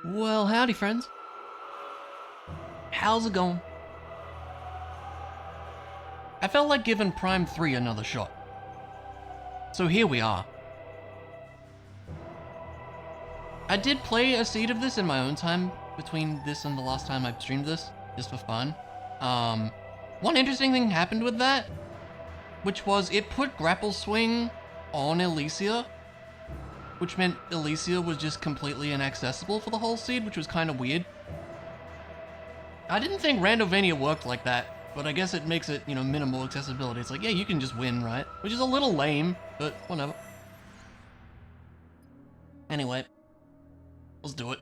Well, howdy, friends. How's it going? I felt like giving Prime 3 another shot. So here we are. I did play a seed of this in my own time between this and the last time I streamed this, just for fun. One interesting thing happened with that, which was it put Grapple Swing on Elysia, which meant Elysia was just completely inaccessible for the whole seed, which was kind of weird. I didn't think Randomania worked like that, but I guess it makes it, minimal accessibility. It's like, yeah, you can just win, right? Which is a little lame, but whatever. Anyway, let's do it.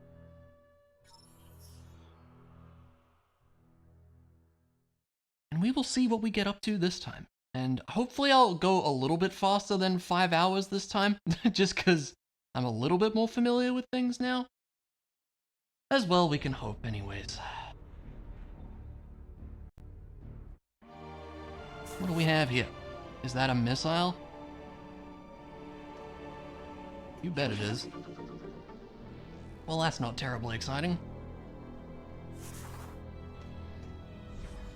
And we will see what we get up to this time. And hopefully I'll go a little bit faster than 5 hours this time, just because I'm a little bit more familiar with things now. As well, we can hope anyways. What do we have here? Is that a missile? You bet it is. Well, that's not terribly exciting.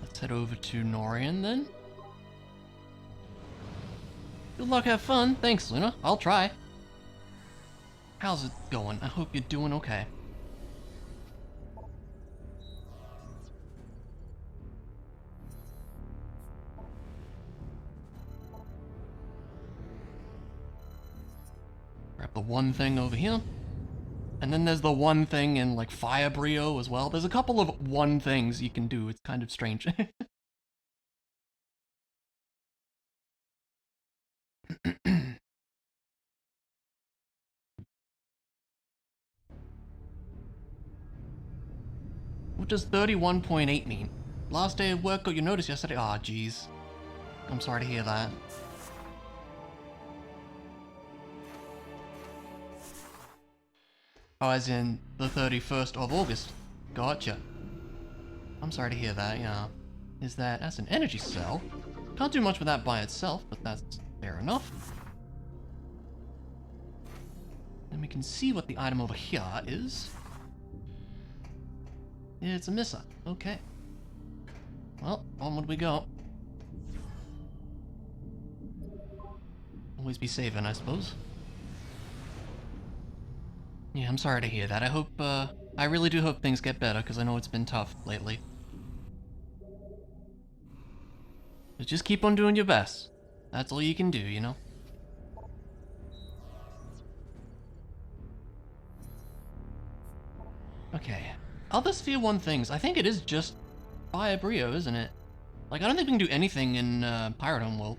Let's head over to Norian then. Good luck, have fun. Thanks, Luna. I'll try. How's it going? I hope you're doing okay. Grab the one thing over here. And then there's the one thing in, like, Fire Brio as well. There's a couple of one things you can do. It's kind of strange. What does 31.8 mean? Last day of work got your notice yesterday? Aw, jeez. I'm sorry to hear that. Oh, as in the 31st of August. Gotcha. I'm sorry to hear that, yeah. That's an energy cell. Can't do much with that by itself, but that's fair enough. And we can see what the item over here is. It's a missile. Okay. Well, onward we go. Always be saving, I suppose. Yeah, I'm sorry to hear that. I really do hope things get better, because I know it's been tough lately. But just keep on doing your best. That's all you can do, you know? Okay. Other Sphere 1 things. I think it is just Fire Brio, isn't it? Like, I don't think we can do anything in Pirate Home World.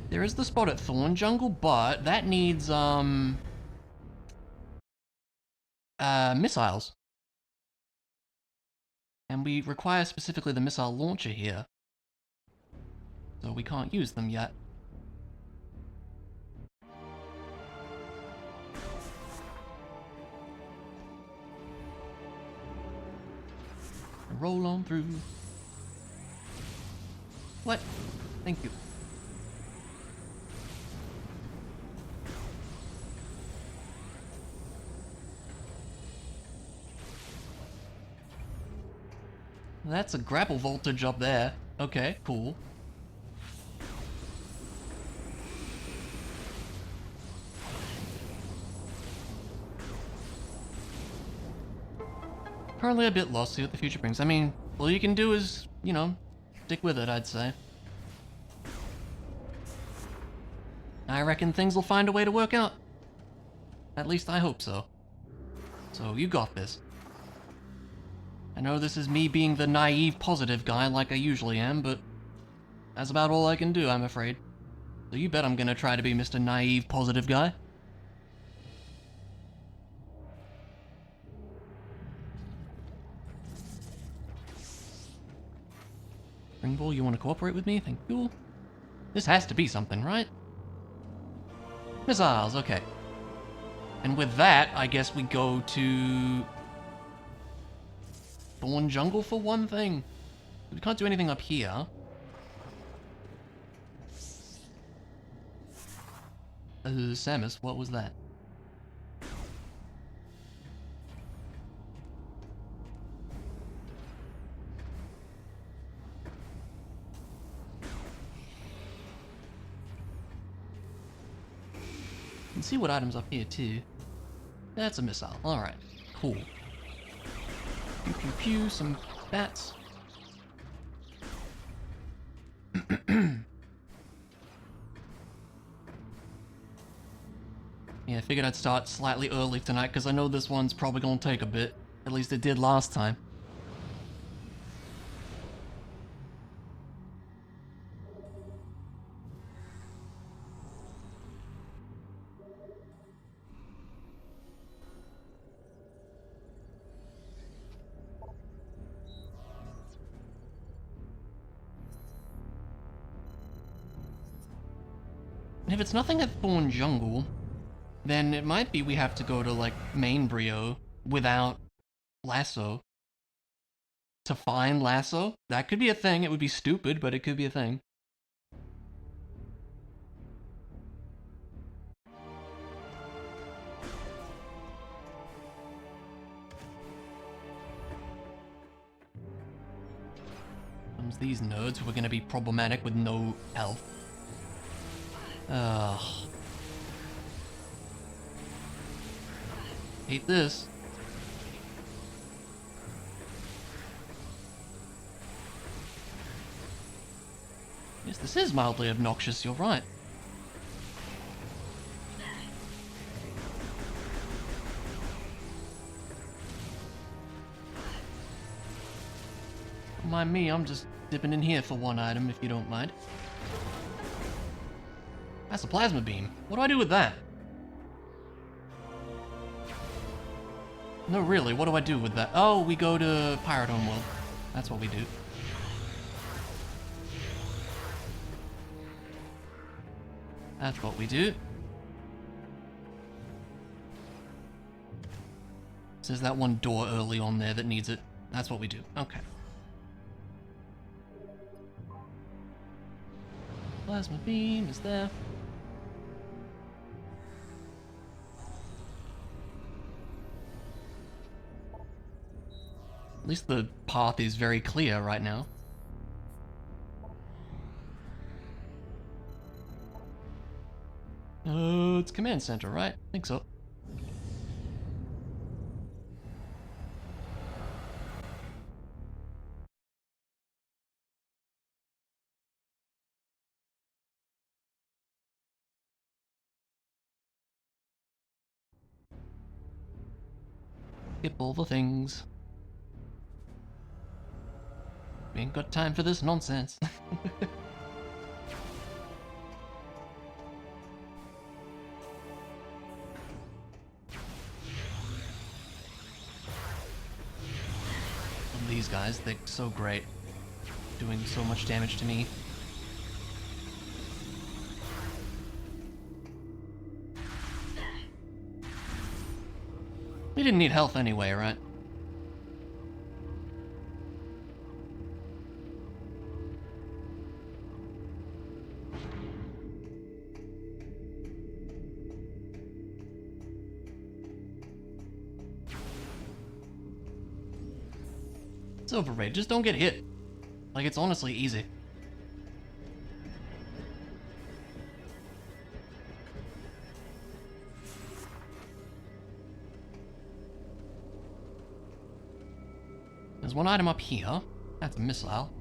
There is the spot at Thorn Jungle, but that needs, missiles. And we require specifically the missile launcher here. So we can't use them yet. Roll on through. What? Thank you. That's a grapple voltage up there. Okay, cool. Currently a bit lost, see what the future brings. I mean, all you can do is, stick with it, I'd say. I reckon things will find a way to work out. At least I hope so. So, you got this. I know this is me being the naive positive guy like I usually am, but that's about all I can do, I'm afraid. So you bet I'm gonna try to be Mr. Naive Positive Guy. Ring Ball, you want to cooperate with me? Thank you. This has to be something, right? Missiles, okay. And with that, I guess we go to Thorn Jungle for one thing. We can't do anything up here. Samus, what was that? You can see what items up here too. That's a missile. Alright, cool. Pew pew pew, some bats. Yeah, I figured I'd start slightly early tonight because I know this one's probably gonna take a bit. At least it did last time. And if it's nothing at Thorn Jungle, then it might be we have to go to, like, main Brio without Lasso. To find Lasso? That could be a thing. It would be stupid, but it could be a thing. Comes these nerds who are gonna be problematic with no health. Ugh. Hate this. Yes, this is mildly obnoxious, you're right. Don't mind me, I'm just dipping in here for one item, if you don't mind. That's a plasma beam. What do I do with that? No, really, what do I do with that? Oh, we go to Pirate Homeworld. That's what we do. That's what we do. Says that one door early on there that needs it. That's what we do. Okay. Plasma beam is there. At least the path is very clear right now. It's command center, right? I think so. Skip all the things. We ain't got time for this nonsense. These guys, they're so great. Doing so much damage to me. We didn't need health anyway, right? It's overrated. Just don't get hit. Like, it's honestly easy. There's one item up here. That's a missile.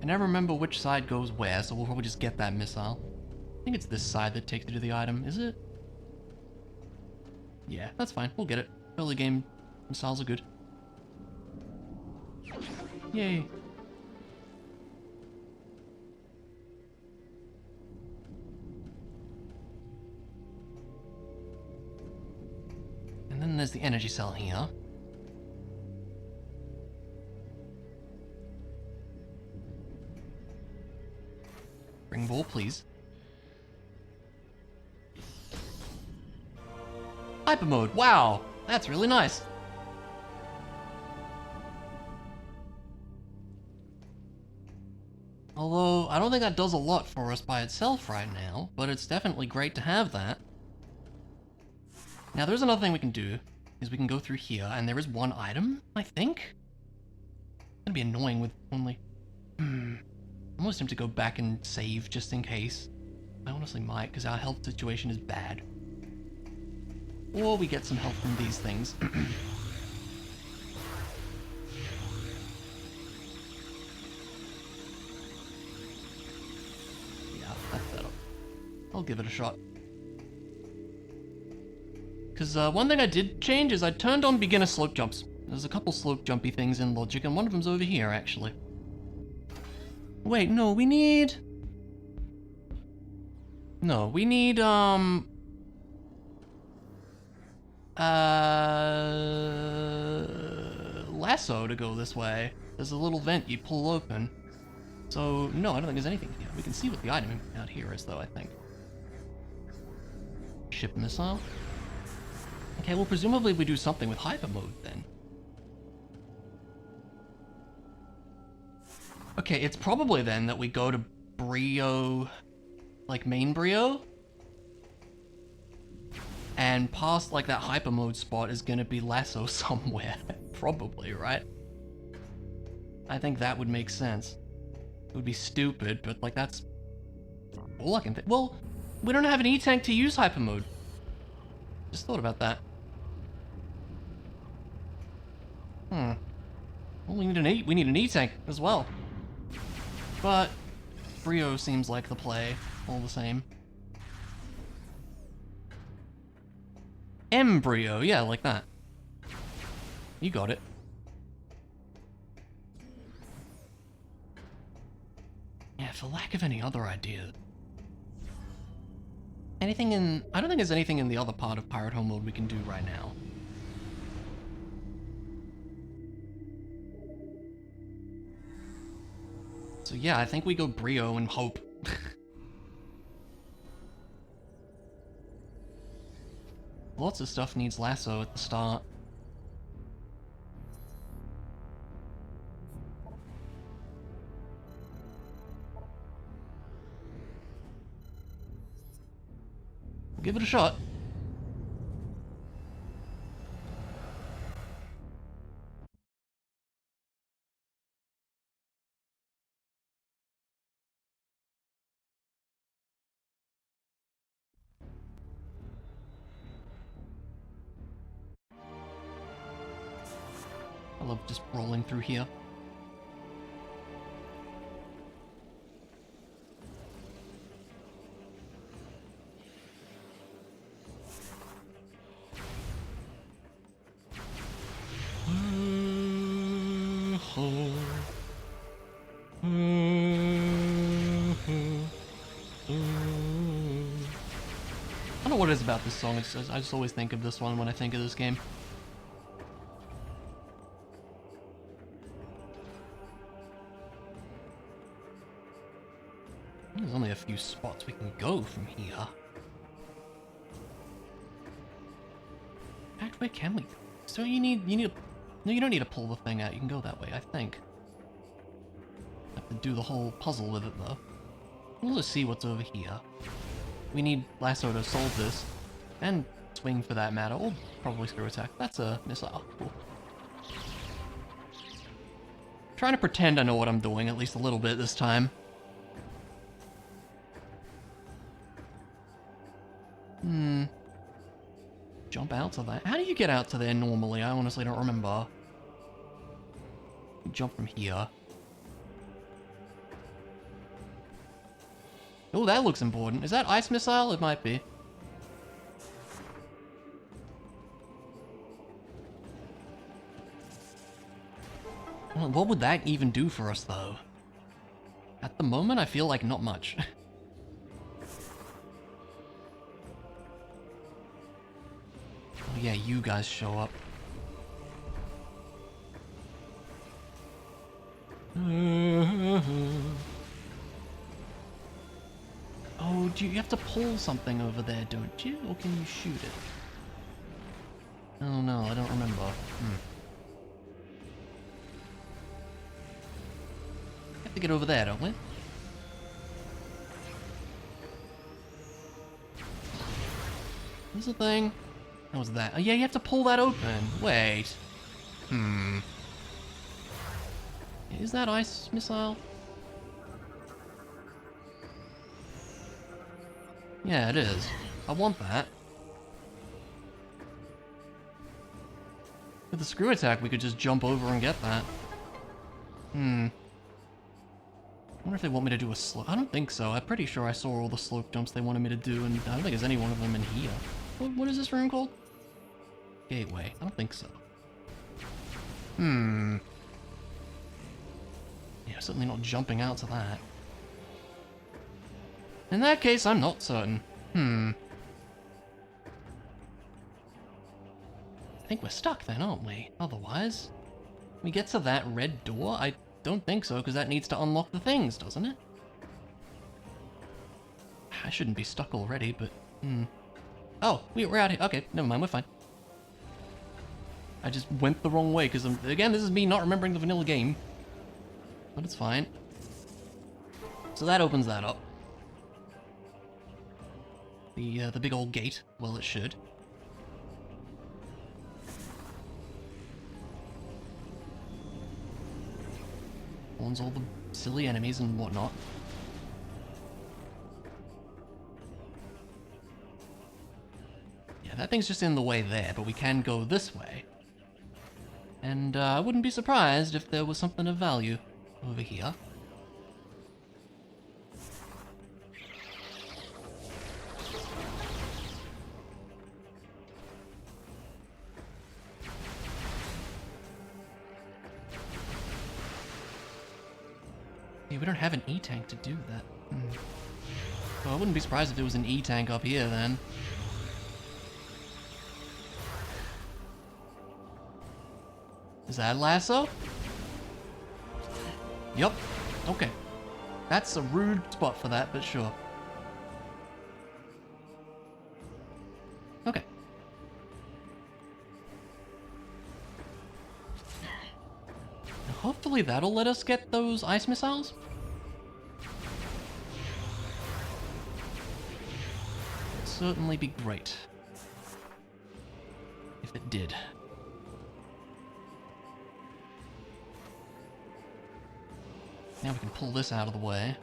I never remember which side goes where, so we'll probably just get that missile. I think it's this side that takes you to the item, is it? Yeah, that's fine. We'll get it. Early game missiles are good. Yay. And then there's the energy cell here. Ring ball, please. Hyper mode. Wow, that's really nice. Although, So I don't think that does a lot for us by itself right now, but it's definitely great to have that. Now there's another thing we can do, is we can go through here, and there is one item, I think? It's gonna be annoying with only... I'm almost tempted to go back and save just in case. I honestly might, because our health situation is bad. Or we get some help from these things. Yeah, that's better. I'll give it a shot. Because one thing I did change is I turned on beginner slope jumps. There's a couple slope jumpy things in Logic, and one of them's over here, actually. Wait, no, we need... No, we need, lasso to go this way. There's a little vent you pull open. So, no, I don't think there's anything here. We can see what the item out here is, though, I think. Ship missile? Okay, well, presumably we do something with hyper mode, then. Okay, it's probably then that we go to Brio... like main Brio? And past like that hyper mode spot is gonna be lasso somewhere. Probably, right? I think that would make sense. It would be stupid, but like that's all I can think. Well, we don't have an E-tank to use hyper mode. Just thought about that. Well, we need an E-tank as well. But Brio seems like the play, all the same. Embryo, yeah, like that. You got it. Yeah, for lack of any other idea. Anything in... I don't think there's anything in the other part of Pirate Home mode we can do right now. So yeah, I think we go Brio and hope. Lots of stuff needs lasso at the start. We'll give it a shot. I love just rolling through here. I don't know what it is about this song, it's just, I just always think of this one when I think of this game. There's only a few spots we can go from here. In fact, where can we go? So you need no, you don't need to pull the thing out, you can go that way, I think. Have to do the whole puzzle with it though. We'll just see what's over here. We need lasso to solve this, and swing for that matter, or probably screw attack. That's a missile, cool. Trying to pretend I know what I'm doing, at least a little bit this time. Jump out to that. How do you get out to there normally? I honestly don't remember. Jump from here. Oh, that looks important. Is that ice missile? It might be. Well, what would that even do for us, though? At the moment, I feel like not much. Oh yeah, you guys show up. Oh, do you have to pull something over there, don't you? Or can you shoot it? Oh no, I don't remember. We have to get over there, don't we? Is the thing? What was that? Oh yeah, you have to pull that open. Wait. Is that ice missile? Yeah, it is. I want that. With the screw attack, we could just jump over and get that. I wonder if they want me to do a slope. I don't think so. I'm pretty sure I saw all the slope jumps they wanted me to do, and I don't think there's any one of them in here. What is this room called? Gateway. I don't think so. Yeah, certainly not jumping out to that. In that case, I'm not certain. I think we're stuck then, aren't we? Otherwise, we get to that red door? I don't think so, because that needs to unlock the things, doesn't it? I shouldn't be stuck already, but... Oh, we're out here. Okay, never mind, we're fine. I just went the wrong way, because, again, this is me not remembering the vanilla game. But it's fine. So that opens that up. The big old gate. Well, it should. Spawns all the silly enemies and whatnot. Yeah, that thing's just in the way there, but we can go this way. And I wouldn't be surprised if there was something of value over here. Yeah, we don't have an E-tank to do that. Well, I wouldn't be surprised if there was an E-tank up here then. Is that a lasso? Yup. Okay. That's a rude spot for that, but sure. Okay. Hopefully that'll let us get those ice missiles. It'd certainly be great if it did. Now we can pull this out of the way.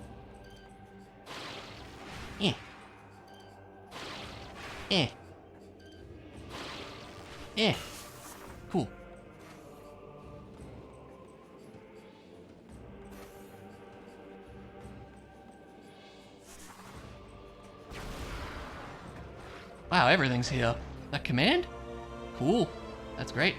Eh. Eh. Eh. Cool. Wow, everything's here. That command? Cool. That's great.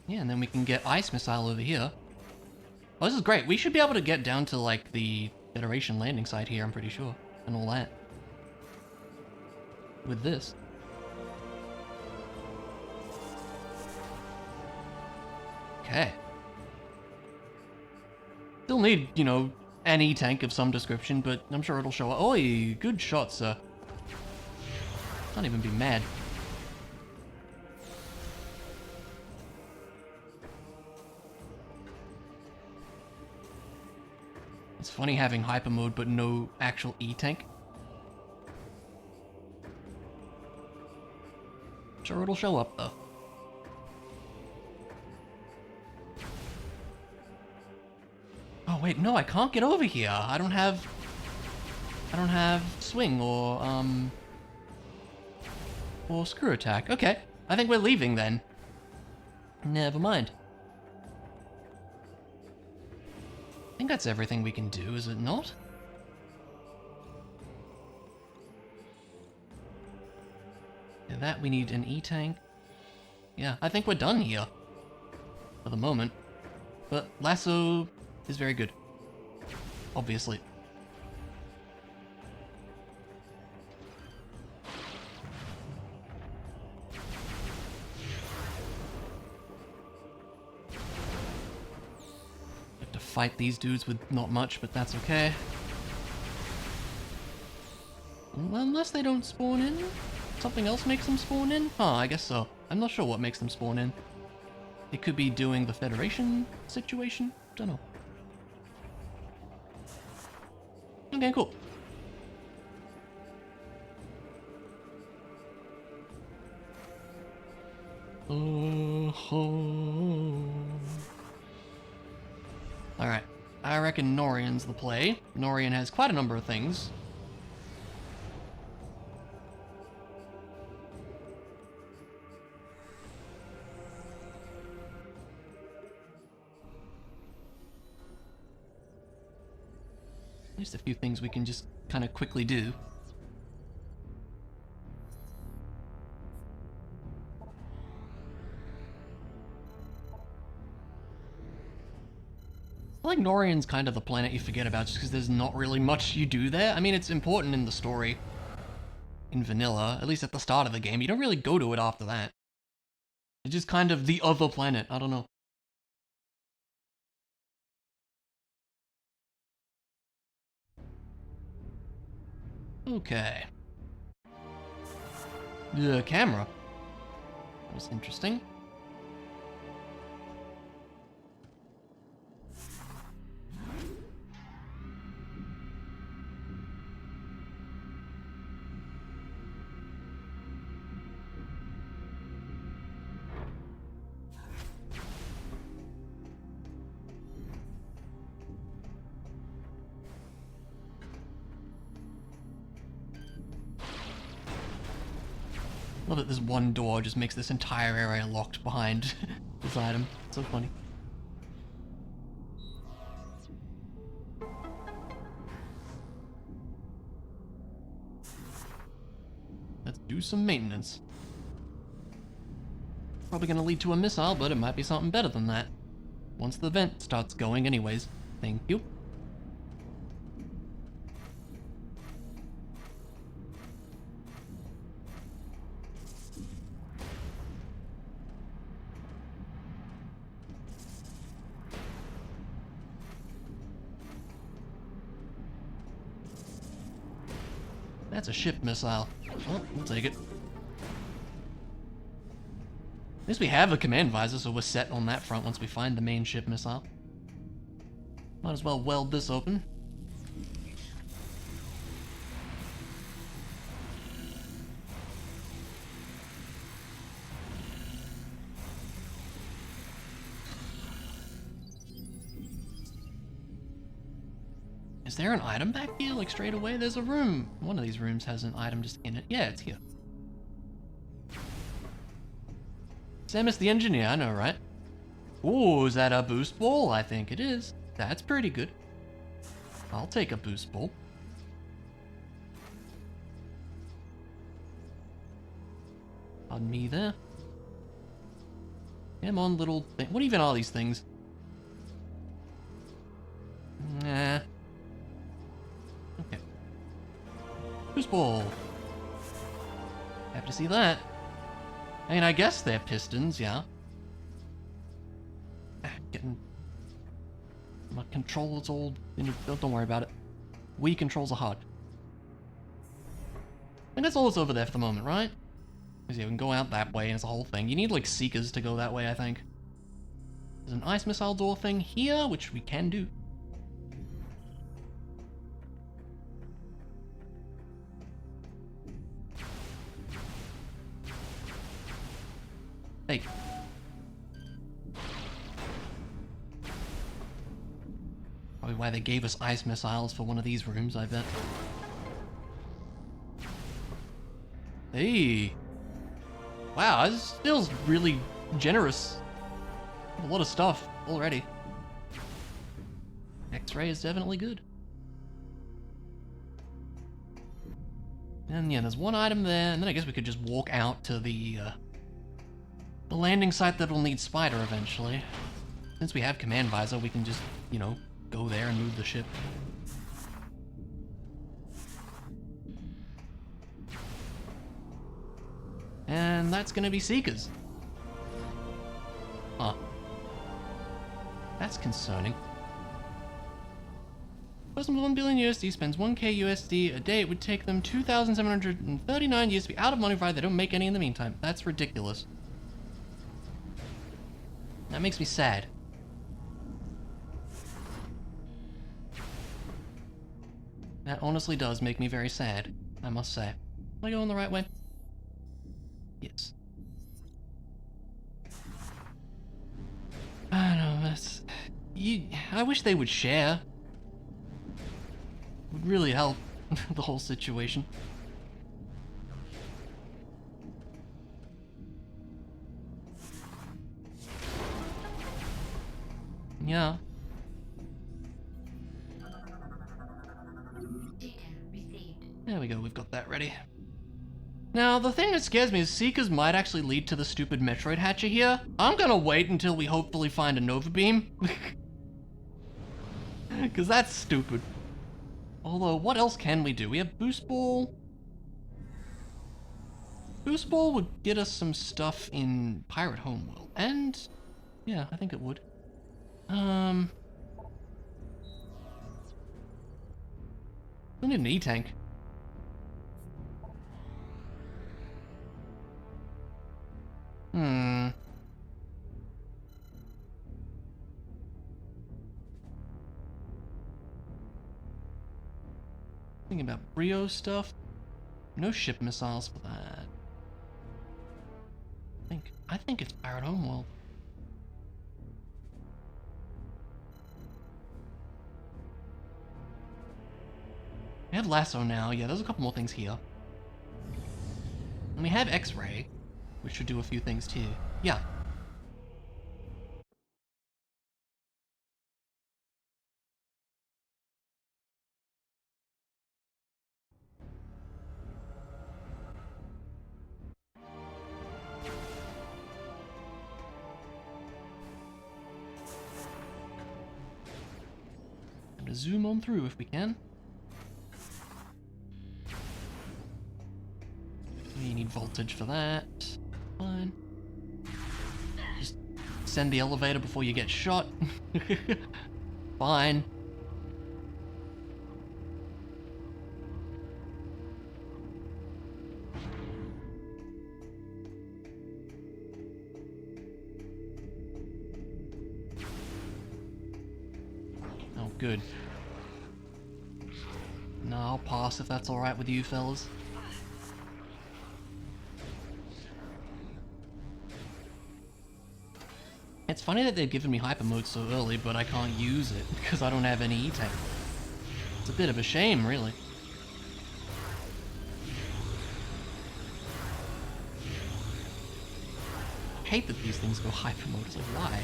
Yeah, and then we can get ice missile over here. Oh, this is great. We should be able to get down to, like, the Federation landing site here, I'm pretty sure. And all that. With this. Okay. Still need, you know, an E-tank of some description, but I'm sure it'll show up. Oi, good shot, sir. Can't even be mad. It's funny having hyper mode but no actual E-tank. Sure it'll show up though. Oh wait, no, I can't get over here. I don't have swing or screw attack. Okay, I think we're leaving then. Never mind. I think that's everything we can do, is it not? Yeah, that we need an E-tank. Yeah, I think we're done here. For the moment. But lasso is very good. Obviously. Have to fight these dudes with not much, but that's okay. Unless they don't spawn in? Something else makes them spawn in? Huh, I guess so. I'm not sure what makes them spawn in. It could be doing the Federation situation? Don't know. Okay, cool. Alright. I reckon Norian's the play. Norian has quite a number of things. At least a few things we can just kind of quickly do. I feel like Norian's kind of the planet you forget about just because there's not really much you do there. I mean, it's important in the story. In vanilla, at least at the start of the game. You don't really go to it after that. It's just kind of the other planet. I don't know. Okay. The camera. That was interesting. Love that this one door just makes this entire area locked behind this item. It's so funny. Let's do some maintenance. Probably gonna lead to a missile, but it might be something better than that. Once the vent starts going anyways. Thank you. That's a ship missile. Well, we'll take it. At least we have a command visor, so we're set on that front once we find the main ship missile. Might as well weld this open. Is there an item back here, like straight away? There's a room. One of these rooms has an item just in it. Yeah, it's here. Samus the Engineer, I know, right? Ooh, is that a boost ball? I think it is. That's pretty good. I'll take a boost ball. Pardon me there. Come on, little thing. What even are these things? Nah. Okay. Boost ball. Happy to see that. I mean, I guess they're pistons, yeah. Getting my controls all. Don't worry about it. Wii controls are hard. And that's all that's over there for the moment, right? Because yeah, we can go out that way and it's a whole thing. You need like seekers to go that way, I think. There's an ice missile door thing here, which we can do. Hey. Probably why they gave us ice missiles for one of these rooms, I bet. Hey. Wow, this feels really generous. A lot of stuff already. X-ray is definitely good. And yeah, there's one item there, and then I guess we could just walk out to the landing site that will need Spider eventually. Since we have command visor, we can just, you know, go there and move the ship. And that's gonna be Seekers. Huh. That's concerning. Person with 1 billion USD spends 1k USD a day. It would take them 2,739 years to be out of money provided they don't make any in the meantime. That's ridiculous. That makes me sad. That honestly does make me very sad, I must say. Am I going the right way? Yes. I don't know, that's... I wish they would share. It would really help the whole situation. Yeah. There we go, we've got that ready. Now, the thing that scares me is Seekers might actually lead to the stupid Metroid hatcher here. I'm gonna wait until we hopefully find a Nova Beam. Because that's stupid. Although, what else can we do? We have Boost Ball. Boost Ball would get us some stuff in Pirate Homeworld. And, yeah, I think it would. We need an E-Tank. Thinking about Brio stuff. No ship missiles for that. I think it's Pirate Homeworld. We have Lasso now. Yeah, there's a couple more things here. And we have X-Ray, which should do a few things too. Yeah. Time to zoom on through if we can. We need voltage for that. Fine. Just send the elevator before you get shot. Fine. Oh, good. No, I'll pass if that's alright with you fellas. It's funny that they've given me hyper mode so early, but I can't use it because I don't have any E-Tank. It's a bit of a shame, really. I hate that these things go hyper mode. It's like, why?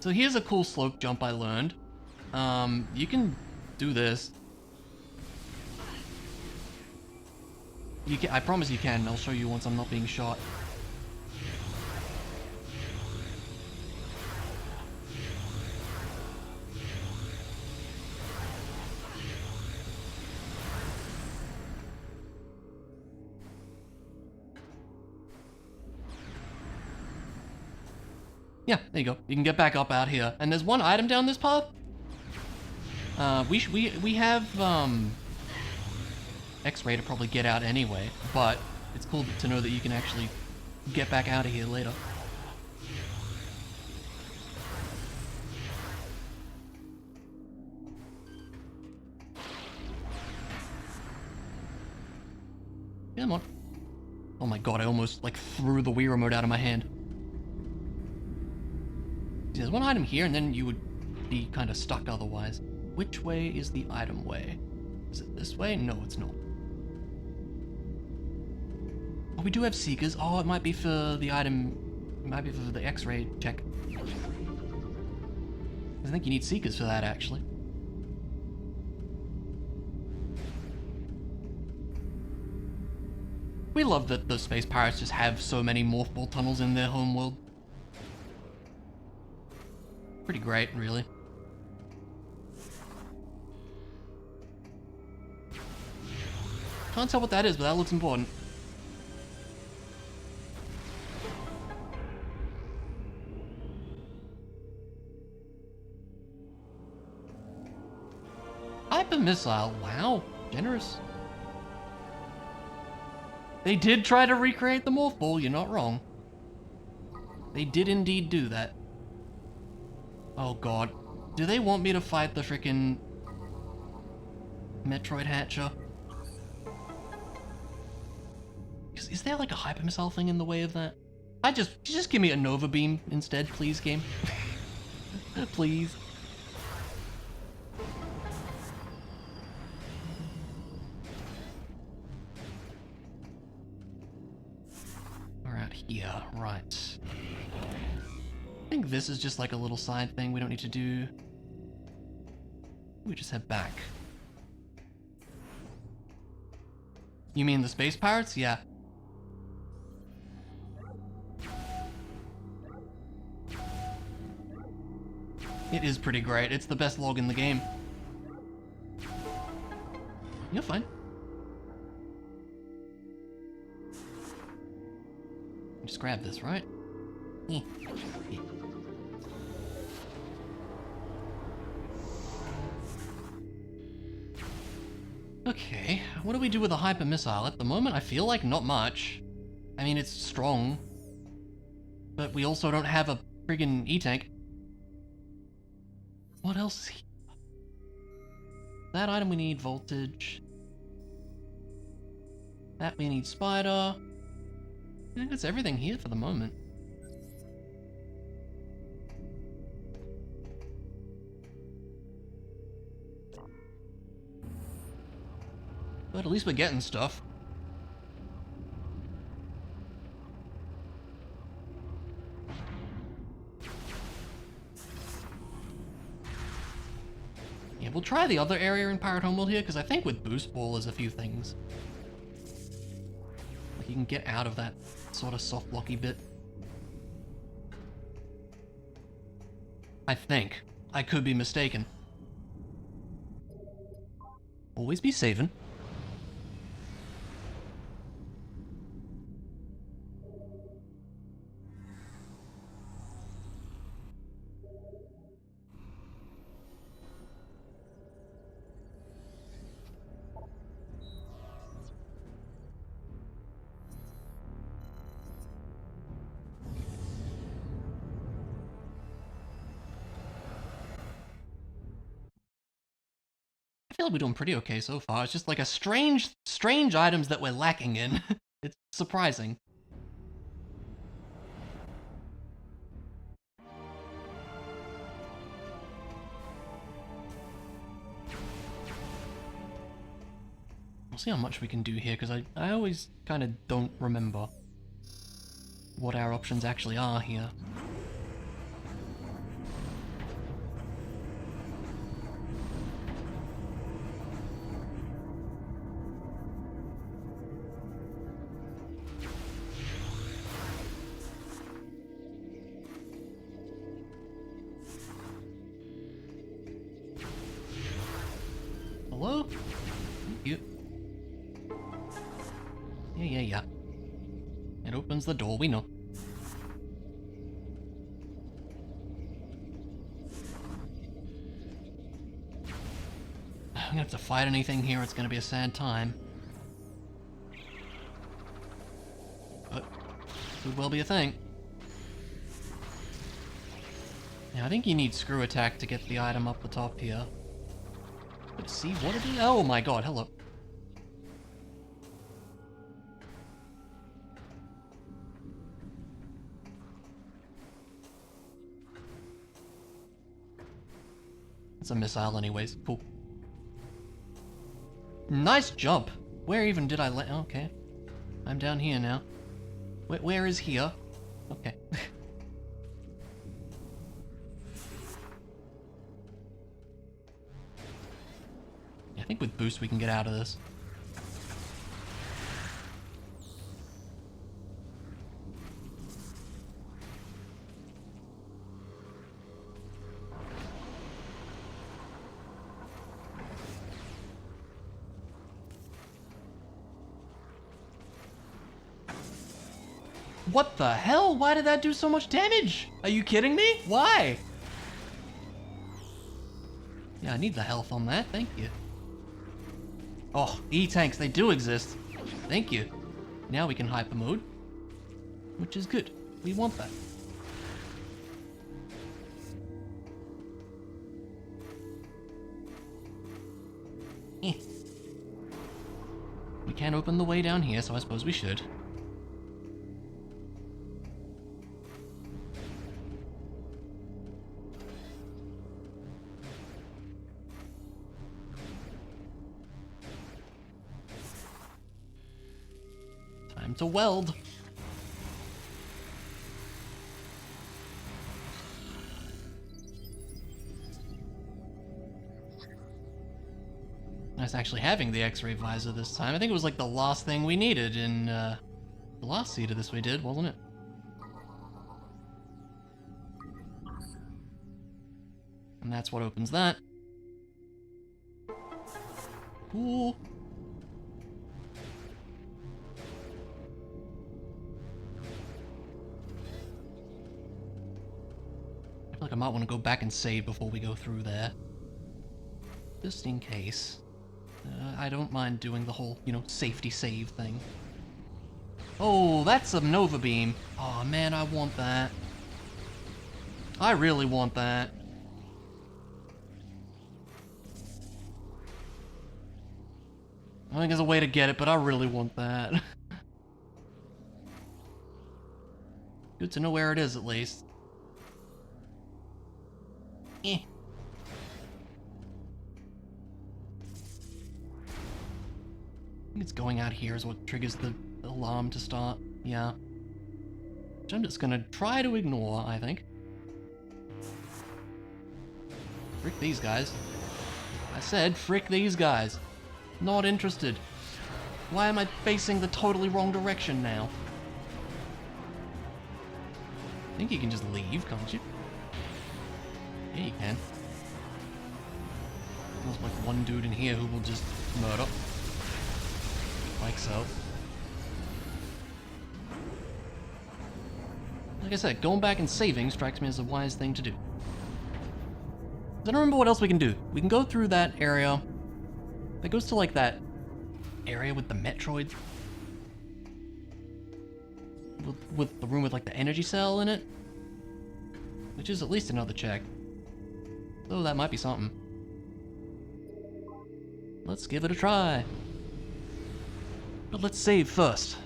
So here's a cool slope jump I learned. You can do this. You can, I promise you can. I'll show you once I'm not being shot. Yeah, there you go. You can get back up out here. And there's one item down this path. We have X-ray to probably get out anyway, but it's cool to know that you can actually get back out of here later. Come on. Oh my god, I almost like threw the Wii remote out of my hand. There's one item here and then you would be kind of stuck otherwise. Which way is the item way? Is it this way? No, it's not. Oh, we do have seekers. Oh, it might be for the item. It might be for the X-ray check. I think you need seekers for that, actually. We love that the space pirates just have so many morph ball tunnels in their homeworld. Pretty great, really. Can't tell what that is, but that looks important. Hyper missile, wow, generous. They did try to recreate the morph ball, you're not wrong. They did indeed do that. Oh god. Do they want me to fight the frickin' Metroid Hatcher? Is there like a hyper missile thing in the way of that? Just give me a Nova Beam instead, please, game. Please. We're out here, right. I think this is just like a little side thing we don't need to do. We just head back. You mean the space pirates? Yeah. It is pretty great. It's the best log in the game. You're fine. Just grab this, right? Okay, what do we do with a hyper missile? At the moment, I feel like not much. I mean, it's strong. But we also don't have a friggin' E-tank. What else is here? That item we need voltage. That we need spider. I think that's everything here for the moment. But at least we're getting stuff. Yeah, we'll try the other area in Pirate Homeworld here, because I think with Boost Ball there's a few things. Like you can get out of that sort of soft blocky bit. I think. I could be mistaken. Always be saving. I feel like we're doing pretty okay so far. It's just like a strange items that we're lacking in. It's surprising. We'll see how much we can do here, because I always kind of don't remember what our options actually are here. Hello? Thank you. Yeah. It opens the door, we know. I'm gonna have to fight anything here, it's gonna be a sad time. But could well be a thing. Yeah, I think you need screw attack to get the item up the top here. Let's see what it is. Oh my god, hello. It's a missile anyways, cool. Nice jump. Where even did I land? Okay. I'm down here now. Where is here? Okay. I think with boost we can get out of this. What the hell? Why did that do so much damage? Are you kidding me? Why? Yeah, I need the health on that, thank you. Oh, E-tanks, they do exist. Thank you. Now we can hyper mode, which is good. We want that. Eh. We can't open the way down here, so I suppose we should. Time to weld. Nice actually having the X-ray visor this time. I think it was like the last thing we needed in the last seed of this we did, wasn't it? And that's what opens that. Cool. I feel like I might want to go back and save before we go through there. Just in case. I don't mind doing the whole, you know, safety save thing. Oh, that's a Nova Beam. Oh man, I want that. I really want that. I think there's a way to get it, but I really want that. Good to know where it is, at least. Eh. I think it's going out here is what triggers the alarm to start. Yeah. Which I'm just gonna try to ignore, I think. Frick these guys. I said, frick these guys. Not interested. Why am I facing the totally wrong direction now? I think you can just leave, can't you? Yeah, you can. There's like one dude in here who will just murder. Like so. Like I said, going back and saving strikes me as a wise thing to do. I don't remember what else we can do. We can go through that area. That goes to like that area with the Metroid. With the room with like the energy cell in it. Which is at least another check. So that might be something. Let's give it a try. But let's save first.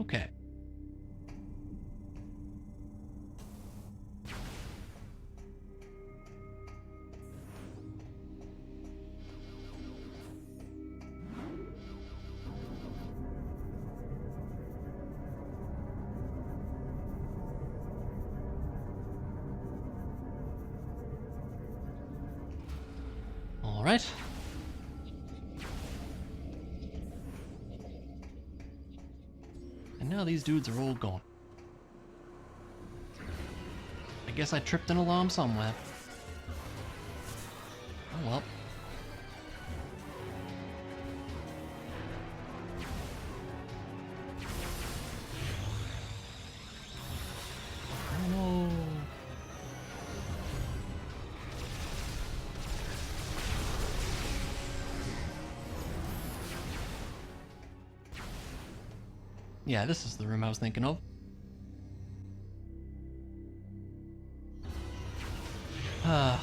Okay. All right. And now these dudes are all gone. I guess I tripped an alarm somewhere. Oh well. Oh no. Yeah, this is the room I was thinking of. Ah,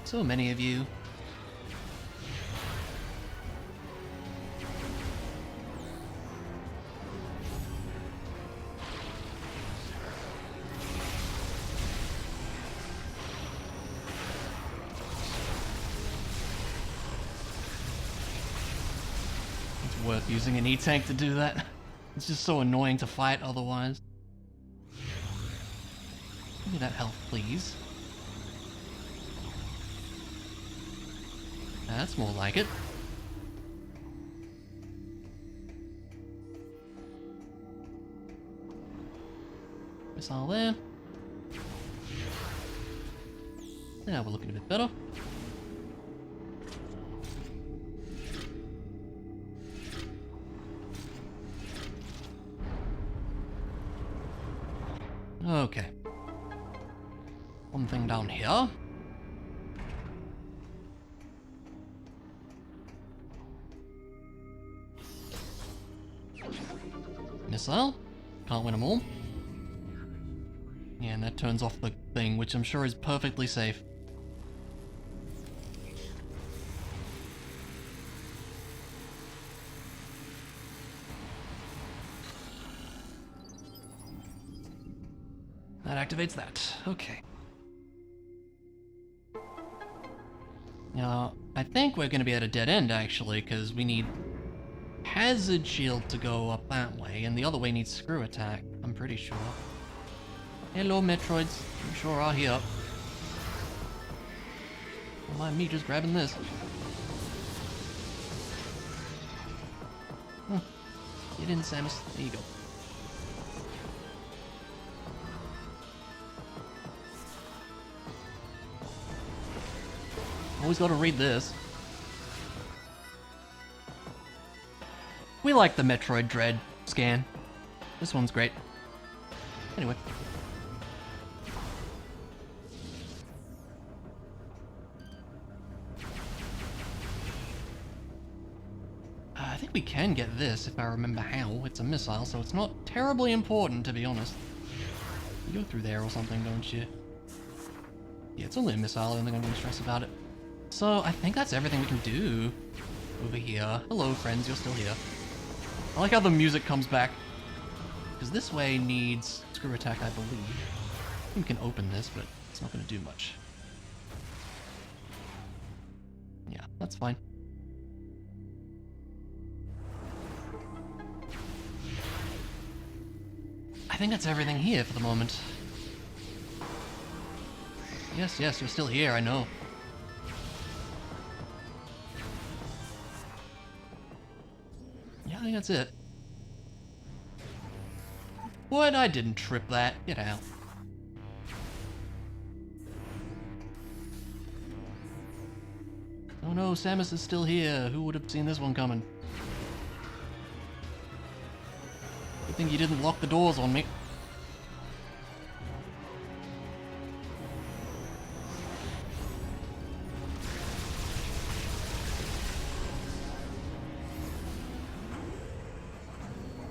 so many of you. It's worth using an E-tank to do that. It's just so annoying to fight otherwise. Give me that health, please. That's more like it. Missile there. Now we're looking a bit better. Okay. One thing down here. Missile. Can't win them all. Yeah, and that turns off the thing, which I'm sure is perfectly safe. That activates that. Okay. Now, I think we're gonna be at a dead end, actually, because we need hazard shield to go up that way, and the other way needs screw attack, I'm pretty sure. Hello, Metroids. You sure are here. Don't mind me just grabbing this. Get in, Samus. There you go. Always gotta read this. We like the Metroid Dread scan. This one's great. Anyway. I think we can get this if I remember how. It's a missile, so it's not terribly important, to be honest. You go through there or something, don't you? Yeah, it's only a missile, I don't think I'm gonna stress about it. So, I think that's everything we can do over here. Hello, friends, you're still here. I like how the music comes back. Because this way needs screw attack, I believe. You can open this, but it's not going to do much. Yeah, that's fine. I think that's everything here for the moment. Yes, yes, you're still here, I know. Yeah, I think that's it. What? I didn't trip that. Get out. Oh no, Samus is still here. Who would have seen this one coming? Good thing you didn't lock the doors on me.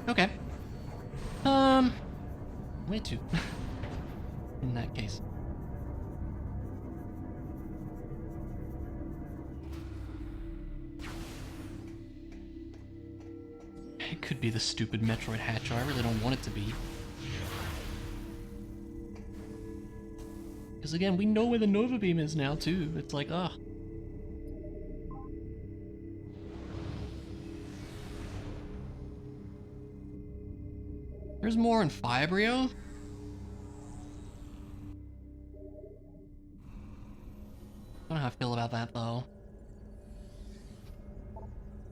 Okay. Where to? In that case. It could be the stupid Metroid hatcher. I really don't want it to be. Because again, we know where the Nova Beam is now too. It's like, ah. There's more in Fibrio? I don't know how I feel about that though.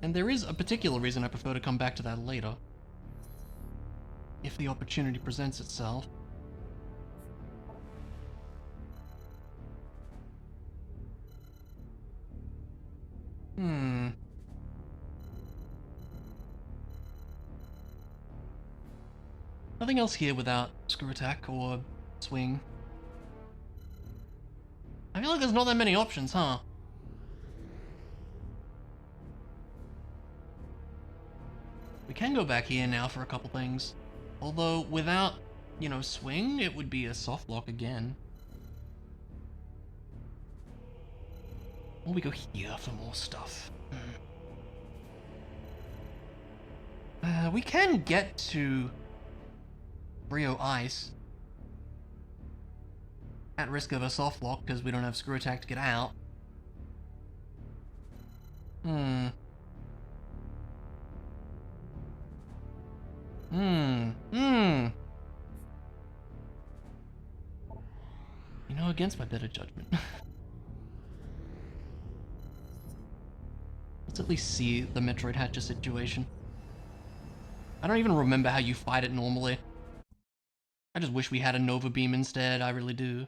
And there is a particular reason I prefer to come back to that later. If the opportunity presents itself. Nothing else here without screw attack or swing. I feel like there's not that many options, huh? We can go back here now for a couple things. Although, without, you know, swing, it would be a soft lock again. Or we go here for more stuff. We can get to Brio Ice at risk of a soft lock because we don't have screw attack to get out. You know, against my better judgment. Let's at least see the Metroid Hatcher situation. I don't even remember how you fight it normally. I just wish we had a Nova Beam instead, I really do.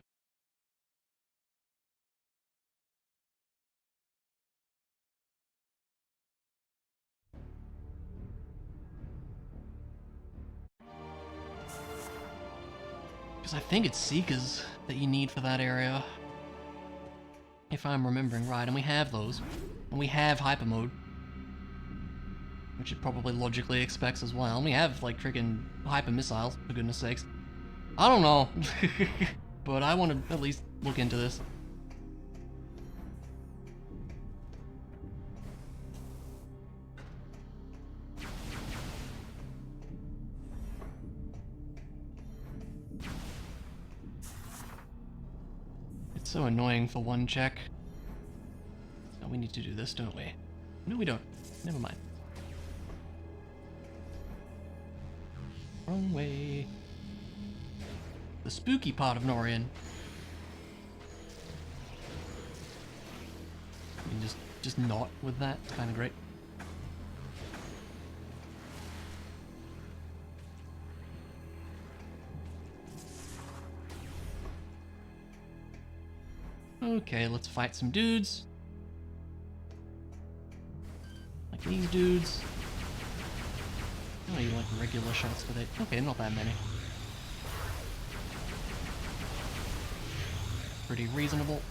Because I think it's Seekers that you need for that area. If I'm remembering right, and we have those. And we have Hyper Mode. Which it probably logically expects as well. And we have, like, freaking Hyper Missiles, for goodness sakes. I don't know. But I want to at least look into this. It's so annoying for one check. So we need to do this, don't we? No, we don't. Never mind. Wrong way. The spooky part of Norian. I mean, just not with that. It's kind of great. Okay, let's fight some dudes. Like these dudes. Oh, you like regular shots today? Okay, not that many. Pretty reasonable.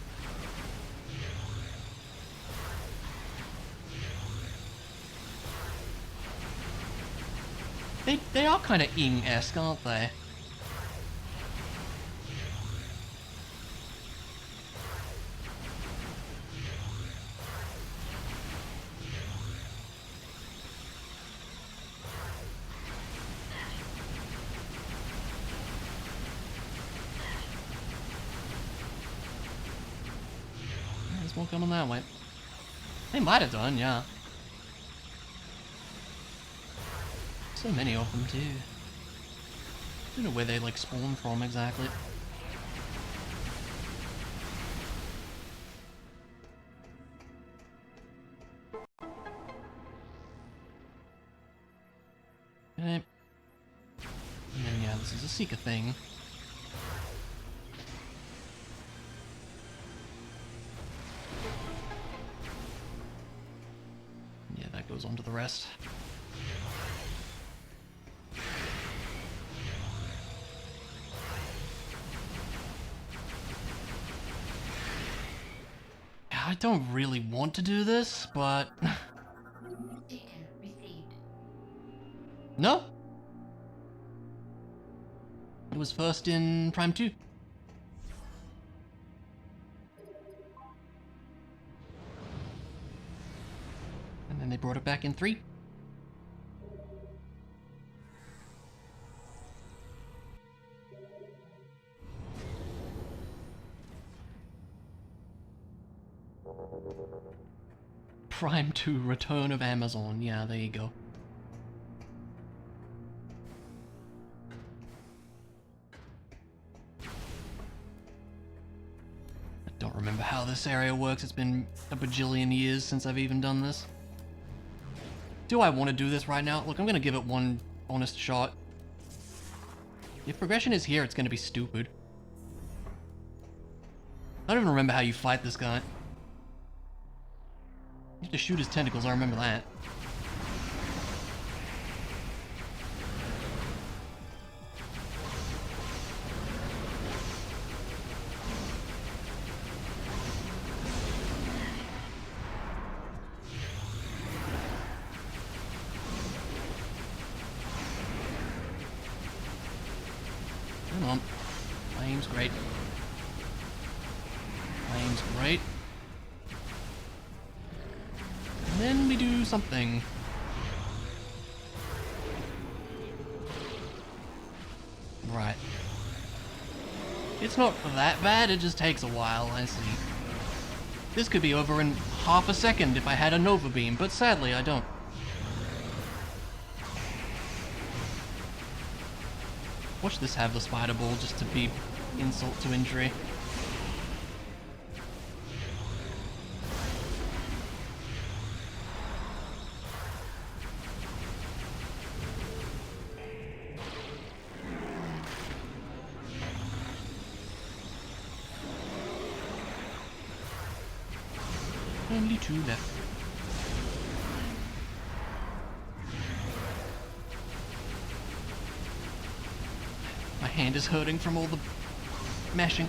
They are kind of Ing-esque, aren't they? There's one coming that way. They might have done, yeah. So many of them too. I don't know where they like spawn from exactly. Okay. And then yeah, this is a Seeker thing. Yeah, that goes on to the rest. I don't really want to do this, but... No? It was first in Prime 2. And then they brought it back in 3. Prime 2 Return of Amazon. Yeah, there you go. I don't remember how this area works. It's been a bajillion years since I've even done this. Do I want to do this right now? Look, I'm going to give it one honest shot. If progression is here, it's going to be stupid. I don't even remember how you fight this guy. You have to shoot his tentacles, I remember that. Come on. My aim's great. My aim's great. And then we do something. Right. It's not that bad, it just takes a while, I see. This could be over in half a second if I had a Nova Beam, but sadly I don't. Watch this have the spider ball just to be insult to injury. Only 2 left. My hand is hurting from all the mashing.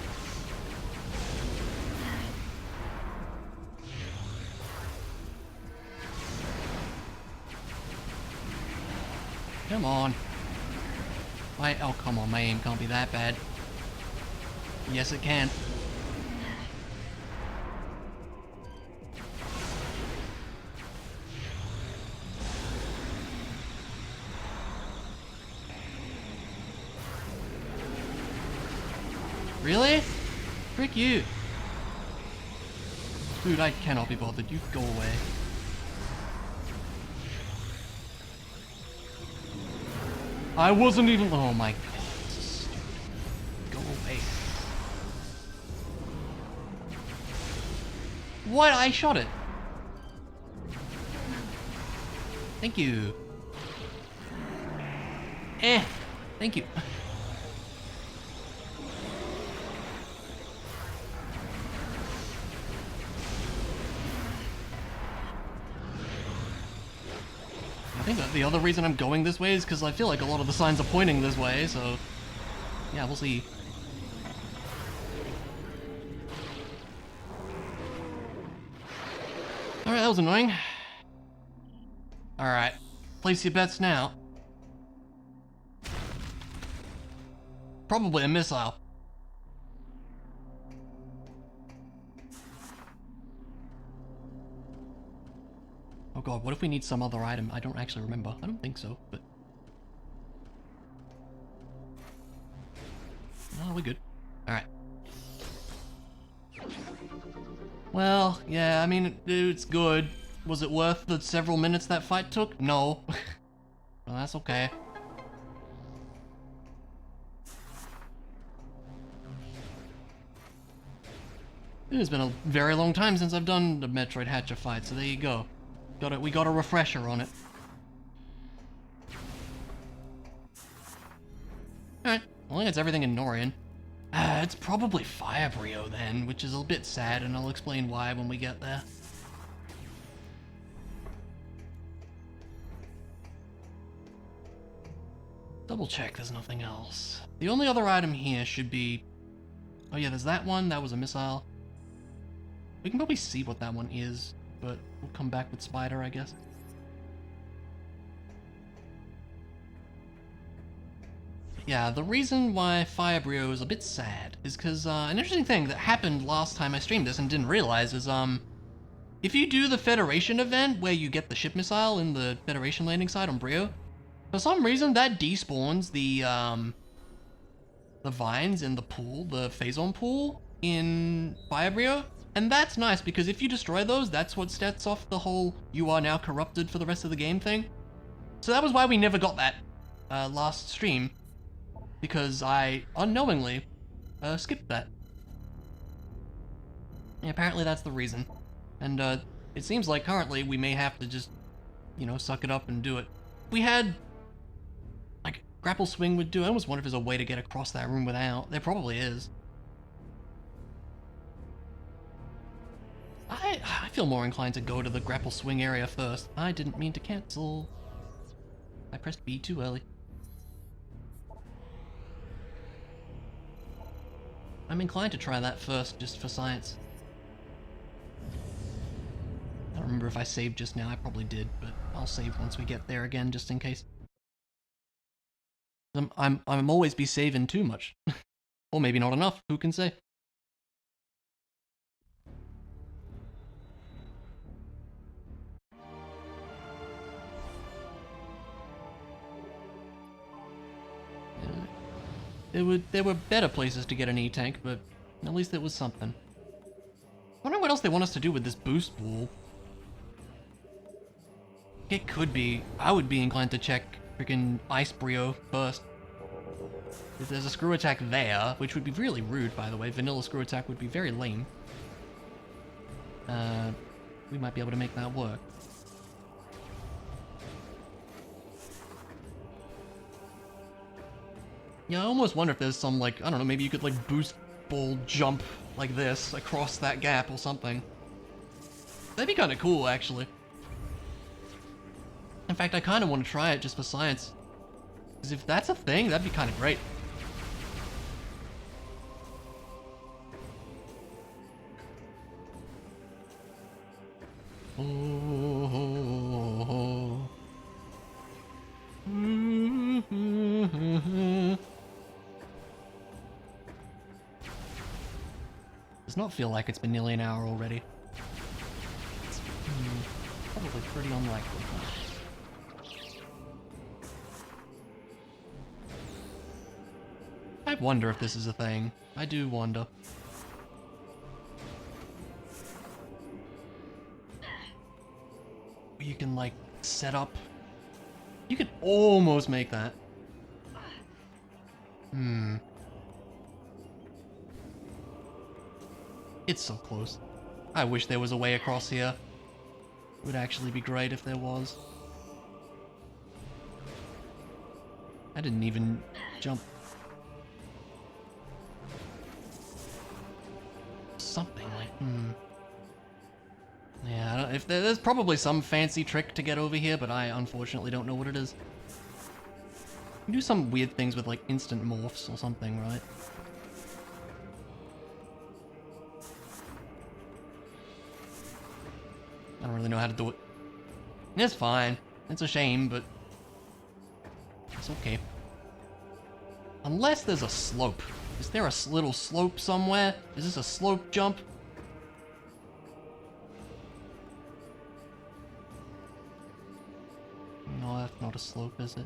Come on. Oh, come on, my aim can't be that bad. Yes, it can. Really? Frick you. Dude, I cannot be bothered. You go away. I wasn't even... Oh my god. This is stupid. Go away. What? I shot it. Thank you. Thank you. I think that the other reason I'm going this way is because I feel like a lot of the signs are pointing this way, so... Yeah, we'll see. Alright, that was annoying. Alright, place your bets now. Probably a missile. Oh god, what if we need some other item? I don't actually remember. I don't think so, but... Oh, we're good. Alright. Well, yeah, I mean, it's good. Was it worth the several minutes that fight took? No. Well, that's okay. It's been a very long time since I've done the Metroid Hatcher fight, so there you go. We got a refresher on it. Alright, well, I think that's everything in Norian. It's probably Fire Brio then, which is a bit sad, and I'll explain why when we get there. Double check there's nothing else. The only other item here should be... Oh yeah, there's that one, that was a missile. We can probably see what that one is, but we'll come back with Spider, I guess. Yeah, the reason why Fire Brio is a bit sad is because an interesting thing that happened last time I streamed this and didn't realize is if you do the Federation event where you get the ship missile in the Federation landing site on Brio, for some reason that despawns the vines in the pool, the Phazon pool in Fire Brio. And that's nice because if you destroy those, that's what sets off the whole "you are now corrupted for the rest of the game" thing. So that was why we never got that last stream, because I unknowingly skipped that. Yeah, apparently that's the reason. And it seems like currently we may have to just, you know, suck it up and do it. We had, like, grapple swing would do. I almost wonder if there's a way to get across that room without. There probably is. I feel more inclined to go to the grapple swing area first. I didn't mean to cancel. I pressed B too early. I'm inclined to try that first, just for science. I don't remember if I saved just now. I probably did, but I'll save once we get there again, just in case. I'm always be saving too much. Or maybe not enough, who can say? There were better places to get an E-tank, but at least it was something. I wonder what else they want us to do with this boost pool. It could be. I would be inclined to check freaking Ice Brio first. If there's a screw attack there, which would be really rude, by the way. Vanilla screw attack would be very lame. We might be able to make that work. Yeah, I almost wonder if there's some, like, I don't know, maybe you could, like, boost ball jump like this across that gap or something. That'd be kind of cool, actually. In fact, I kind of want to try it just for science. Because if that's a thing, that'd be kind of great. Does not feel like it's been nearly an hour already. It's probably pretty unlikely. I wonder if this is a thing. I do wonder. You can, like, set up... You can almost make that. It's so close. I wish there was a way across here. It would actually be great if there was. I didn't even jump. Something like, Yeah, I don't, if there's probably some fancy trick to get over here, but I unfortunately don't know what it is. You can do some weird things with like instant morphs or something, right? I don't really know how to do it. It's fine. It's a shame, but it's okay. Unless there's a slope. Is there a little slope somewhere? Is this a slope jump? No, that's not a slope, is it?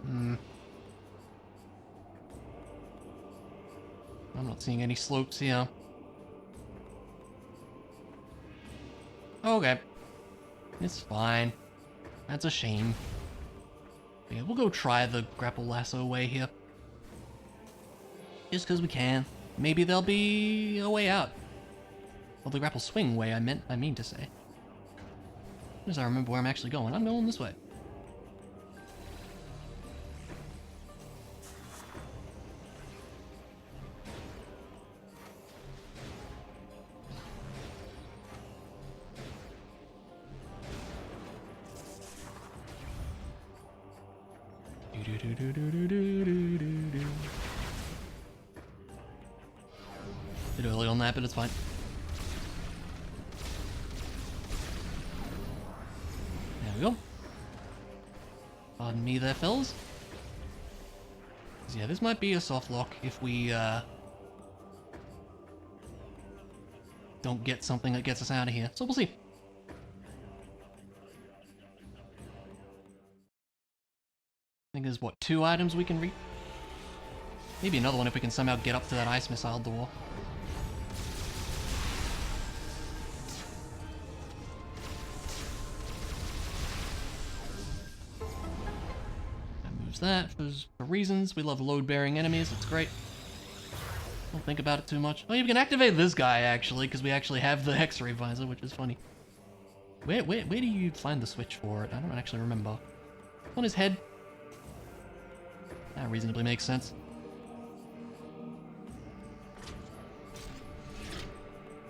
I'm not seeing any slopes here. Okay. It's fine. That's a shame. But yeah, we'll go try the grapple lasso way here. Just because we can. Maybe there'll be a way out. Well, the grapple swing way, I mean to say. As I remember where I'm actually going. I'm going this way. Bit early on that, but it's fine. There we go. Pardon me there, fellas. Yeah, this might be a soft lock if we don't get something that gets us out of here. So we'll see. I think there's, what, 2 items we can reach? Maybe another one if we can somehow get up to that ice missile door. That moves that for reasons. We love load-bearing enemies. It's great. Don't think about it too much. Oh, you can activate this guy, actually, because we actually have the X-ray visor, which is funny. Where do you find the switch for it? I don't actually remember. On his head. That reasonably makes sense.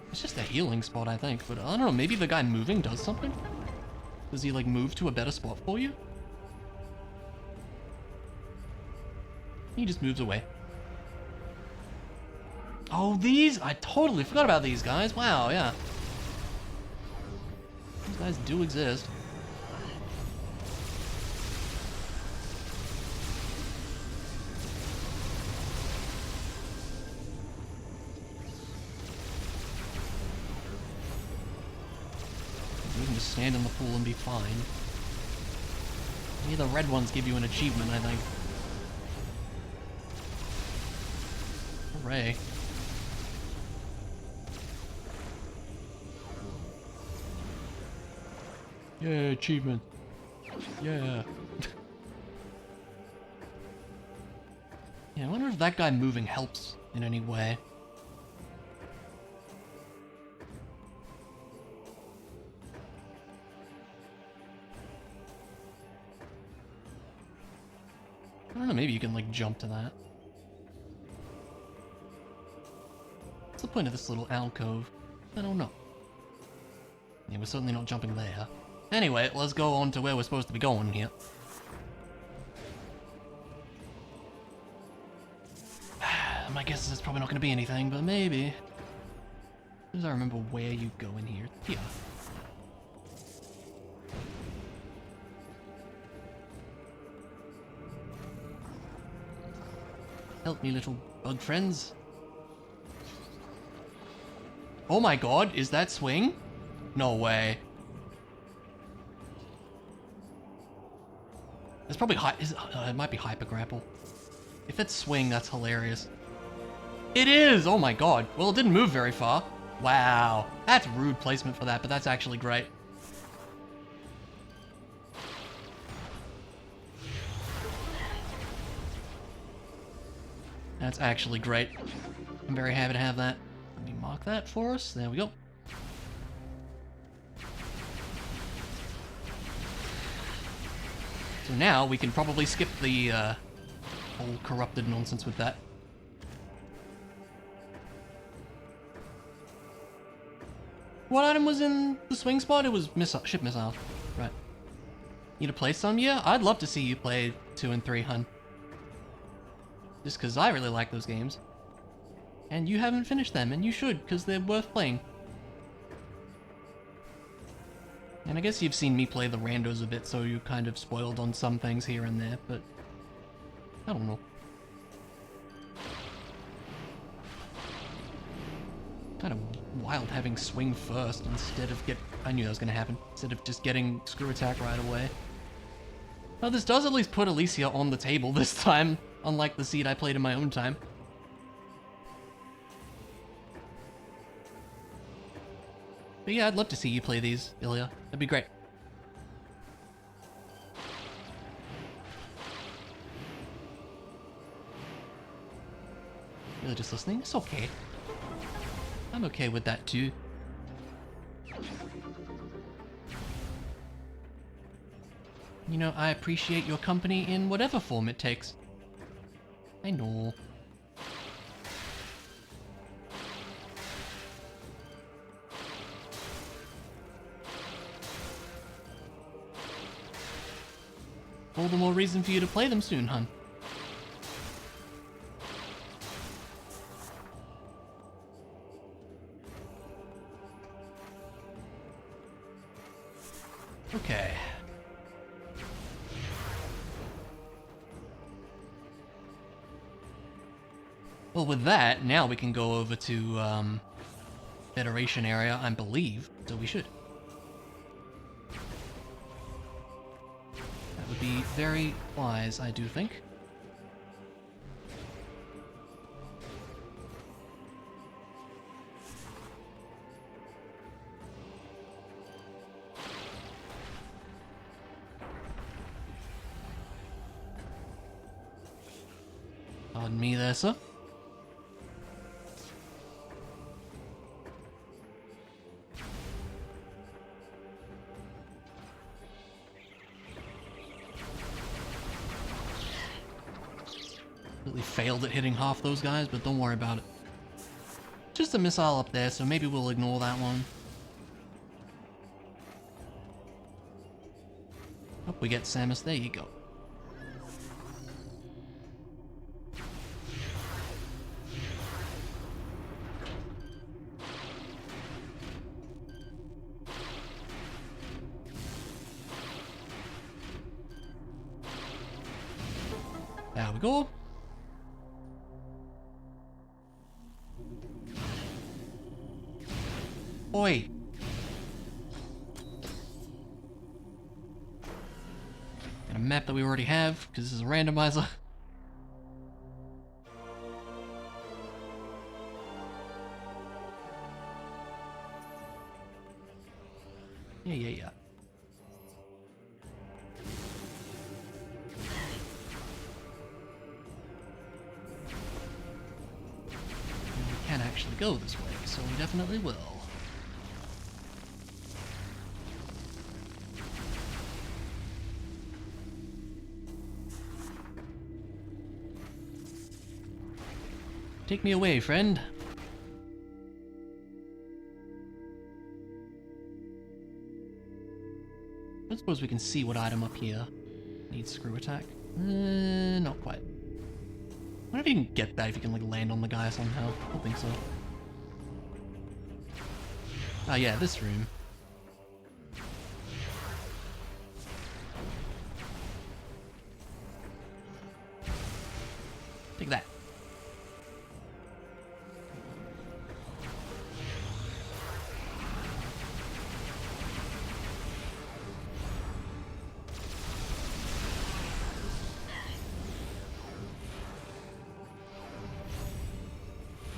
It's just a healing spot, I think, but I don't know, maybe the guy moving does something? Does he, like, move to a better spot for you? He just moves away. Oh, these? I totally forgot about these guys. Wow, yeah. These guys do exist. You can just stand in the pool and be fine. Maybe the red ones give you an achievement, I think. Hooray. Yeah, achievement. Yeah. Yeah, I wonder if that guy moving helps in any way. I don't know, maybe you can, like, jump to that. What's the point of this little alcove? I don't know. Yeah, we're certainly not jumping there. Anyway, let's go on to where we're supposed to be going here. My guess is it's probably not going to be anything, but maybe. As I remember where you go in here. Here. Help me, little bug friends. Oh my god, is that swing? No way. It's probably it might be hyper grapple. If it's swing, that's hilarious. It is! Oh my god. Well, it didn't move very far. Wow. That's rude placement for that, but that's actually great. That's actually great. I'm very happy to have that. Let me mark that for us. There we go. So now we can probably skip the whole corrupted nonsense with that. What item was in the swing spot? It was ship missile. Right. You to play some? Yeah, I'd love to see you play 2 and 3, hun. Just because I really like those games. And you haven't finished them, and you should, because they're worth playing. And I guess you've seen me play the randos a bit, so you're kind of spoiled on some things here and there, but I don't know. Kind of wild having swing first instead of I knew that was going to happen. Instead of just getting screw attack right away. Now this does at least put Alicia on the table this time, unlike the seed I played in my own time. But yeah, I'd love to see you play these, Ilya. That'd be great. Really just listening? It's okay. I'm okay with that too. You know, I appreciate your company in whatever form it takes. I know. All the more reason for you to play them soon, hun. Okay. Well, with that, now we can go over to, Federation area, I believe, so we should. That would be very wise, I do think. Pardon me there, sir. Completely failed at hitting half those guys, but don't worry about it. Just a missile up there, so maybe we'll ignore that one. Hope we get Samus. There you go. There we go. Oi. Got a map that we already have, because this is a randomizer. Yeah. We can actually go this way, so we definitely will. Take me away, friend. I suppose we can see what item up here needs screw attack. Not quite. I wonder if you can get that if you can like land on the guy somehow. I don't think so. Ah, yeah, this room. Take that.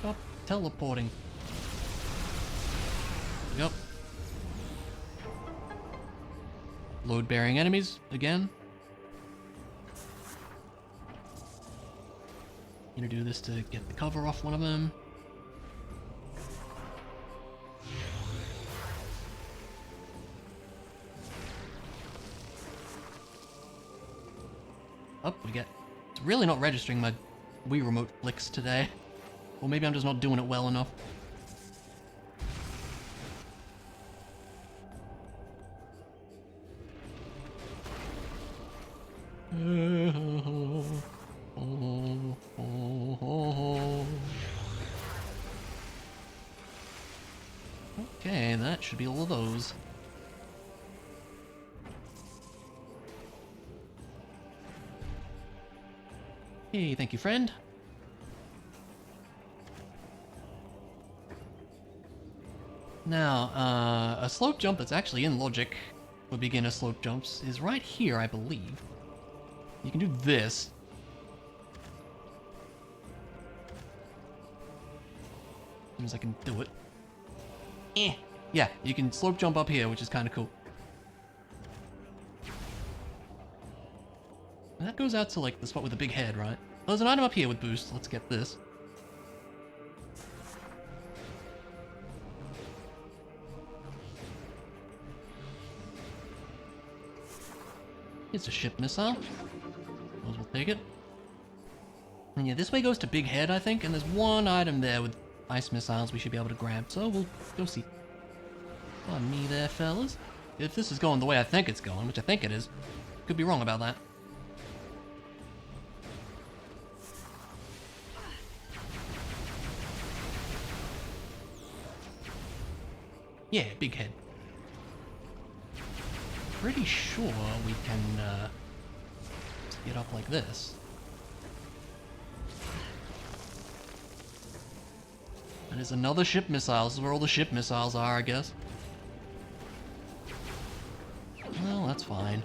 Stop teleporting. Yep. Load-bearing enemies, again. Gonna do this to get the cover off one of them. Up we get. It's really not registering my Wii remote flicks today. Or maybe I'm just not doing it well enough. Okay, that should be all of those. Hey, thank you, friend. Now, a slope jump that's actually in logic for beginner slope jumps is right here, I believe. You can do this. As soon as I can do it. Yeah, you can slope jump up here, which is kind of cool. And that goes out to, like, the spot with the big head, right? Oh, there's an item up here with boost. Let's get this. It's a ship missile. Those will take it. And yeah, this way goes to big head, I think, and there's one item there with ice missiles we should be able to grab, so we'll go see. On me there, fellas. If this is going the way I think it's going, which I think it is, could be wrong about that. Yeah, big head. Pretty sure we can get up like this. And there's another ship missile. This is where all the ship missiles are, I guess. Well, that's fine.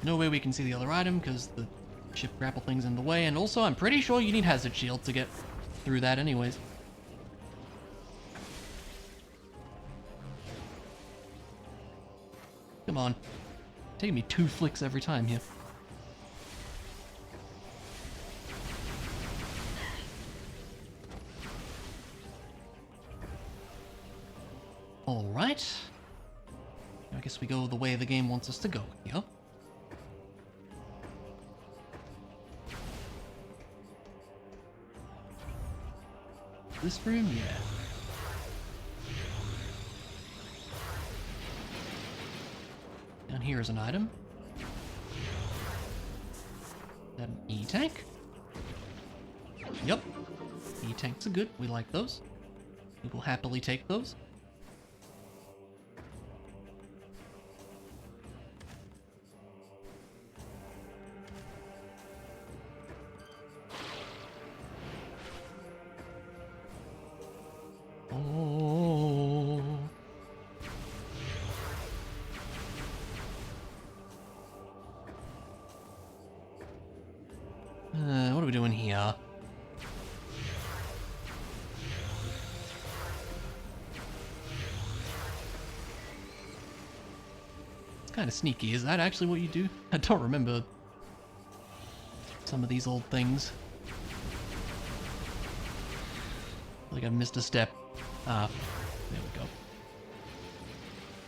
No way we can see the other item because the ship grapple thing's in the way, and also I'm pretty sure you need hazard shield to get through that anyways. Come on. Taking me 2 flicks every time here. Alright. I guess we go the way the game wants us to go here. This room? Yeah. Down here is an item. Is that an E-tank? Yep. E-tanks are good. We like those. We will happily take those. What are we doing here? It's kind of sneaky. Is that actually what you do? I don't remember some of these old things. Like I've missed a step. Ah, there we go.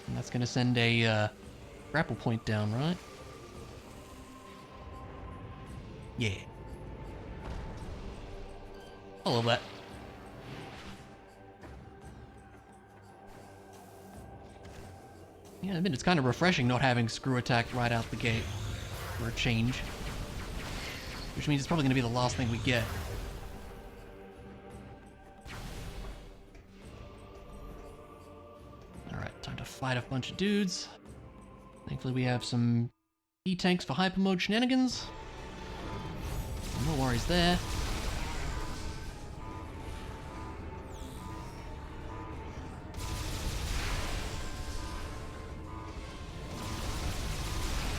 And that's gonna send a grapple point down, right? Yeah. I love that. Yeah, I admit it's kind of refreshing not having screw attack right out the gate for a change. Which means it's probably going to be the last thing we get. Alright, time to fight a bunch of dudes. Thankfully we have some E-tanks for hyper mode shenanigans. No worries there.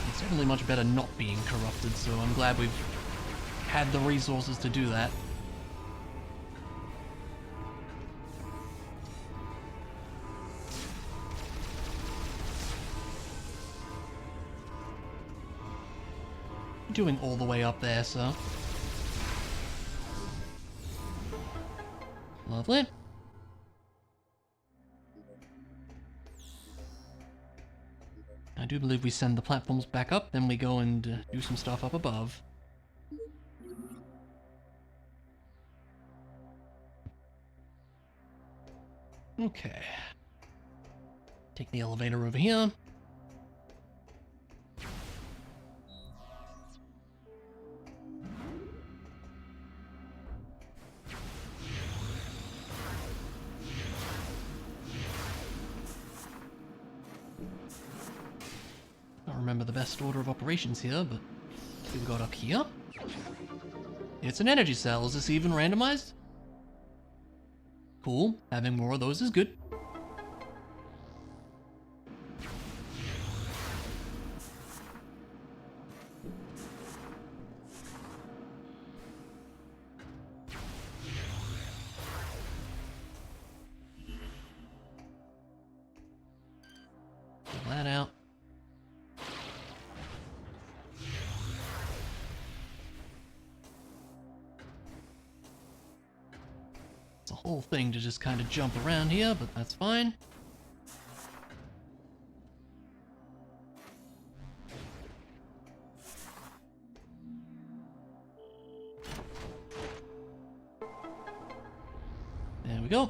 It's certainly much better not being corrupted, so I'm glad we've had the resources to do that. doing all the way up there, sir? Lovely. I do believe we send the platforms back up, then we go and do some stuff up above. Okay. Take the elevator over here. I don't remember the best order of operations here, but what we got up here? It's an energy cell. Is this even randomized? Cool. Having more of those is good. Pull that out. It's a whole thing to just kind of jump around here, but that's fine. There we go.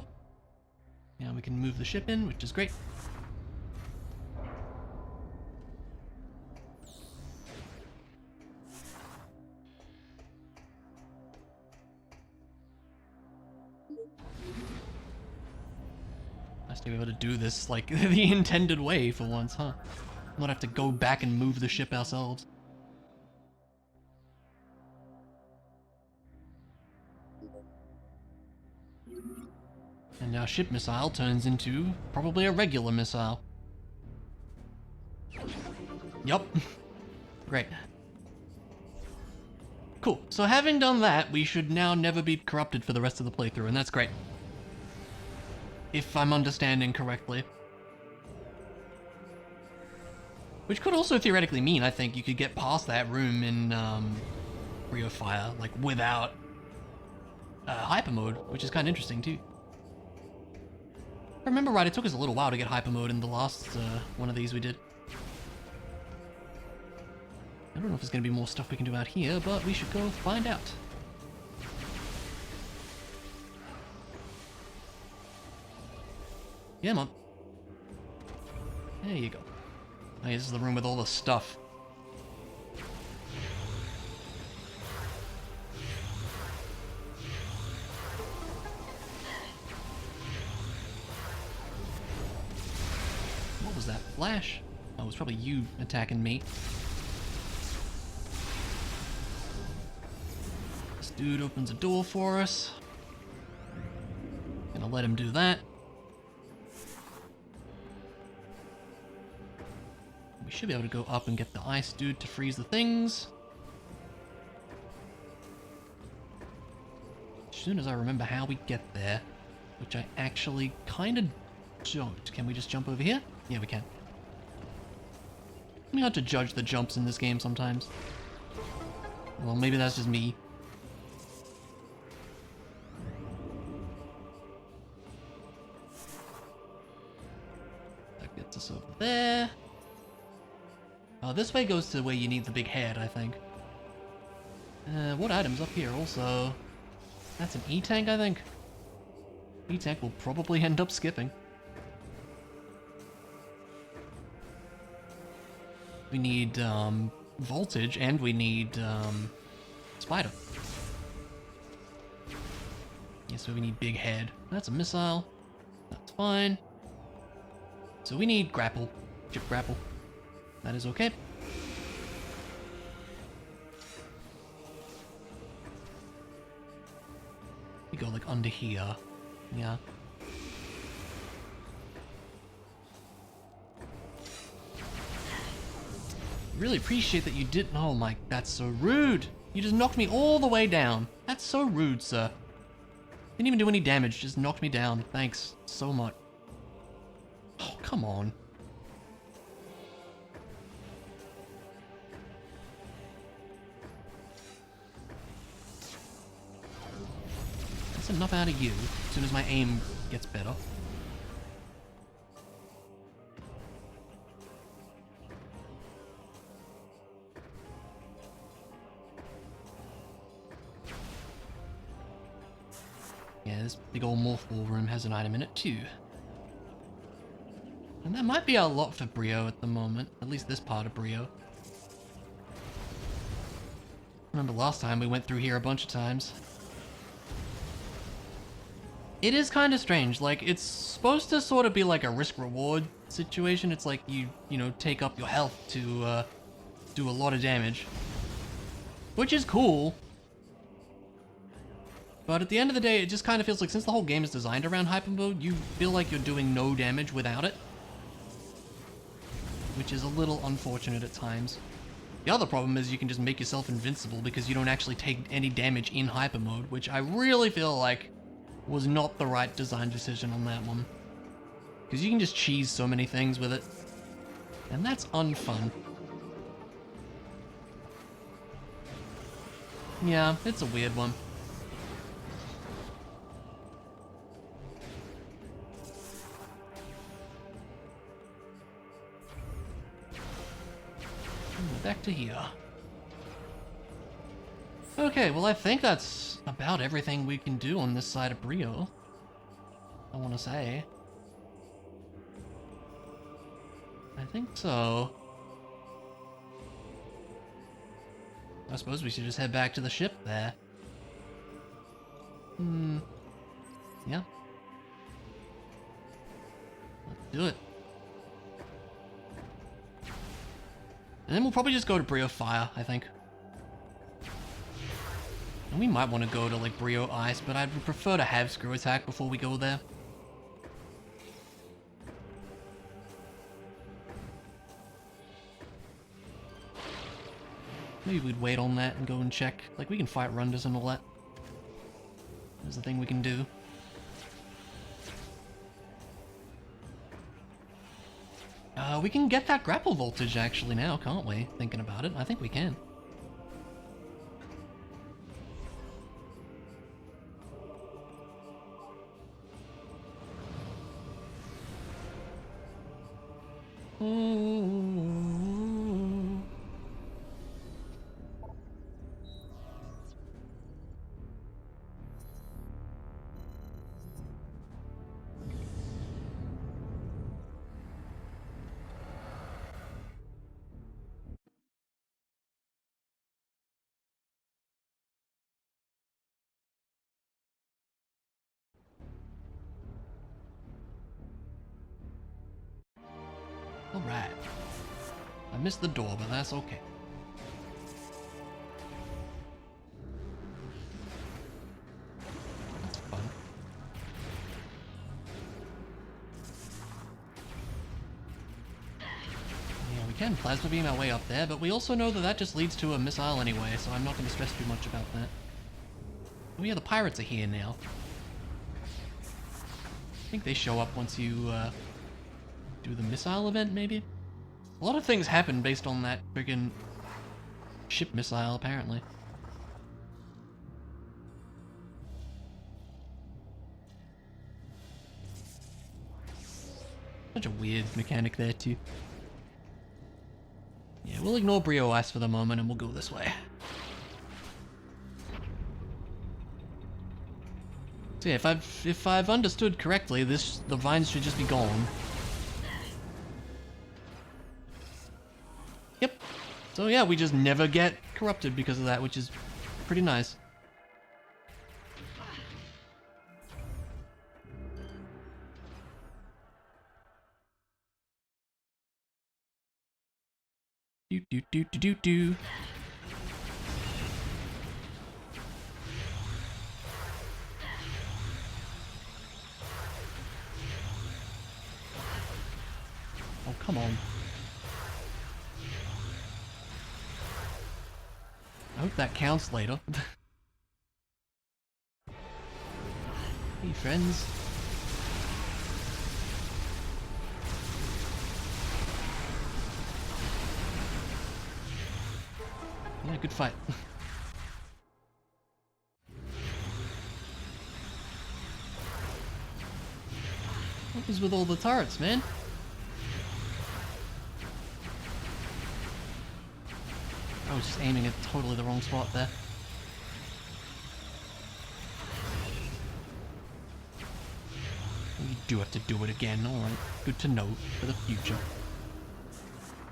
Now we can move the ship in, which is great. Nice to be able to do this like the intended way for once, huh? Not have to go back and move the ship ourselves. And our ship missile turns into probably a regular missile. Yup. Great. Cool. So having done that, we should now never be corrupted for the rest of the playthrough, and that's great. If I'm understanding correctly. Which could also theoretically mean, I think, you could get past that room in Rio Fire, like, without hyper mode, which is kind of interesting, too. If I remember right, it took us a little while to get hyper mode in the last one of these we did. I don't know if there's going to be more stuff we can do out here, but we should go find out. Yeah, Mom. There you go. Oh, this is the room with all the stuff. What was that? Flash? Oh, it was probably you attacking me. This dude opens a door for us. Gonna let him do that. We should be able to go up and get the ice dude to freeze the things. As soon as I remember how we get there, which I actually kind of don't. Can we just jump over here? Yeah, we can. We have to judge the jumps in this game sometimes. Well, maybe that's just me. That gets us over there. Oh, this way goes to where you need the big head, I think. What items up here also? That's an E-tank, I think. E-tank will probably end up skipping. We need, voltage, and we need, spider. Yeah, so we need big head. That's a missile. That's fine. So we need grapple. Chip grapple. That is okay. We go like under here. Yeah. Really appreciate that you didn't. Oh my, that's so rude. You just knocked me all the way down. That's so rude, sir. Didn't even do any damage, just knocked me down. Thanks so much. Oh, come on. decent enough out of you as soon as my aim gets better. Yeah, this big old morphball room has an item in it too. And that might be a lot for Brio at the moment, at least this part of Brio. Remember last time we went through here a bunch of times. It is kind of strange, like it's supposed to sort of be like a risk-reward situation. It's like you know, take up your health to do a lot of damage. Which is cool. But at the end of the day, it just kind of feels like since the whole game is designed around hyper mode, you feel like you're doing no damage without it. Which is a little unfortunate at times. The other problem is you can just make yourself invincible because you don't actually take any damage in hyper mode, which I really feel like was not the right design decision on that one. Because you can just cheese so many things with it. And that's unfun. Yeah, it's a weird one. Back to here. Okay, well I think that's about everything we can do on this side of Brio. I want to say. I think so. I suppose we should just head back to the ship there. Yeah. Let's do it. And then we'll probably just go to Brio Fire, I think. And we might want to go to like Brio Ice, but I'd prefer to have Screw Attack before we go there. Maybe we'd wait on that and go and check. Like, we can fight Runders and all that. There's the thing we can do. We can get that grapple voltage actually now, can't we? Thinking about it, I think we can. Alright. I missed the door, but that's okay. That's fun. Yeah, we can plasma beam our way up there, but we also know that that just leads to a missile anyway, so I'm not going to stress too much about that. Oh yeah, the pirates are here now. I think they show up once you, do the missile event, maybe? A lot of things happen based on that friggin' ship missile, apparently. Such a weird mechanic there, too. Yeah, we'll ignore Brio Ice for the moment and we'll go this way. So yeah, if I've understood correctly, the vines should just be gone. Yep. So yeah, we just never get corrupted because of that, which is pretty nice. Do do do do do do. Oh, come on. I hope that counts later. Hey, friends. Yeah, good fight. is with all the turrets, man? I was just aiming at totally the wrong spot there. You do have to do it again, alright. Good to know for the future.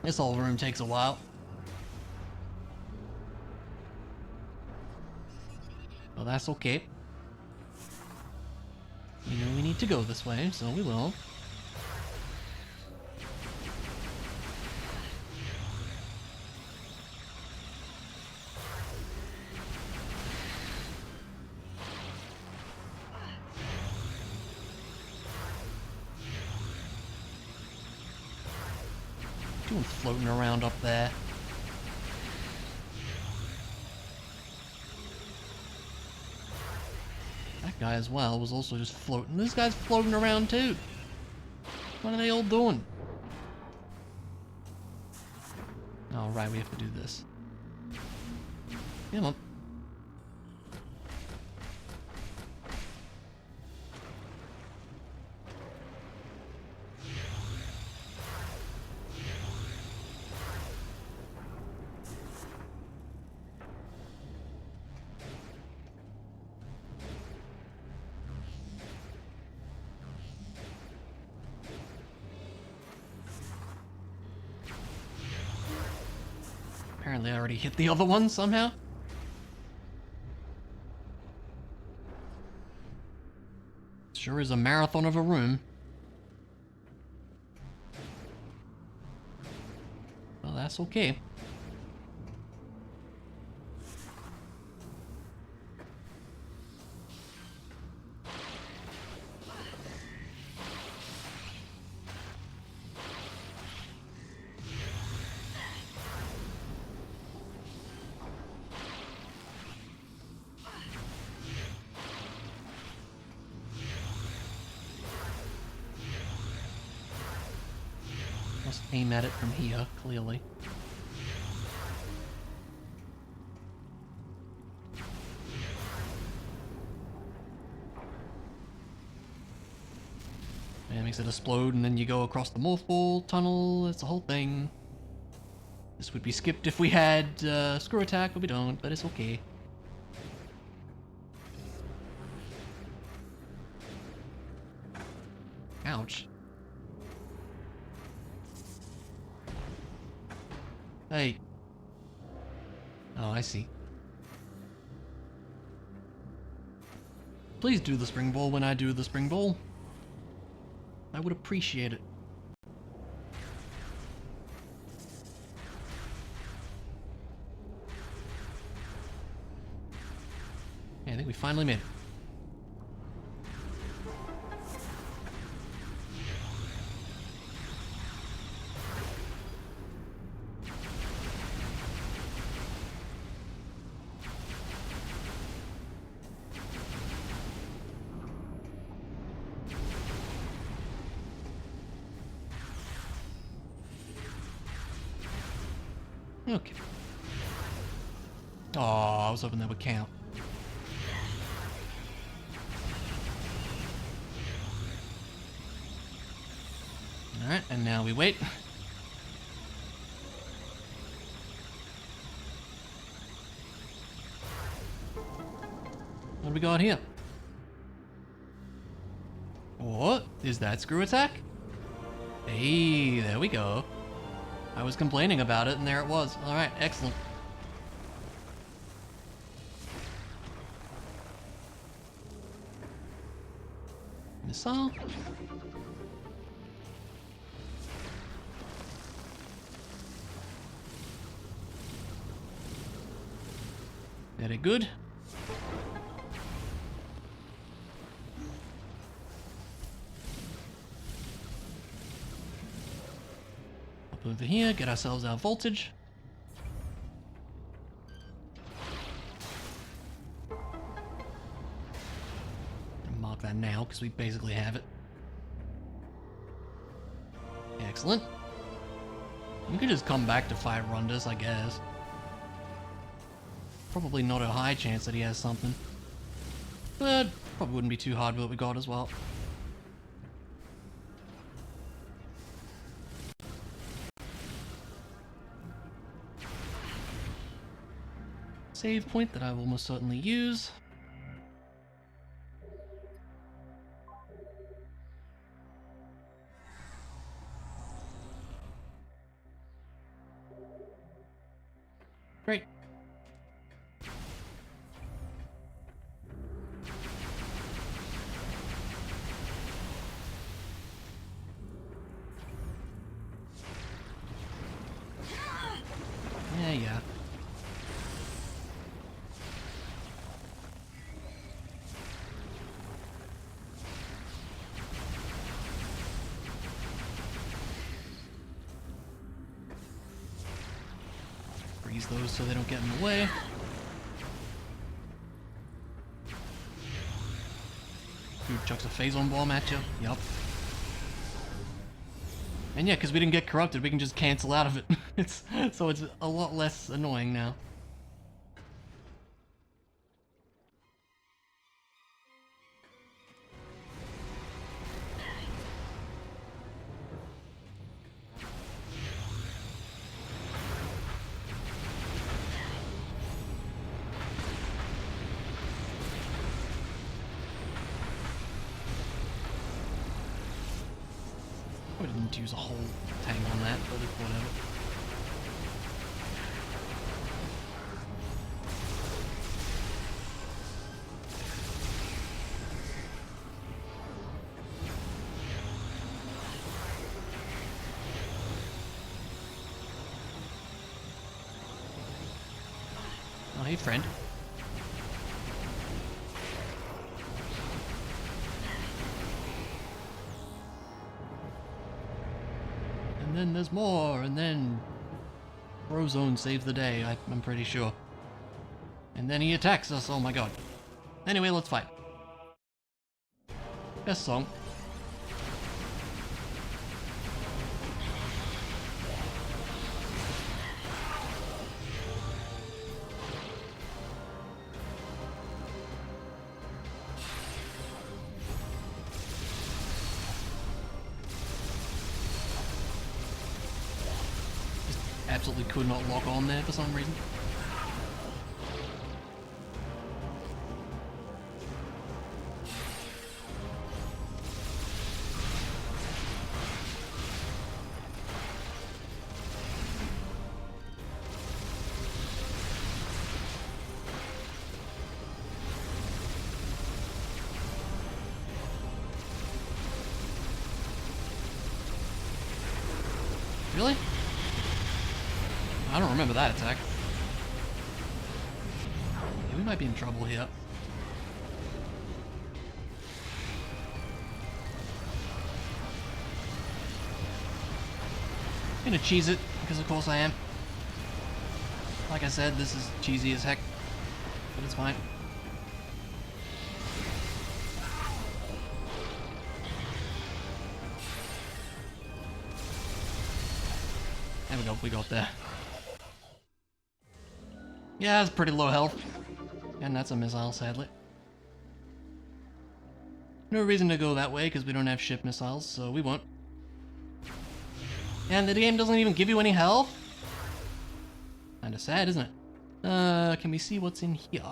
This whole room takes a while. Well, that's okay. We know we need to go this way, so we will. Doing floating around up there. That guy as well was also just floating. This guy's floating around too. What are they all doing? Oh, right, we have to do this. Come on. Apparently I already hit the other one somehow. Sure is a marathon of a room. Well, that's okay. Must aim at it from here, clearly. And it makes it explode, and then you go across the morph ball tunnel. It's a whole thing. This would be skipped if we had screw attack, but we don't, but it's okay. Ouch. Hey. Oh, I see. Please do the spring ball when I do the spring ball. I would appreciate it. Okay, I think we finally made it. Okay. Oh, I was hoping that would count. Alright, and now we wait. What do we got here? What? Is that screw attack? Hey, there we go. I was complaining about it, and there it was. Alright, excellent. Missile? Very good. Up over here, get ourselves our voltage. Mark that now, because we basically have it. Excellent. We could just come back to fight Rundus, I guess. Probably not a high chance that he has something. But probably wouldn't be too hard with what we got as well. save point that I will most certainly use. Great. Yeah. Freeze those so they don't get in the way. Dude chucks a phazon bomb at you. Yup. And yeah, because we didn't get corrupted, we can just cancel out of it. So it's a lot less annoying now. I didn't use a whole tank on that, but whatever. Oh, hey, friend. And then there's more, and then Frozone saves the day, I'm pretty sure. And then he attacks us, oh my god. Anyway, let's fight. Best song. Absolutely could not lock on there for some reason. Really? I don't remember that attack. Yeah, we might be in trouble here. I'm gonna cheese it, because of course I am. Like I said, this is cheesy as heck, but it's fine. There we go, we got there. Yeah, it's pretty low health. And that's a missile, sadly. No reason to go that way, because we don't have ship missiles, so we won't. And the game doesn't even give you any health? Kinda sad, isn't it? Can we see what's in here?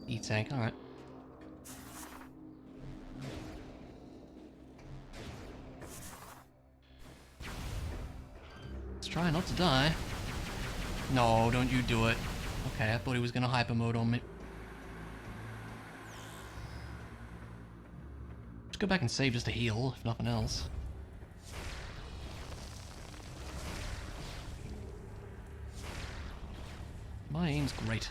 E-tank, alright. Let's try not to die. No, don't you do it. Okay, I thought he was gonna hyper mode on me. Just go back and save just to heal, if nothing else. My aim's great.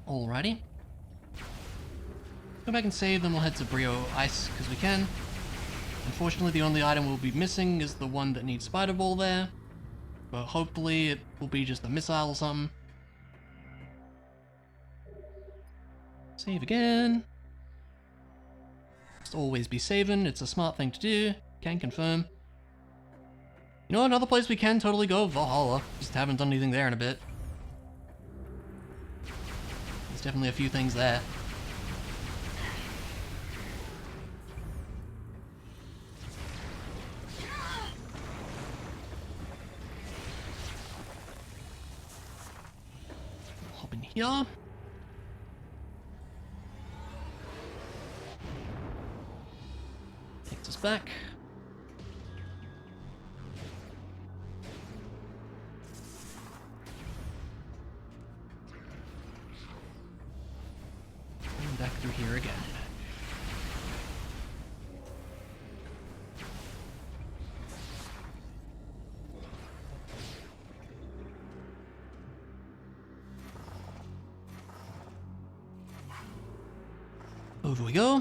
Alrighty. Go back and save, then we'll head to Brio Ice, because we can. Unfortunately, the only item we'll be missing is the one that needs Spider Ball there. But hopefully it will be just a missile or something. Save again. Must always be saving. It's a smart thing to do. Can confirm. You know, another place we can totally go, Valhalla. Just haven't done anything there in a bit. There's definitely a few things there. Hop in here. Takes us back. And back through here again. Over we go.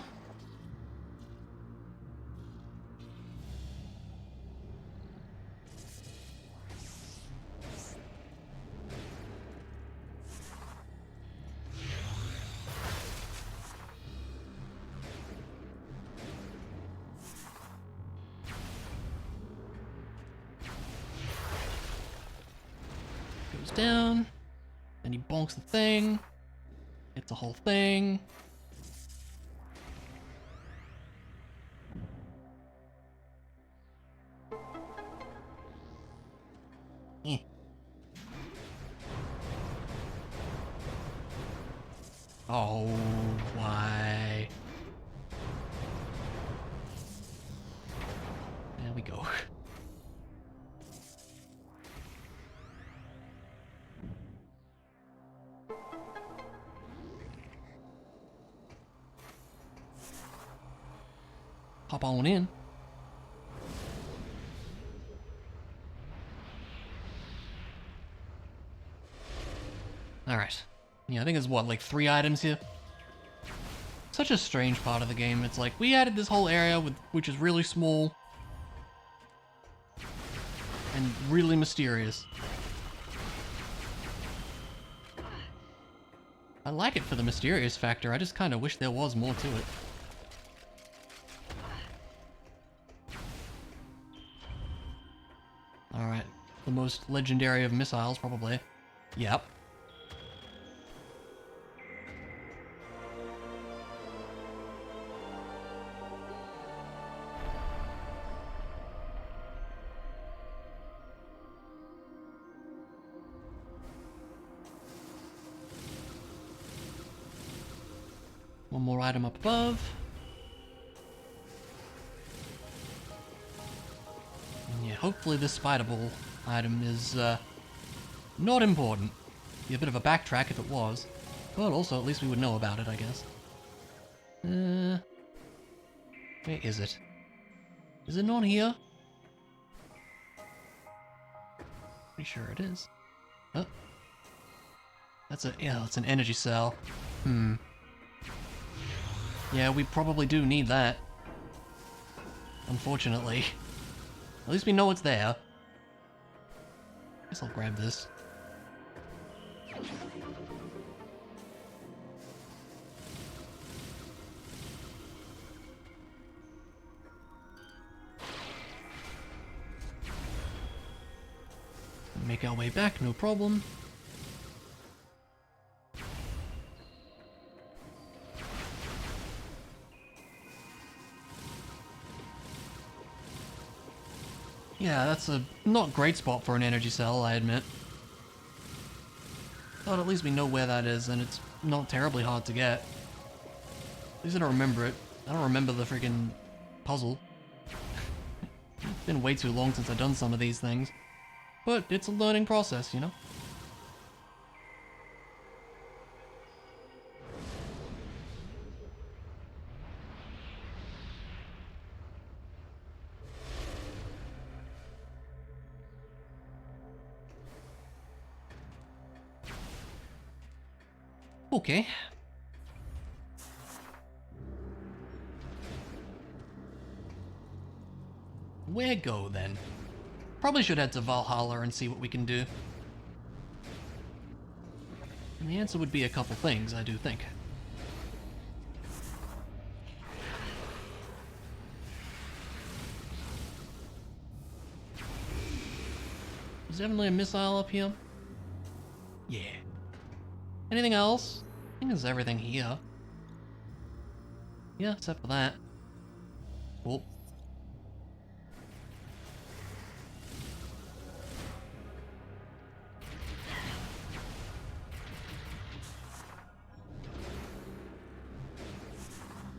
Goes down, and he bonks the thing. It's a whole thing. Oh, why? There we go. Hop on in. Alright. Yeah, I think there's what, like 3 items here? Such a strange part of the game. It's like, we added this whole area which is really small. And really mysterious. I like it for the mysterious factor, I just kind of wish there was more to it. Alright, the most legendary of missiles, probably. Yep. One more item up above. And yeah, hopefully this spider ball item is not important. Be a bit of a backtrack if it was. But also, at least we would know about it, I guess. Where is it? Is it not here? Pretty sure it is. Oh. That's it's an energy cell. Yeah, we probably do need that. Unfortunately. At least we know it's there. Guess I'll grab this. Make our way back, no problem. Yeah, that's a not great spot for an energy cell, I admit. But at least we know where that is, and it's not terribly hard to get. At least I don't remember it. I don't remember the freaking puzzle. It's been way too long since I've done some of these things. But it's a learning process, you know? Okay. Where go, then? Probably should head to Valhalla and see what we can do. And the answer would be a couple things, I do think. There's definitely a missile up here. Yeah. Anything else? I think there's everything here. Yeah, except for that. Cool.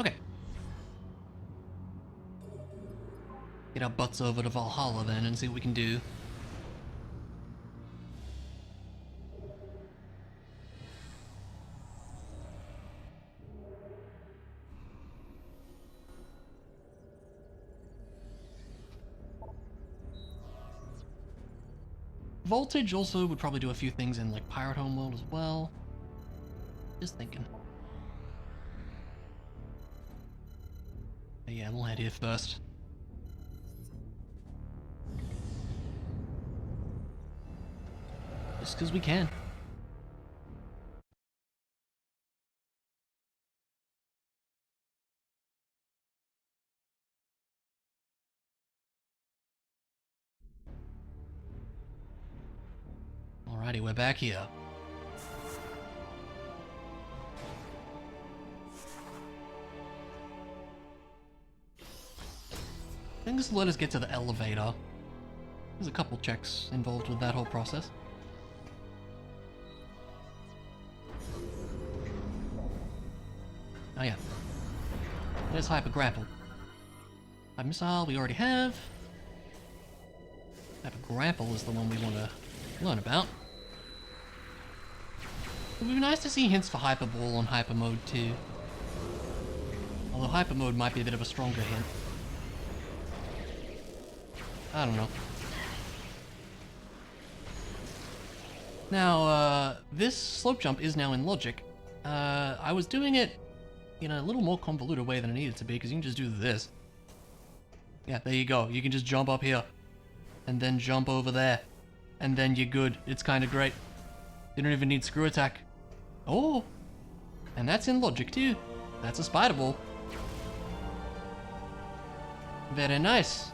Okay. Get our butts over to Valhalla then and see what we can do. Voltage also would probably do a few things in like Pirate Homeworld as well. Just thinking. But yeah, we'll head here first. Just because we can. Alrighty, we're back here. I think this will let us get to the elevator. There's a couple checks involved with that whole process. Oh yeah. There's Hyper Grapple. Hyper Missile we already have. Hyper Grapple is the one we want to learn about. It would be nice to see hints for Hyper Ball on Hyper Mode too. Although Hyper Mode might be a bit of a stronger hint. I don't know. Now, this slope jump is now in logic. I was doing it in a little more convoluted way than it needed to be, because you can just do this. Yeah, there you go. You can just jump up here, and then jump over there, and then you're good. It's kind of great. You don't even need screw attack. Oh, and that's in logic too. That's a spider ball. Very nice.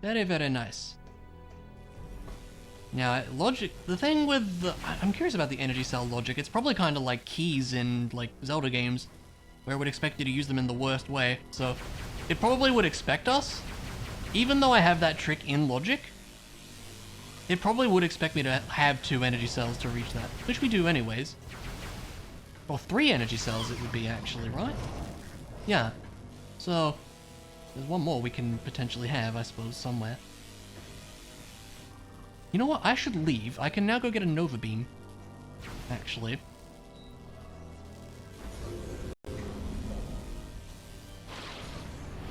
Very, very nice. Now, logic, the thing with the, I'm curious about the energy cell logic. It's probably kind of like keys in like Zelda games, where it would expect you to use them in the worst way. So, it probably would expect us, even though I have that trick in logic, it probably would expect me to have 2 energy cells to reach that, which we do anyways. Or 3 energy cells it would be actually, right? Yeah. So, there's one more we can potentially have, I suppose, somewhere. You know what? I should leave. I can now go get a Nova Beam. Actually.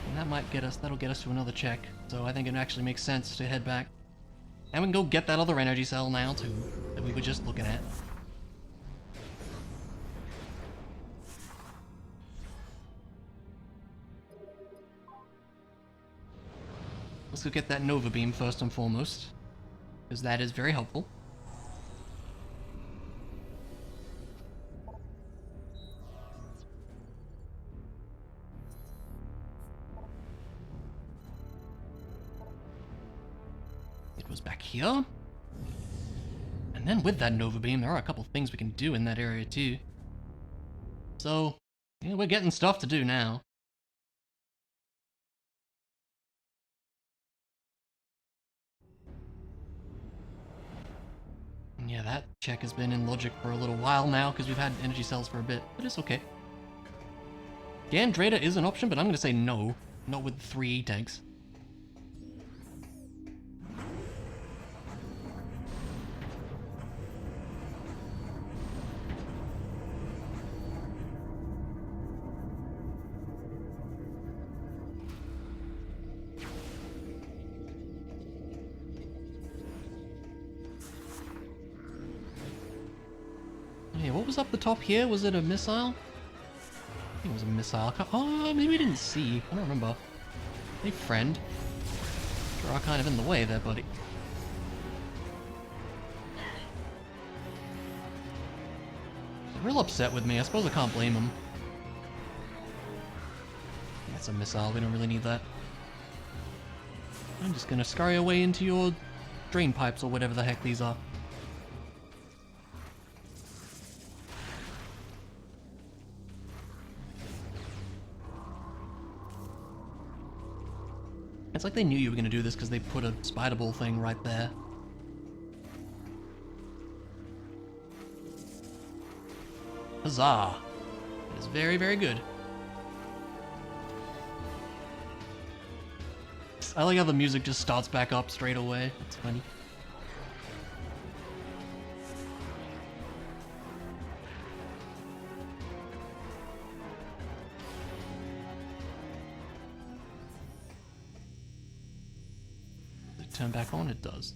And that might get us, that'll get us to another check. So I think it actually makes sense to head back. And we can go get that other energy cell now too, that we were just looking at. Let's go get that Nova Beam first and foremost, because that is very helpful. It was back here. And then with that Nova Beam, there are a couple things we can do in that area too. So, yeah, we're getting stuff to do now. Yeah, that check has been in logic for a little while now, because we've had energy cells for a bit, but it's okay. Gandrata is an option, but I'm going to say no. Not with 3 tanks. Yeah, what was up the top here? Was it a missile? I think it was a missile. Oh, maybe we didn't see. I don't remember. Hey, friend. You are kind of in the way there, buddy. He's real upset with me. I suppose I can't blame him. That's a missile. We don't really need that. I'm just gonna scurry away into your drain pipes or whatever the heck these are. It's like they knew you were gonna do this because they put a spider ball thing right there. Huzzah! It is very, very good. I like how the music just starts back up straight away. It's funny. Does it turn back on? It does.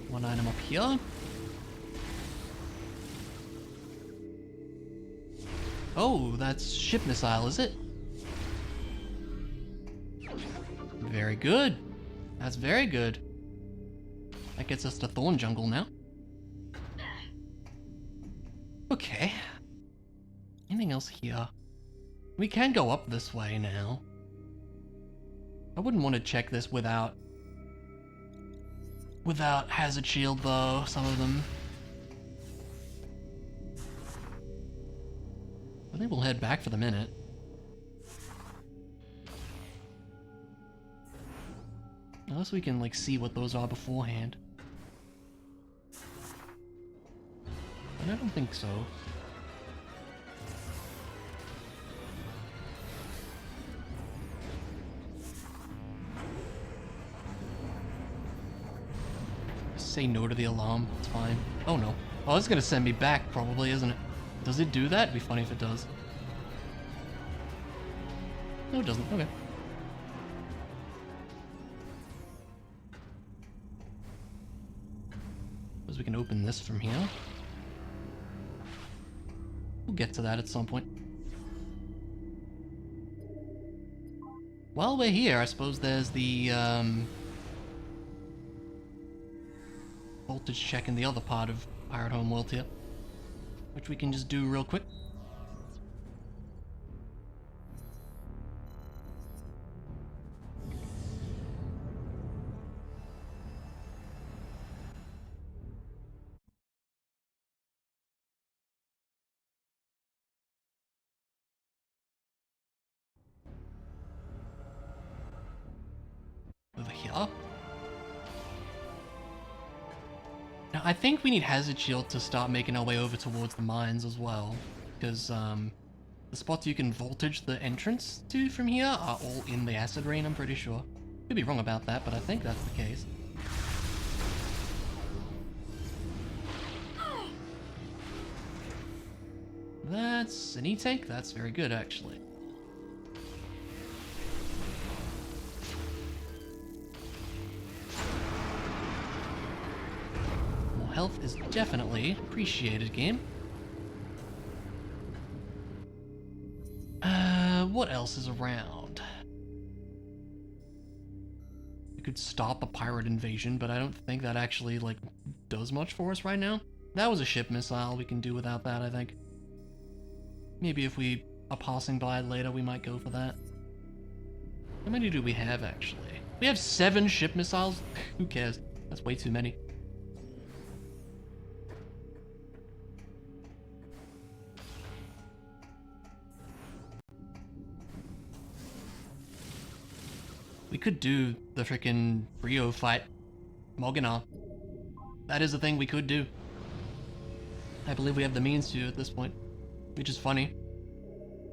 One item up here. Oh, that's ship missile, is it? Very good. That's very good. That gets us to Thorn Jungle now. Okay. Anything else here? We can go up this way now. I wouldn't want to check this without hazard shield though, some of them. I think we'll head back for the minute. Unless we can like see what those are beforehand. But I don't think so. Say no to the alarm, it's fine. Oh no. Oh, it's gonna send me back probably, isn't it? Does it do that? It'd be funny if it does. No, it doesn't. Okay. Suppose we can open this from here. We'll get to that at some point. While we're here, I suppose there's the voltage check in the other part of Pirate Homeworld here, which we can just do real quick. Over here. Now, I think we need Hazard Shield to start making our way over towards the mines as well, because the spots you can voltage the entrance to from here are all in the acid rain, I'm pretty sure. Could be wrong about that, but I think that's the case. That's an E-tank? That's very good, actually. More health is definitely appreciated, game. What else is around? We could stop a pirate invasion, but I don't think that actually, like, does much for us right now. That was a ship missile, we can do without that, I think. Maybe if we are passing by later, we might go for that. How many do we have, actually? We have 7 ship missiles? Who cares? That's way too many. We could do the frickin' Rio fight. Moganar. That is a thing we could do. I believe we have the means to at this point. Which is funny.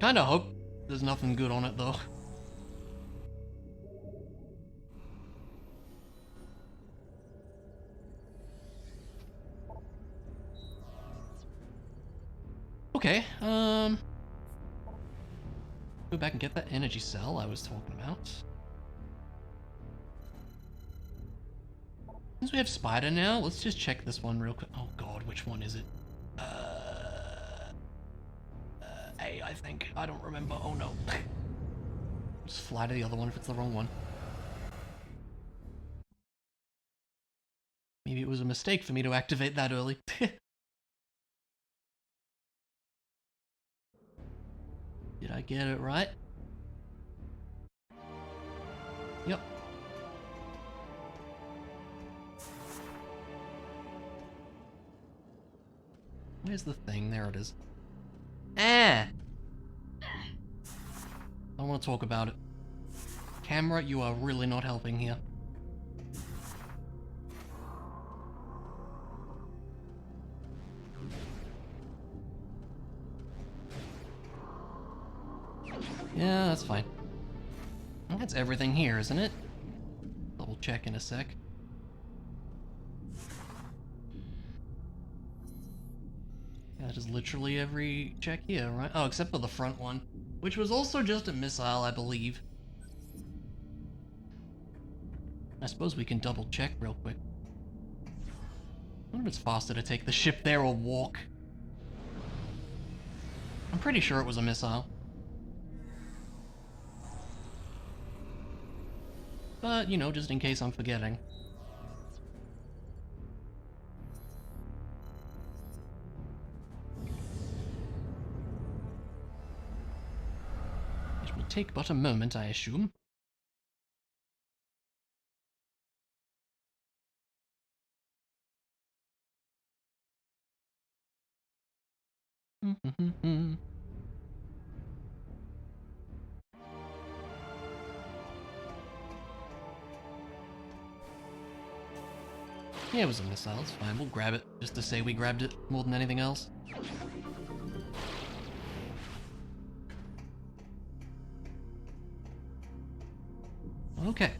Kinda hope there's nothing good on it though. Okay, go back and get that energy cell I was talking about. Since we have Spider now, let's just check this one real quick. Oh god, which one is it? A, I think. I don't remember. Oh no. Just fly to the other one if it's the wrong one. Maybe it was a mistake for me to activate that early. Did I get it right? Yep. Where's the thing? There it is. Ah! I don't want to talk about it. Camera, you are really not helping here. Yeah, that's fine. That's everything here, isn't it? Double check in a sec. Yeah, that is literally every check here, right? Oh, except for the front one, which was also just a missile, I believe. I suppose we can double check real quick. I wonder if it's faster to take the ship there or walk. I'm pretty sure it was a missile. But, you know, just in case I'm forgetting. It will take but a moment, I assume. Yeah, it was a missile, it's fine, we'll grab it, just to say we grabbed it more than anything else. Okay.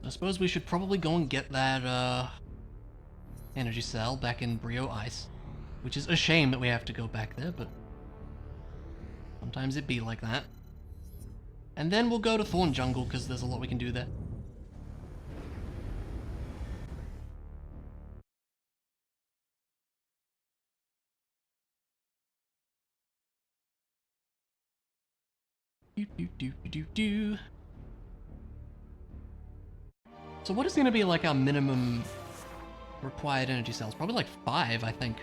I suppose we should probably go and get that, energy cell back in Brio Ice. Which is a shame that we have to go back there, but sometimes it be like that. And then we'll go to Thorn Jungle, because there's a lot we can do there. So what is going to be like our minimum required energy cells? Probably like 5, I think.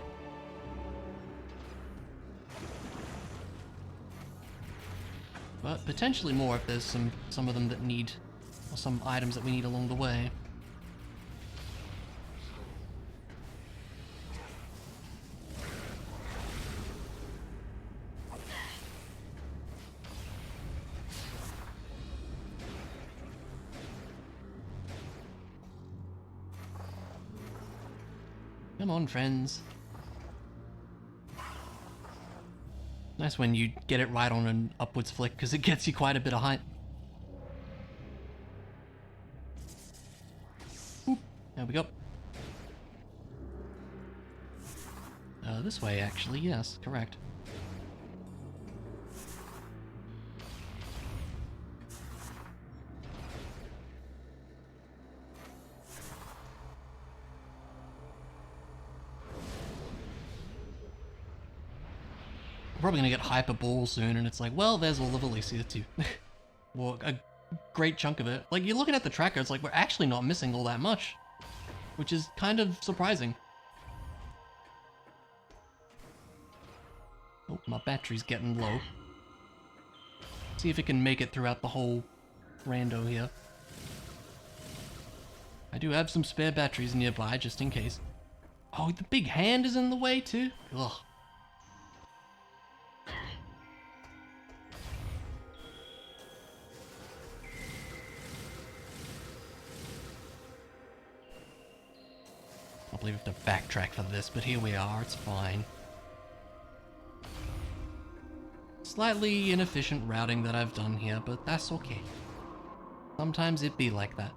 But potentially more if there's some of them that need, or some items that we need along the way. Come on, friends. Nice when you get it right on an upwards flick, because it gets you quite a bit of height. Oop, there we go. This way, actually, yes, correct. We're probably gonna get Hyper Ball soon, and it's like, well, there's all of Elysia too. Well, a great chunk of it. Like, you're looking at the tracker, it's like, we're actually not missing all that much. Which is kind of surprising. Oh, my battery's getting low. See if it can make it throughout the whole rando here. I do have some spare batteries nearby, just in case. Oh, the big hand is in the way too? Ugh. I believe we have to backtrack for this, but here we are, it's fine. Slightly inefficient routing that I've done here, but that's okay. Sometimes it be like that.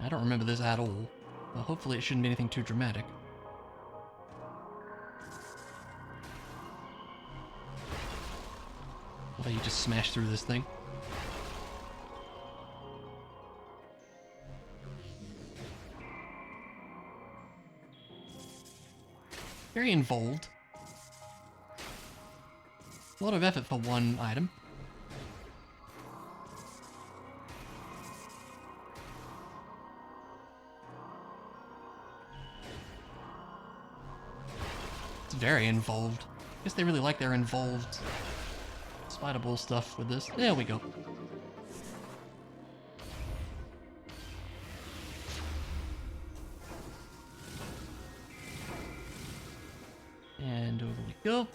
I don't remember this at all, but hopefully it shouldn't be anything too dramatic. How about you just smash through this thing? Very involved. A lot of effort for one item. It's very involved. I guess they really like their involved spider ball stuff with this. There we go. And over we go.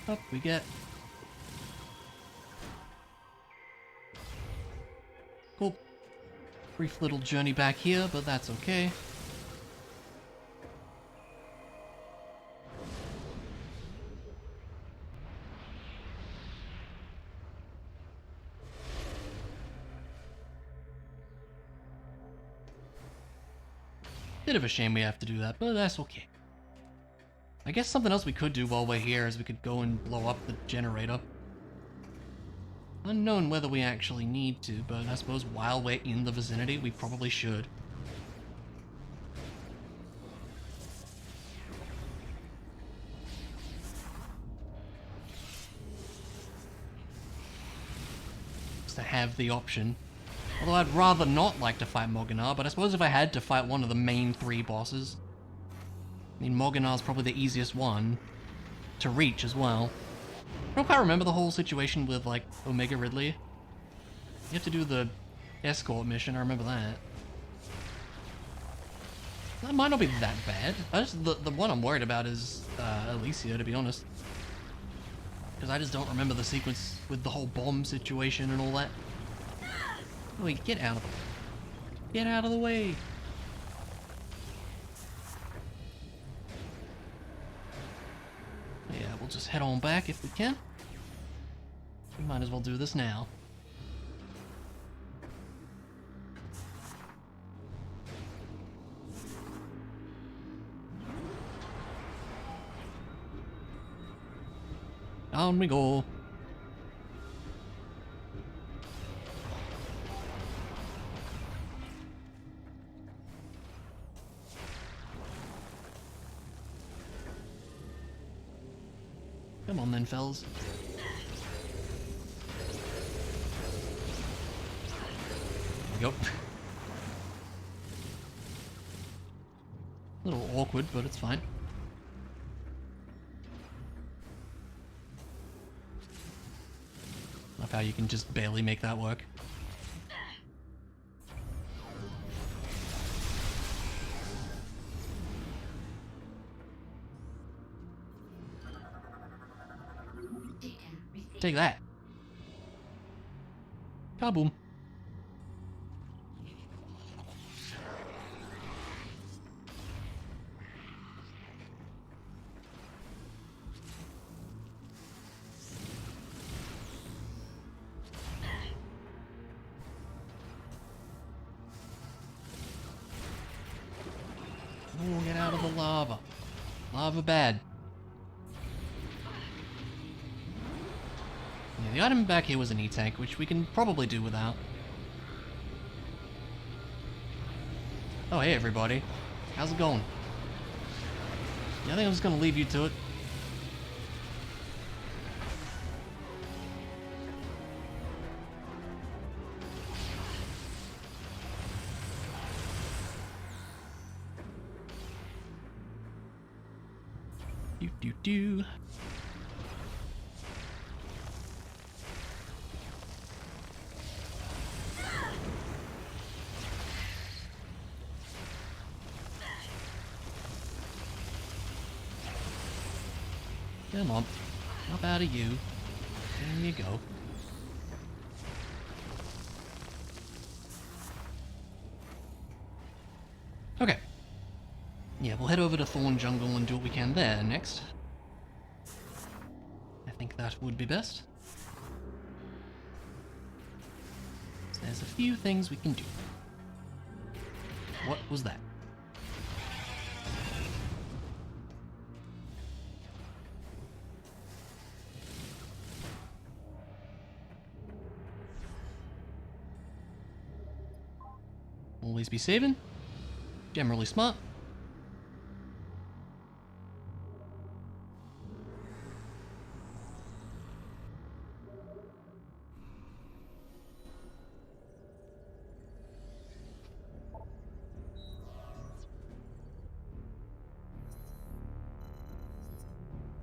Up we get. Cool. Brief little journey back here, but that's okay. Bit of a shame we have to do that, but that's okay. I guess something else we could do while we're here is we could go and blow up the generator. Unknown whether we actually need to, but I suppose while we're in the vicinity, we probably should. Just to have the option. Although I'd rather not like to fight Moganar, but I suppose if I had to fight one of the main 3 bosses, I mean, Moganar's probably the easiest one to reach as well. I don't quite remember the whole situation with, like, Omega Ridley. You have to do the escort mission, I remember that. That might not be that bad. The one I'm worried about is Alicia, to be honest. Because I just don't remember the sequence with the whole bomb situation and all that. Wait, get out of the... Get out of the way! Yeah, we'll just head on back if we can. We might as well do this now. Down we go. Come on then, fellas. There we go. A little awkward, but it's fine. Love how you can just barely make that work. Take that. Kaboom. Oh, get out of the lava. Lava bad. Yeah, the item back here was an E-tank, which we can probably do without. Oh, hey everybody. How's it going? Yeah, I think I'm just gonna leave you to it. Do. Come on. Up out of you. There you go. Okay. Yeah, we'll head over to Thorn Jungle and do what we can there next. That would be best. So there's a few things we can do. What was that? Always be saving. Generally smart.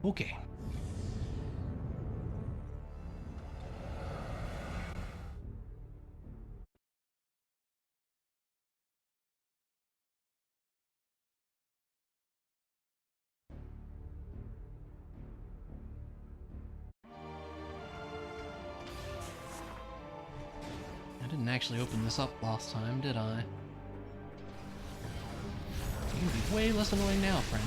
Okay. I didn't actually open this up last time, did I? You're gonna be way less annoying now, friend.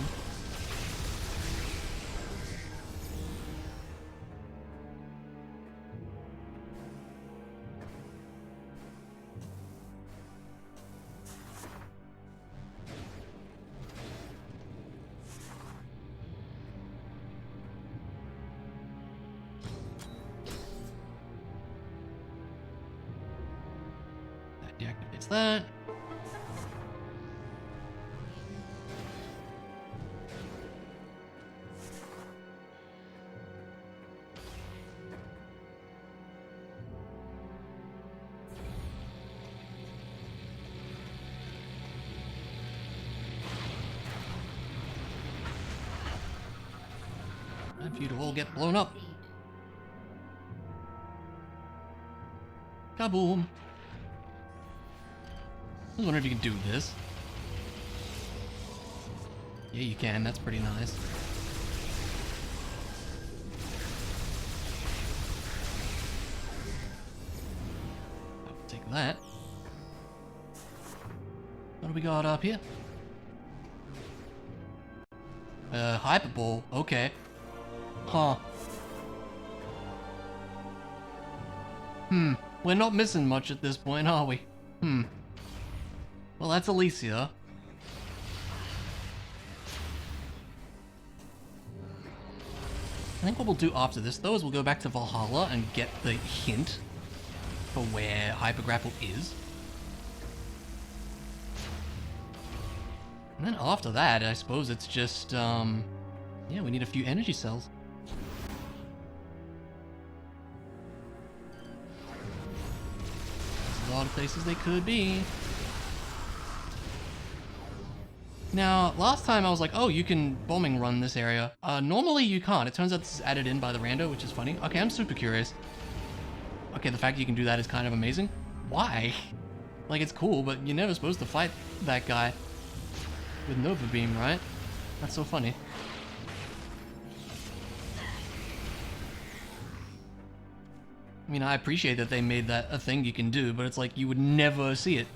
That deactivates that. Time for you to all get blown up. Kaboom! I was wondering if you can do this. Yeah, you can. That's pretty nice. I'll take that. What do we got up here? Hyperball. Okay. Huh. We're not missing much at this point, are we? Well, that's Alicia. I think what we'll do after this, though, is we'll go back to Valhalla and get the hint for where Hypergrapple is. And then after that, I suppose it's just, yeah, we need a few energy cells. There's a lot of places they could be. Now, last time I was like, oh, you can bombing run this area. Normally you can't. It turns out this is added in by the rando, which is funny. Okay, I'm super curious. Okay, the fact that you can do that is kind of amazing. Why? Like, it's cool, but you're never supposed to fight that guy with Nova Beam, right? That's so funny. I mean, I appreciate that they made that a thing you can do, but it's like you would never see it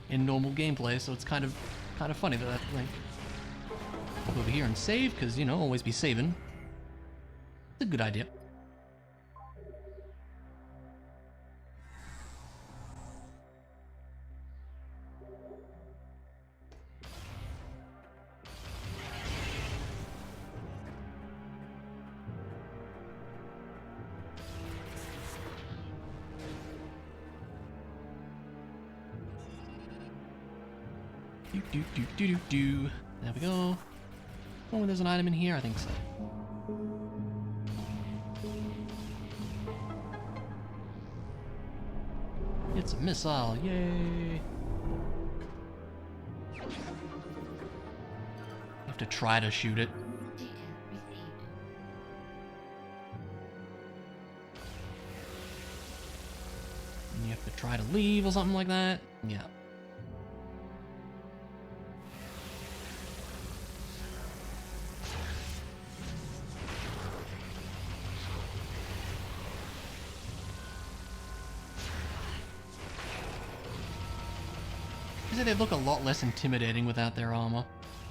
in normal gameplay, so it's kind of funny that that's like. I'll go over here and save, because, you know, always be saving. It's a good idea. Do. There we go. Oh, there's an item in here? I think so. It's a missile, yay! You have to try to shoot it. And you have to try to leave or something like that. Yeah. They look a lot less intimidating without their armor.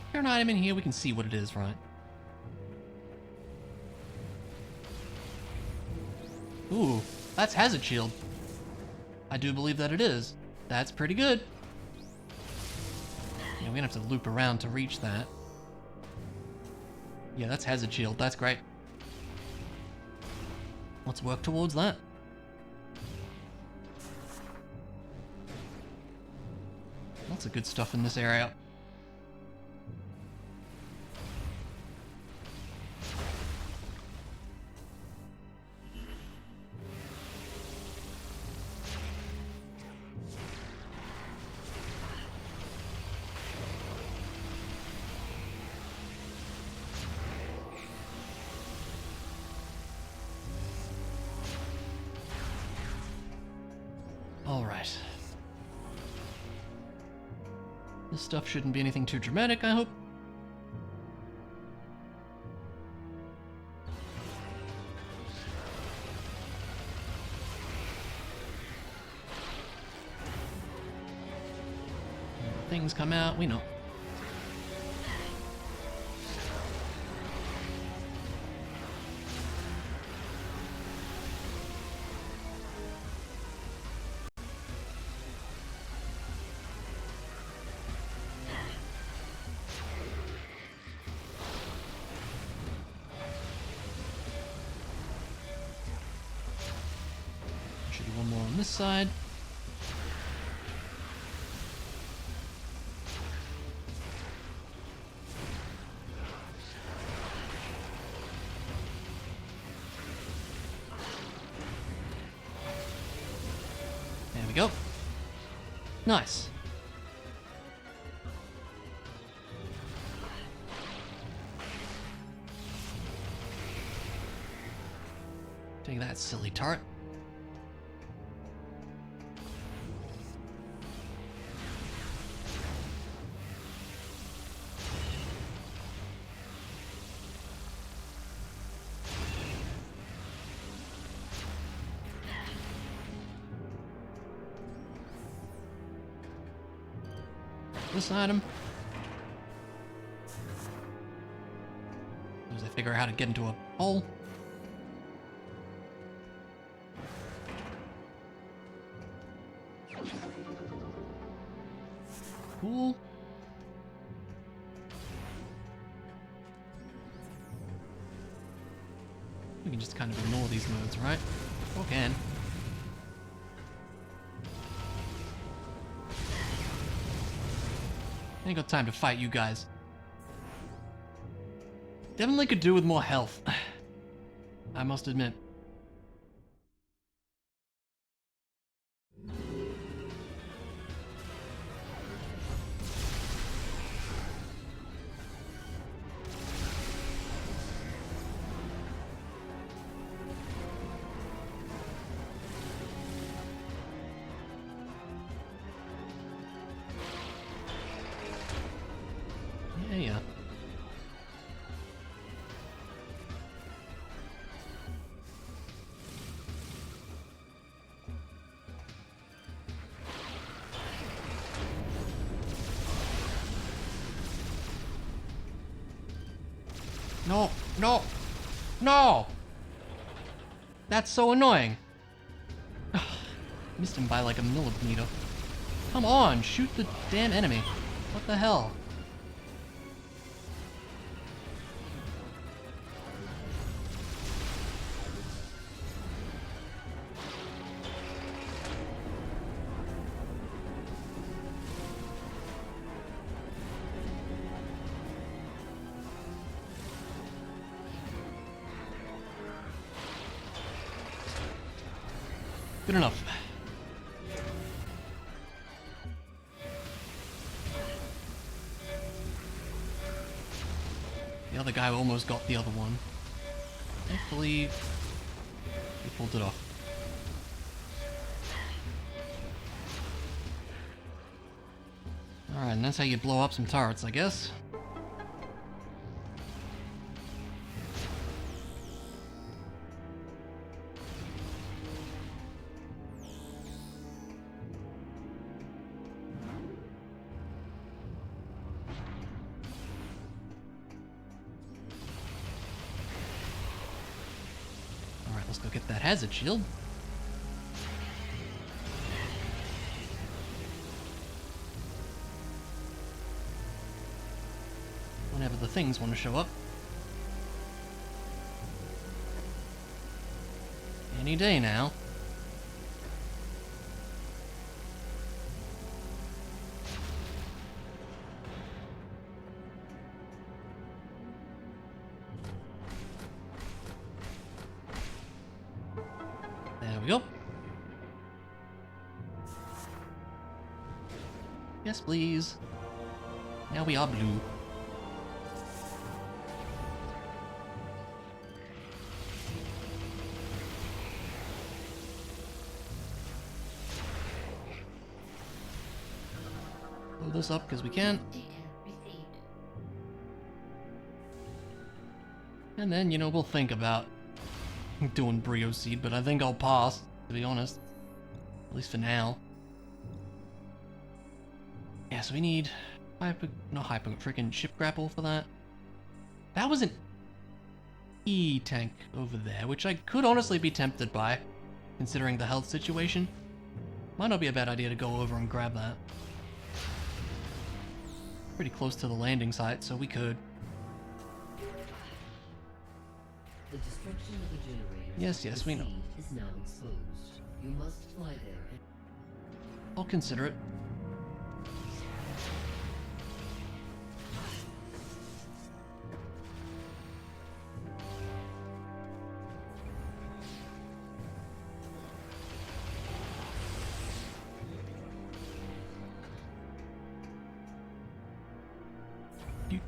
If there's an item in here, we can see what it is, right? Ooh, that's hazard shield. I do believe that it is. That's pretty good. Yeah, we're gonna have to loop around to reach that. Yeah, that's hazard shield. That's great. Let's work towards that. Lots of good stuff in this area. Alright. This stuff shouldn't be anything too dramatic, I hope. Things come out, we know. Should be one more on this side. There we go. Nice. Take that, silly tart. This item. As I figure out how to get into a hole. Cool. We can just kind of ignore these modes, right? Or can. I ain't got time to fight you guys. Definitely could do with more health. I must admit. Yeah. No, no, no! That's so annoying. Missed him by like a millimeter. Come on, shoot the damn enemy. What the hell? Good enough. The other guy almost got the other one. Thankfully, he pulled it off. Alright, and that's how you blow up some turrets, I guess. Let's go get that hazard shield. Whenever the things want to show up. Any day now. There we go. Yes, please. Now we are blue. Blow this up because we can. And then, you know, we'll think about doing Brio Seed, but I think I'll pass, to be honest. At least for now. Yeah, so we need freaking ship grapple for that. That was an E-tank over there, which I could honestly be tempted by, considering the health situation. Might not be a bad idea to go over and grab that. Pretty close to the landing site, so we could. The destruction of the generator. Yes, we know. Is now exposed. You must fly there. I'll consider it.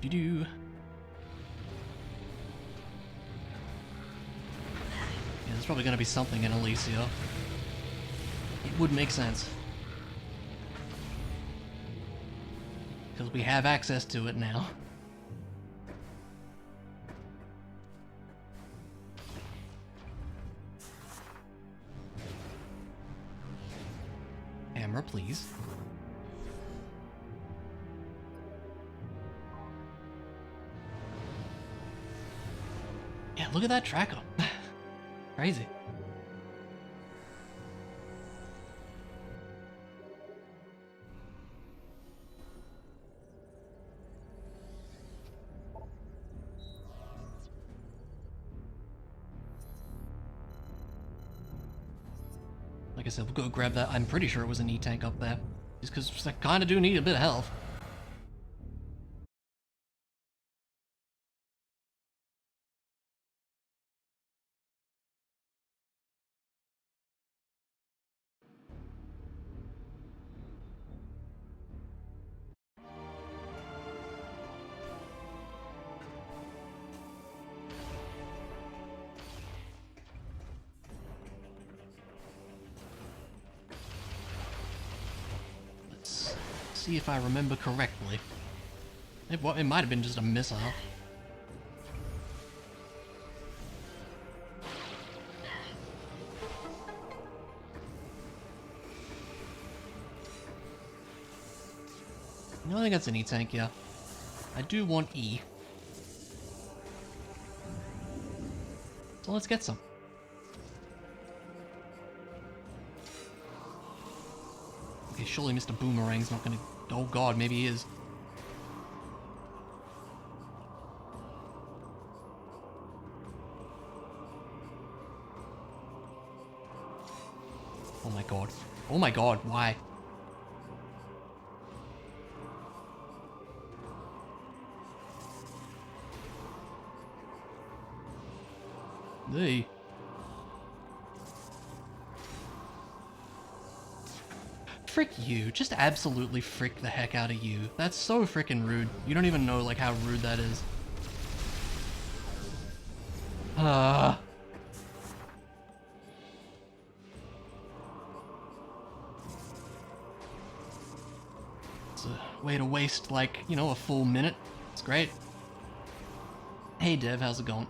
Do. Yeah, there's probably gonna be something in Elysia. It would make sense. Because we have access to it now. Camera, please. Yeah, look at that tracker. Crazy. Like I said, we'll go grab that. I'm pretty sure it was an E-tank up there. Just because I kind of do need a bit of health. See if I remember correctly. It might have been just a missile. No, I think that's an E-tank, yeah. I do want E. So let's get some. Okay, surely Mr. Boomerang's not gonna... Oh god, maybe he is. Oh my god. Oh my god, why? Hey. Frick you. Just absolutely frick the heck out of you. That's so frickin' rude. You don't even know, like, how rude that is. It's a way to waste, like, you know, a full minute. It's great. Hey, Dev, how's it going?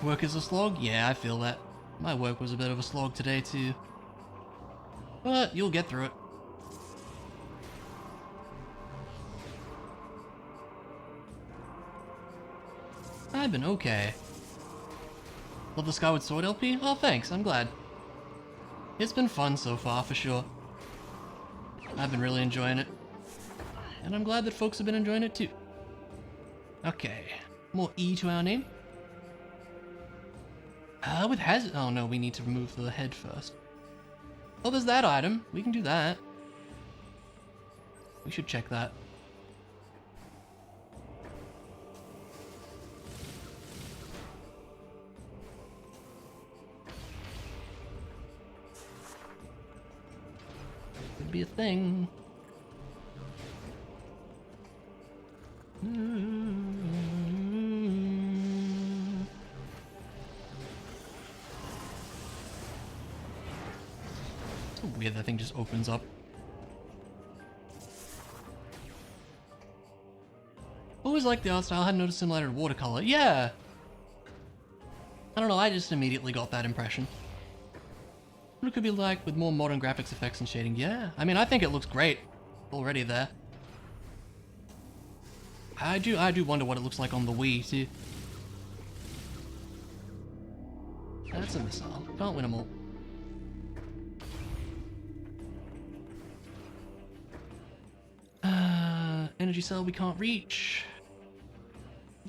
Work is a slog? Yeah, I feel that. My work was a bit of a slog today too. But you'll get through it. I've been okay. Love the Skyward Sword LP? Oh, thanks, I'm glad. It's been fun so far, for sure. I've been really enjoying it. And I'm glad that folks have been enjoying it too. Okay, more E to our name. With hazard. Oh no, we need to remove the head first. Oh, there's that item. We can do that. We should check that. Could be a thing. So weird that thing just opens up. Always liked the art style, hadn't noticed similar to watercolor. Yeah! I don't know, I just immediately got that impression. What it could be like with more modern graphics effects and shading. Yeah, I mean, I think it looks great already there. I do wonder what it looks like on the Wii too. That's a missile. Can't win them all. Energy cell we can't reach.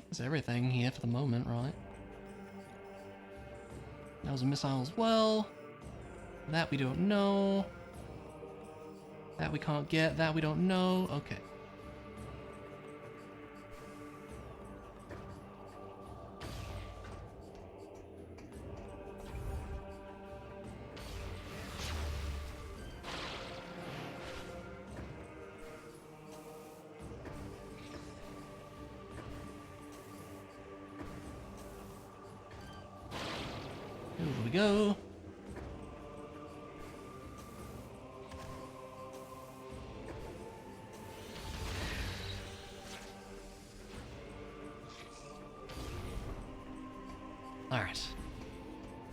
There's everything here for the moment, right? That was a missile as well. That we don't know. That we can't get. That we don't know. Okay. Over we go. Alright.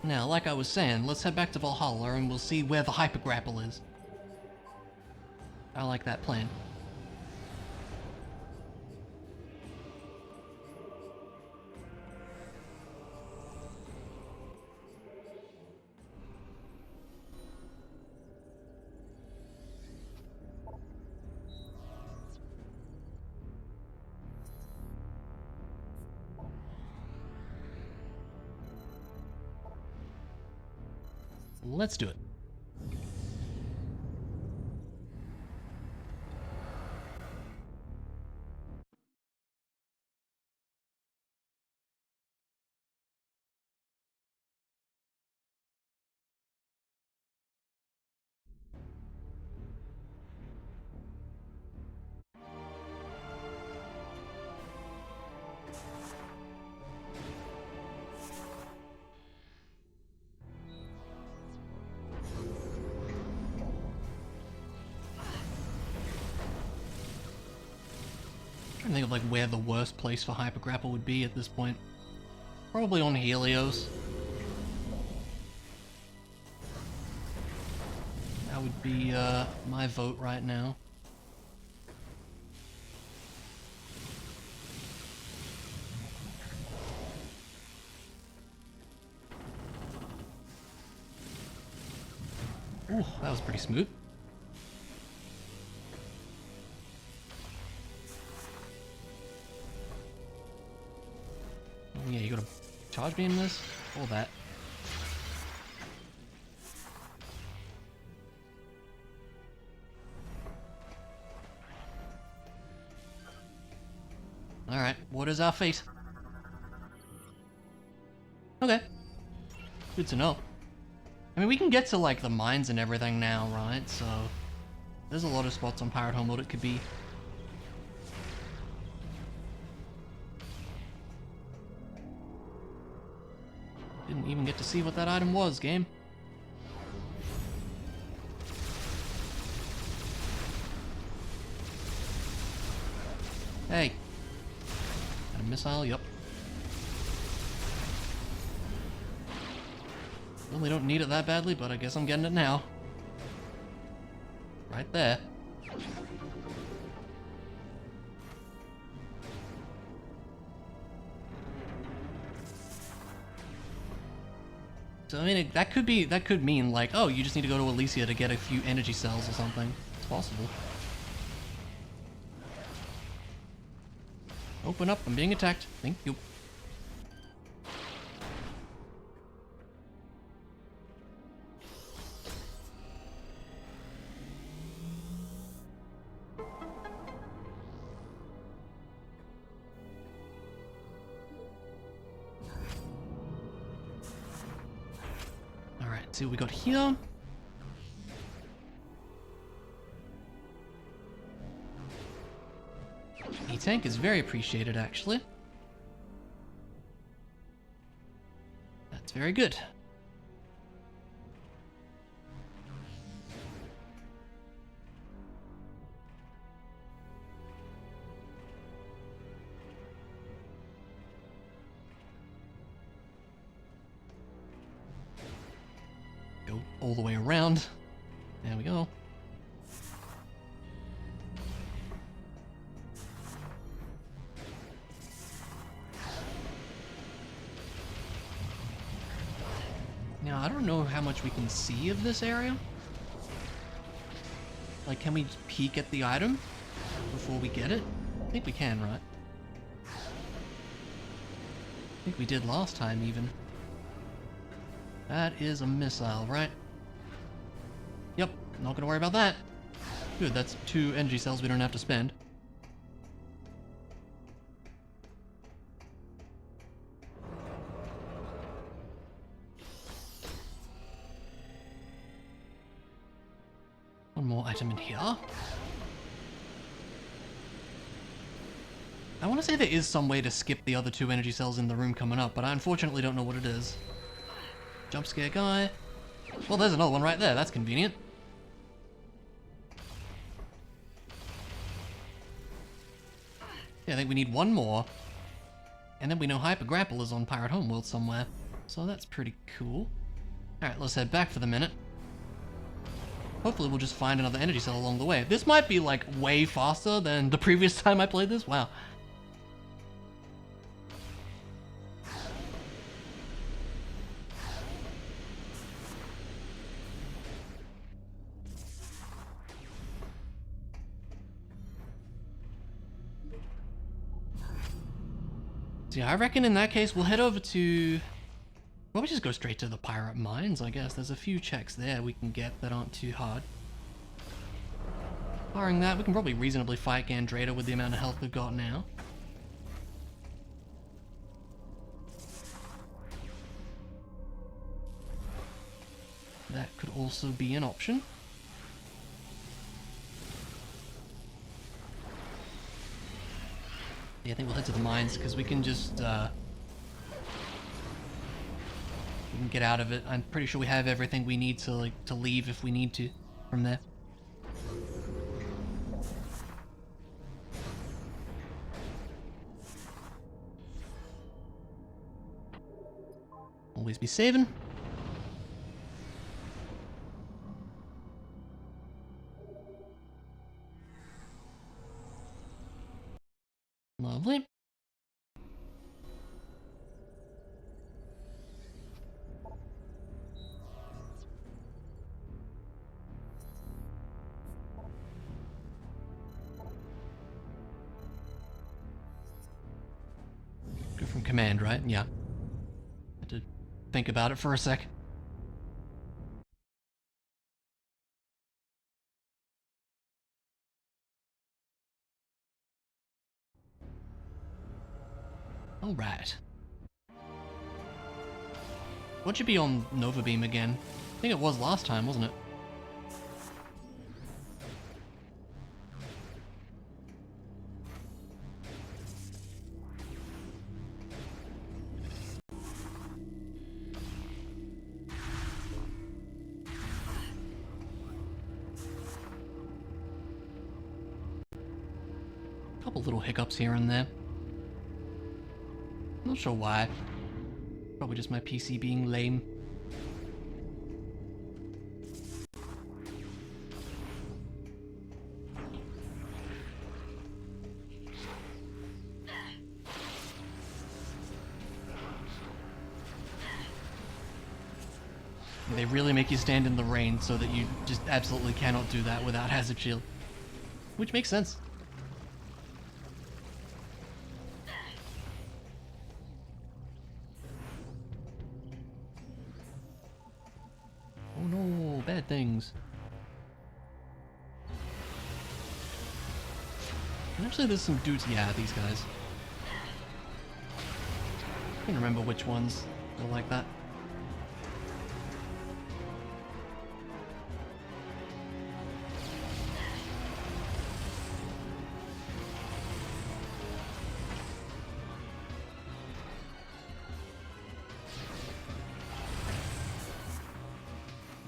Now, like I was saying, let's head back to Valhalla and we'll see where the hyper grapple is. I like that plan. Let's do it. Trying to think of like where the worst place for hypergrapple would be at this point. Probably on Helios. That would be my vote right now. Ooh, that was pretty smooth. Oh yeah, you gotta charge beam this? All that. Alright, what is our fate? Okay. Good to know. I mean, we can get to, like, the mines and everything now, right? So, there's a lot of spots on Pirate Homeworld it could be. Didn't even get to see what that item was, game. Hey. Got a missile? Yup. Certainly don't need it that badly, but I guess I'm getting it now. Right there. So I mean, that could mean like, oh, you just need to go to Elysia to get a few energy cells or something. It's possible. Open up, I'm being attacked. Thank you. Alright, see what we got here. E-tank is very appreciated, actually. That's very good. Go all the way around. There we go. Now, I don't know how much we can see of this area. Like, can we peek at the item before we get it? I think we can, right? I think we did last time, even. That is a missile, right? Yep, not gonna worry about that. Good, that's 2 energy cells we don't have to spend. One more item in here. I want to say there is some way to skip the other 2 energy cells in the room coming up, but I unfortunately don't know what it is. Jump scare guy. Well, there's another one right there. That's convenient. Yeah, I think we need one more. And then we know Hyper Grapple is on Pirate Homeworld somewhere. So that's pretty cool. Alright, let's head back for the minute. Hopefully we'll just find another energy cell along the way. This might be like way faster than the previous time I played this. Wow. So yeah, I reckon in that case we'll head over to... Well, we just go straight to the pirate mines, I guess. There's a few checks there we can get that aren't too hard. Barring that, we can probably reasonably fight Gandrada with the amount of health we've got now. That could also be an option. Yeah, I think we'll head to the mines because we can just we can get out of it. I'm pretty sure we have everything we need to leave if we need to from there. Always be saving. Lovely. Go from command, right? Yeah. Had to think about it for a sec. Alright. What should be on Nova Beam again? I think it was last time, wasn't it? Couple little hiccups here and there. Not sure why. Probably just my PC being lame. They really make you stand in the rain so that you just absolutely cannot do that without hazard shield. Which makes sense. Oh no, bad things. Actually, there's some dudes. Yeah, these guys. I can't remember which ones are like that.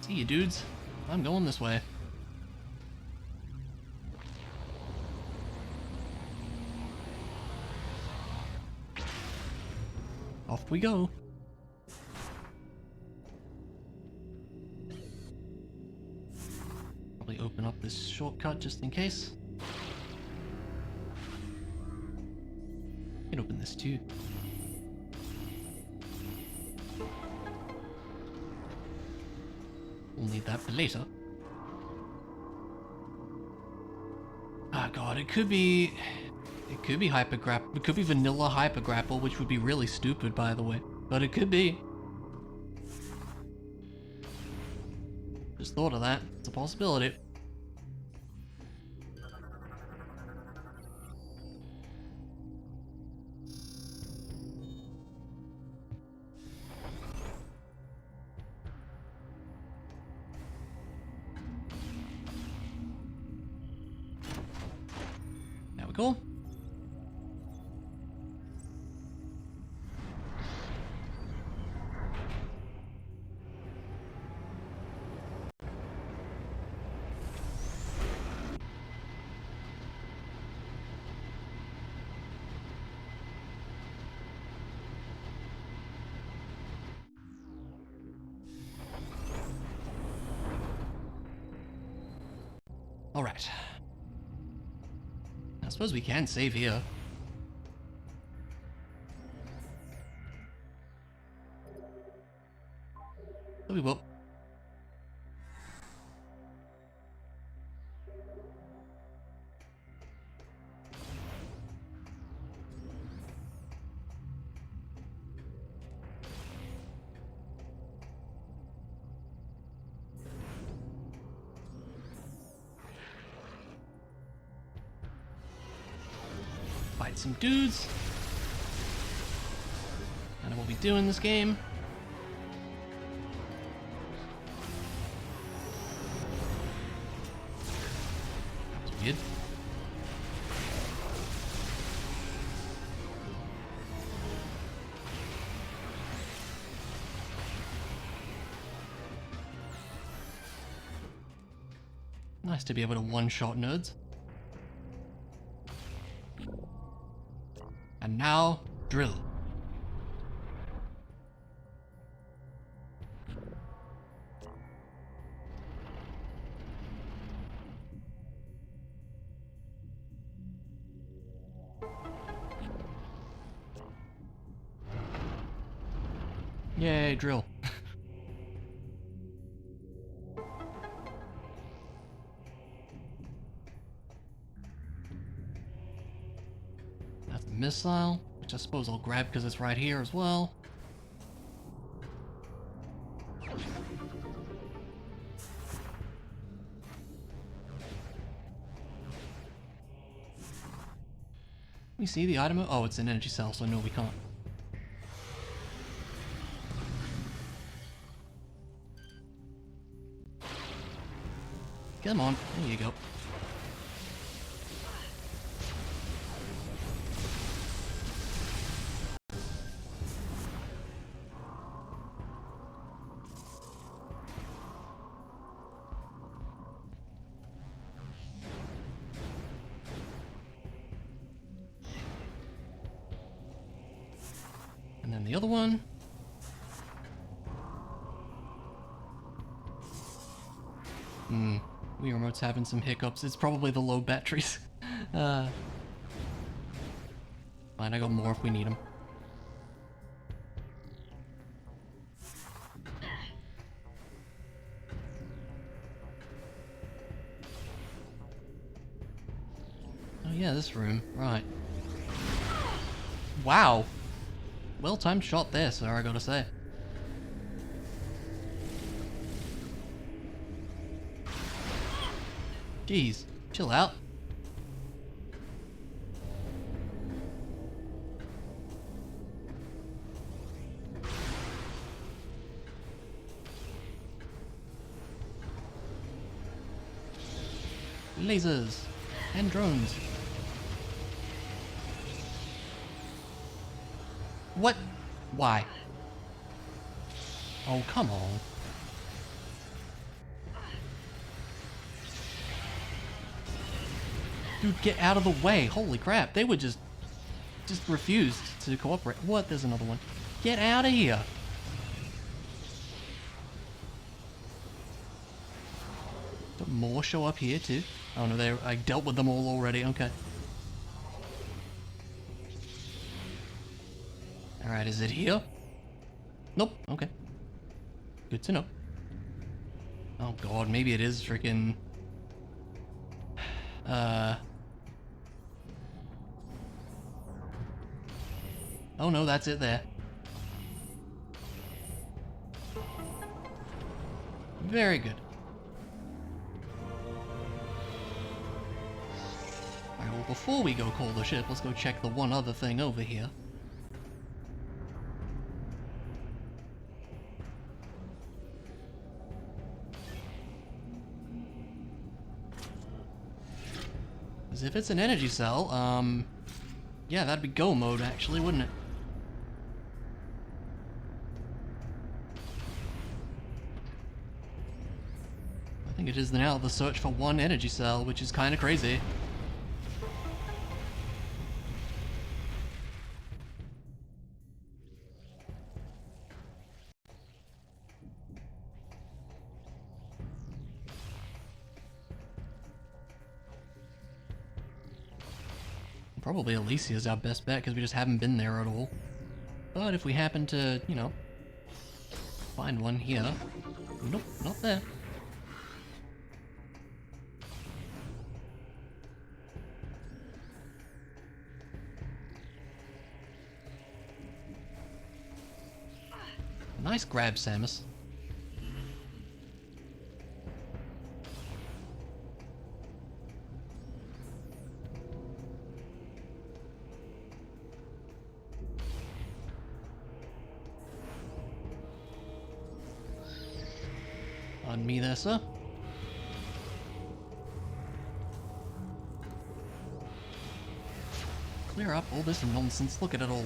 See you, dudes. I'm going this way. Off we go. Probably open up this shortcut just in case. Can open this too. We'll need that for later. Ah, God, it could be hyper grapple. It could be vanilla hyper grapple, which would be really stupid, by the way. But it could be. Just thought of that. It's a possibility. There we go. Alright. I suppose we can save here. So we will. Fight some dudes. Kind of what we do in this game. That was weird. Nice to be able to one-shot nerds. And now, drill. Yay, drill. That's the missile, which I suppose I'll grab because it's right here as well. We see the item. Oh, it's an energy cell, so no, we can't. Come on, there you go. And then the other one. Wii Remote's having some hiccups. It's probably the low batteries. Fine, I got more if we need them. Yeah, this room. Right. Wow. Well-timed shot there, sir, I gotta say. Jeez. Chill out. Lasers and drones. What? Why? Oh, come on. Dude, get out of the way. Holy crap. They would just refused to cooperate. What? There's another one. Get out of here. Did more show up here too? Oh no, I dealt with them all already. Okay. Alright, is it here? Nope. Okay. Good to know. Oh god, maybe it is freaking... Oh no, that's it there. Very good. Alright, well before we go call the ship, let's go check the one other thing over here. Because if it's an energy cell, yeah, that'd be go mode actually, wouldn't it? I think it is now the search for one energy cell, which is kind of crazy. Probably Alicia's our best bet because we just haven't been there at all. But if we happen to, you know, find one here. Nope, not there. Nice grab, Samus. On me there, sir. Clear up all this nonsense. Look at it all.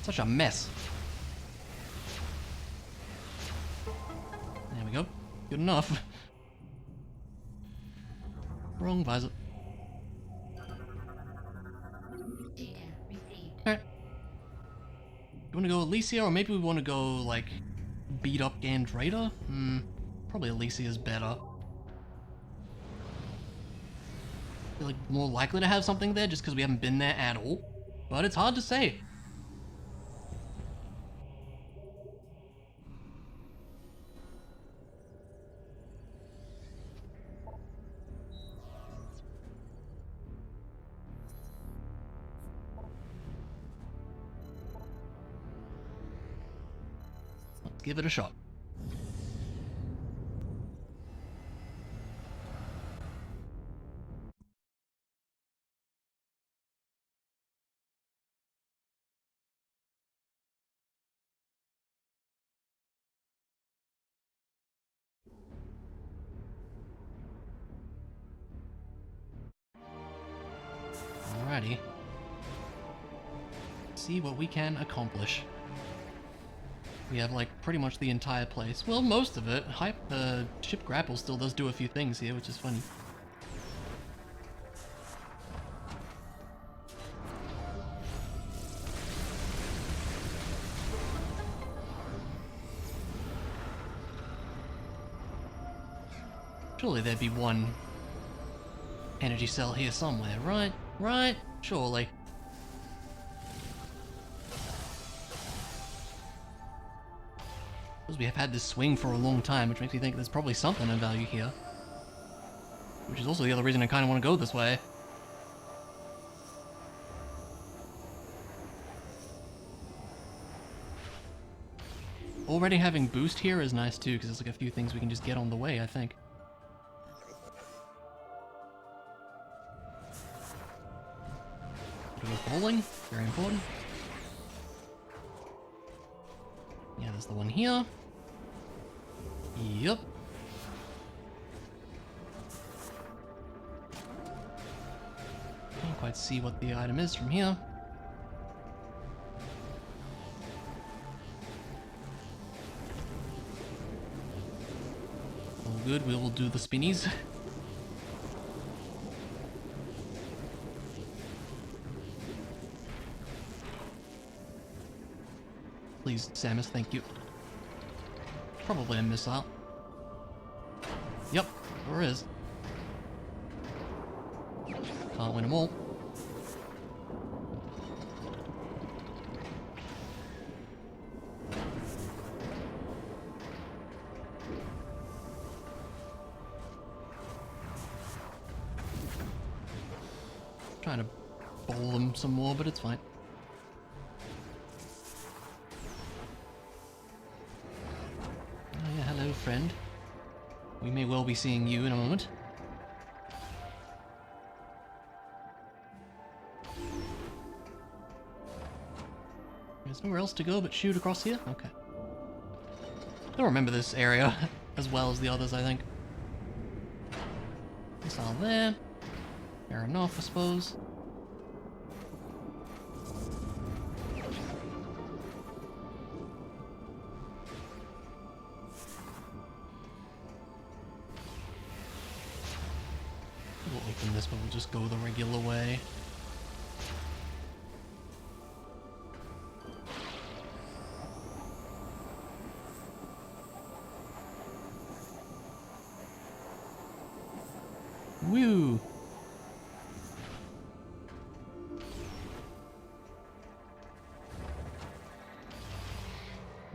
Such a mess. There we go. Good enough. Wrong visor. Alright. You wanna go Alicia, or maybe we wanna go, like, beat up Gandreda? Probably Alicia's better. Feel like more likely to have something there just because we haven't been there at all. But it's hard to say. Let's give it a shot. Alrighty. See what we can accomplish. We have, like, pretty much the entire place. Well, most of it. Ship Grapple still does do a few things here, which is funny. Surely there'd be one energy cell here somewhere, right? Right? Surely. Because we have had this swing for a long time, which makes me think there's probably something of value here. Which is also the other reason I kind of want to go this way. Already having boost here is nice too, because there's like a few things we can just get on the way, I think. Bowling, very important. Yeah, there's the one here. Yep. Can't quite see what the item is from here. All good, we will do the spinnies. Please, Samus, thank you. Probably a missile. Yep, there is. Can't win them all. Trying to bowl them some more, but it's fine. Hello, friend. We may well be seeing you in a moment. There's nowhere else to go but shoot across here? Okay. I don't remember this area as well as the others, I think. Missile there. Fair enough, I suppose. We'll open this, but we'll just go the regular way. Woo!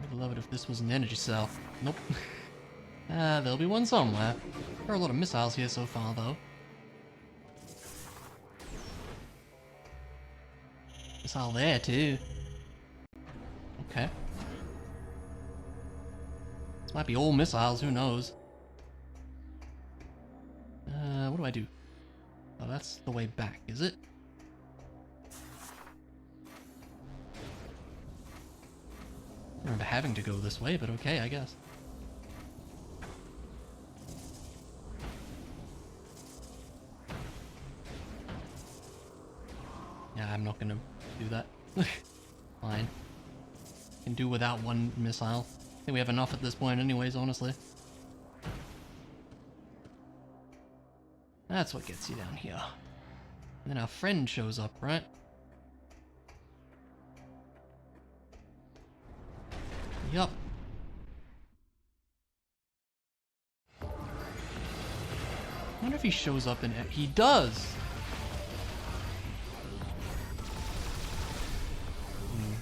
I'd love it if this was an energy cell. Nope. There'll be one somewhere. There are a lot of missiles here so far, though. Missile there, too. Okay. This might be all missiles, who knows? What do I do? Oh, that's the way back, is it? I remember having to go this way, but okay, I guess. Yeah, I'm not gonna do that. Fine. Can do without one missile. I think we have enough at this point anyways, honestly. That's what gets you down here. And then our friend shows up, right? Yup. I wonder if he shows up in... He does!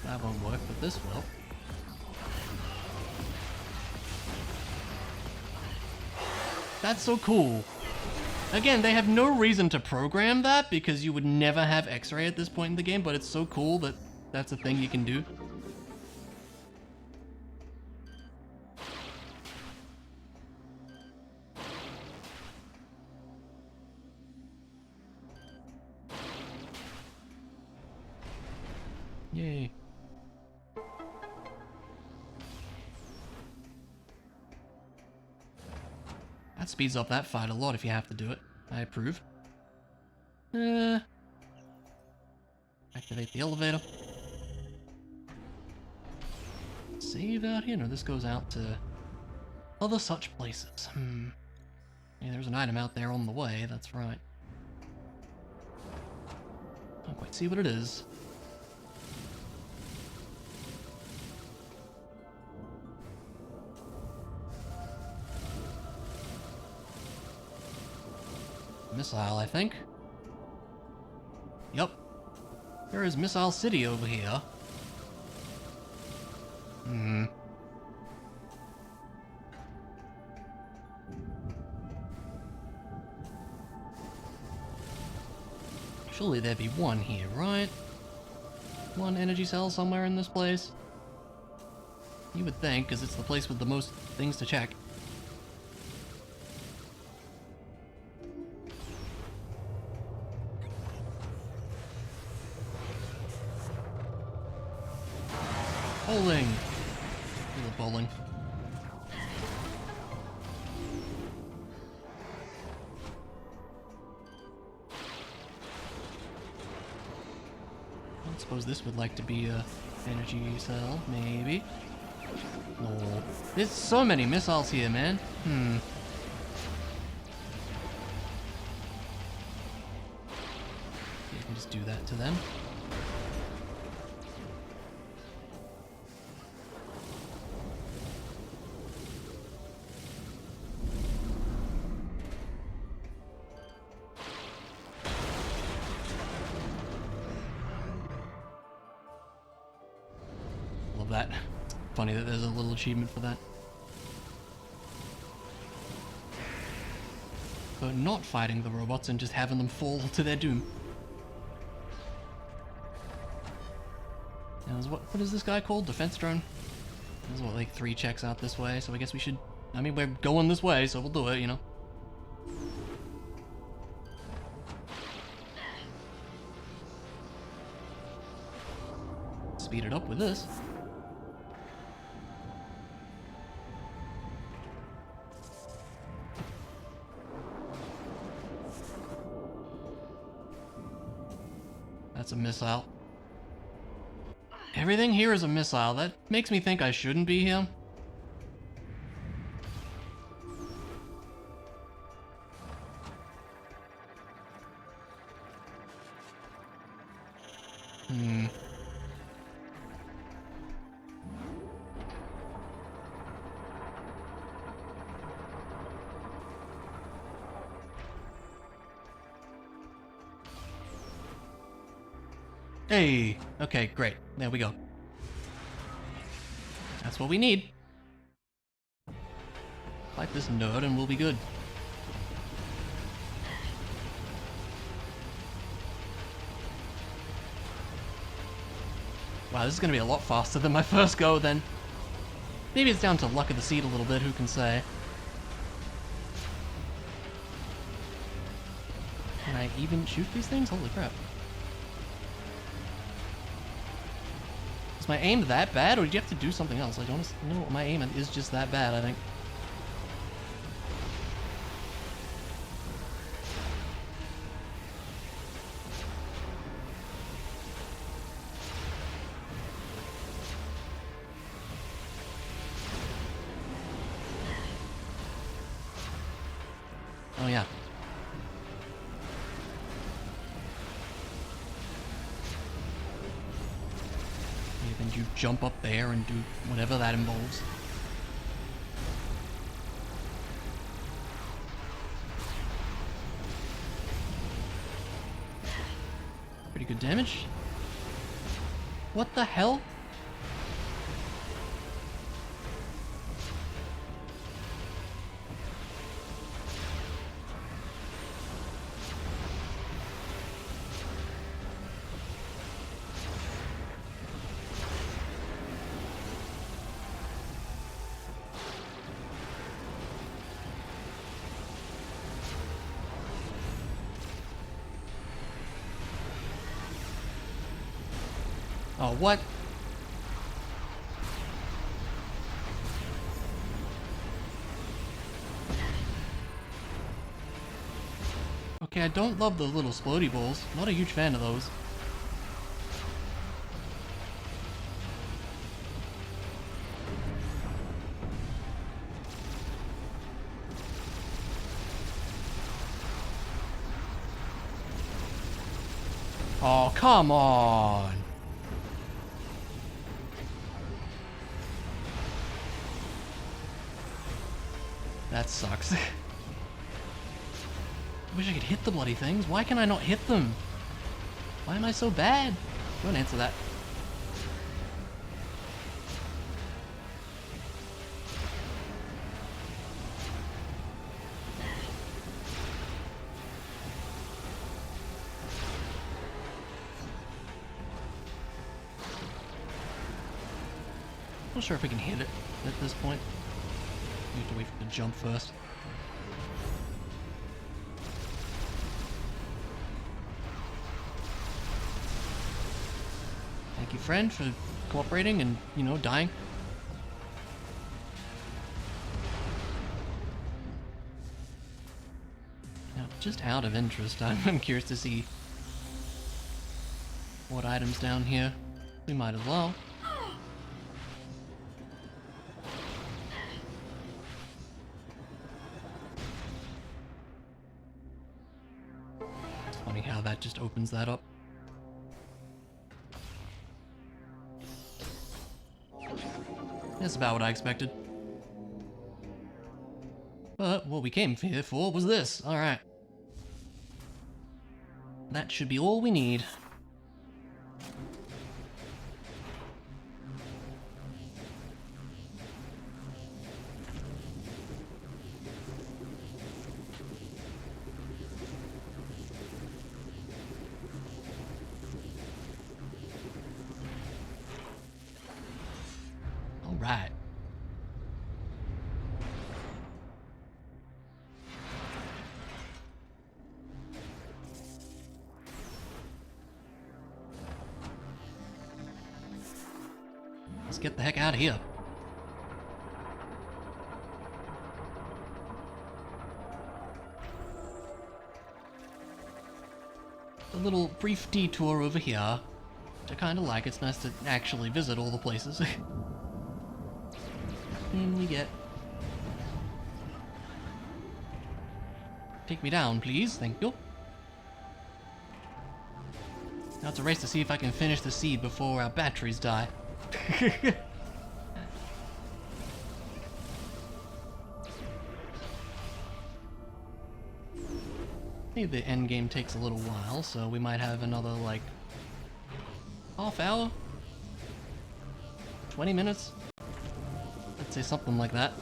That won't work, but this will. That's so cool. Again, they have no reason to program that because you would never have X-ray at this point in the game, but it's so cool that that's a thing you can do. Yay. That speeds up that fight a lot if you have to do it. I approve. Activate the elevator. Save out here? No, this goes out to other such places. Yeah, there's an item out there on the way, that's right. Can't quite see what it is. Missile, I think. Yep. There is Missile City over here. Surely there'd be one here, right? One energy cell somewhere in this place? You would think, because it's the place with the most things to check. Bowling! I love bowling. I suppose this would like to be a energy cell, maybe. No. There's so many missiles here, man. You can just do that to them. Love that. Funny that there's a little achievement for that. For not fighting the robots and just having them fall to their doom. Now, what is this guy called? Defense drone? There's what, like 3 checks out this way, so I guess we should... I mean, we're going this way, so we'll do it, you know? Speed it up with this. That's a missile. Everything here is a missile. That makes me think I shouldn't be here. Hey! Okay, great. There we go. That's what we need. Fight this nerd and we'll be good. Wow, this is gonna be a lot faster than my first go then. Maybe it's down to luck of the seed a little bit, who can say. Can I even shoot these things? Holy crap. Is my aim that bad, or do you have to do something else? I don't know. My aim is just that bad, I think. Oh yeah. Then you jump up there and do whatever that involves. Pretty good damage. What the hell? Oh, what? Okay, I don't love the little splody balls. Not a huge fan of those. Oh, come on! That sucks. I wish I could hit the bloody things. Why can I not hit them? Why am I so bad? Don't answer that. Not sure if we can hit it at this point. We have to wait for the jump first. Thank you, friend, for cooperating and, you know, dying. Now, just out of interest, I'm curious to see what items down here. We might as well. It's funny how that just opens that up. That's about what I expected. But what we came here for was this. Alright. That should be all we need. Alright. Let's get the heck out of here. A little brief detour over here, which I kinda like. It's nice to actually visit all the places. And we get... Take me down, please. Thank you. Now it's a race to see if I can finish the seed before our batteries die. Maybe the end game takes a little while, so we might have another, like, half hour? 20 minutes? I'd say something like that.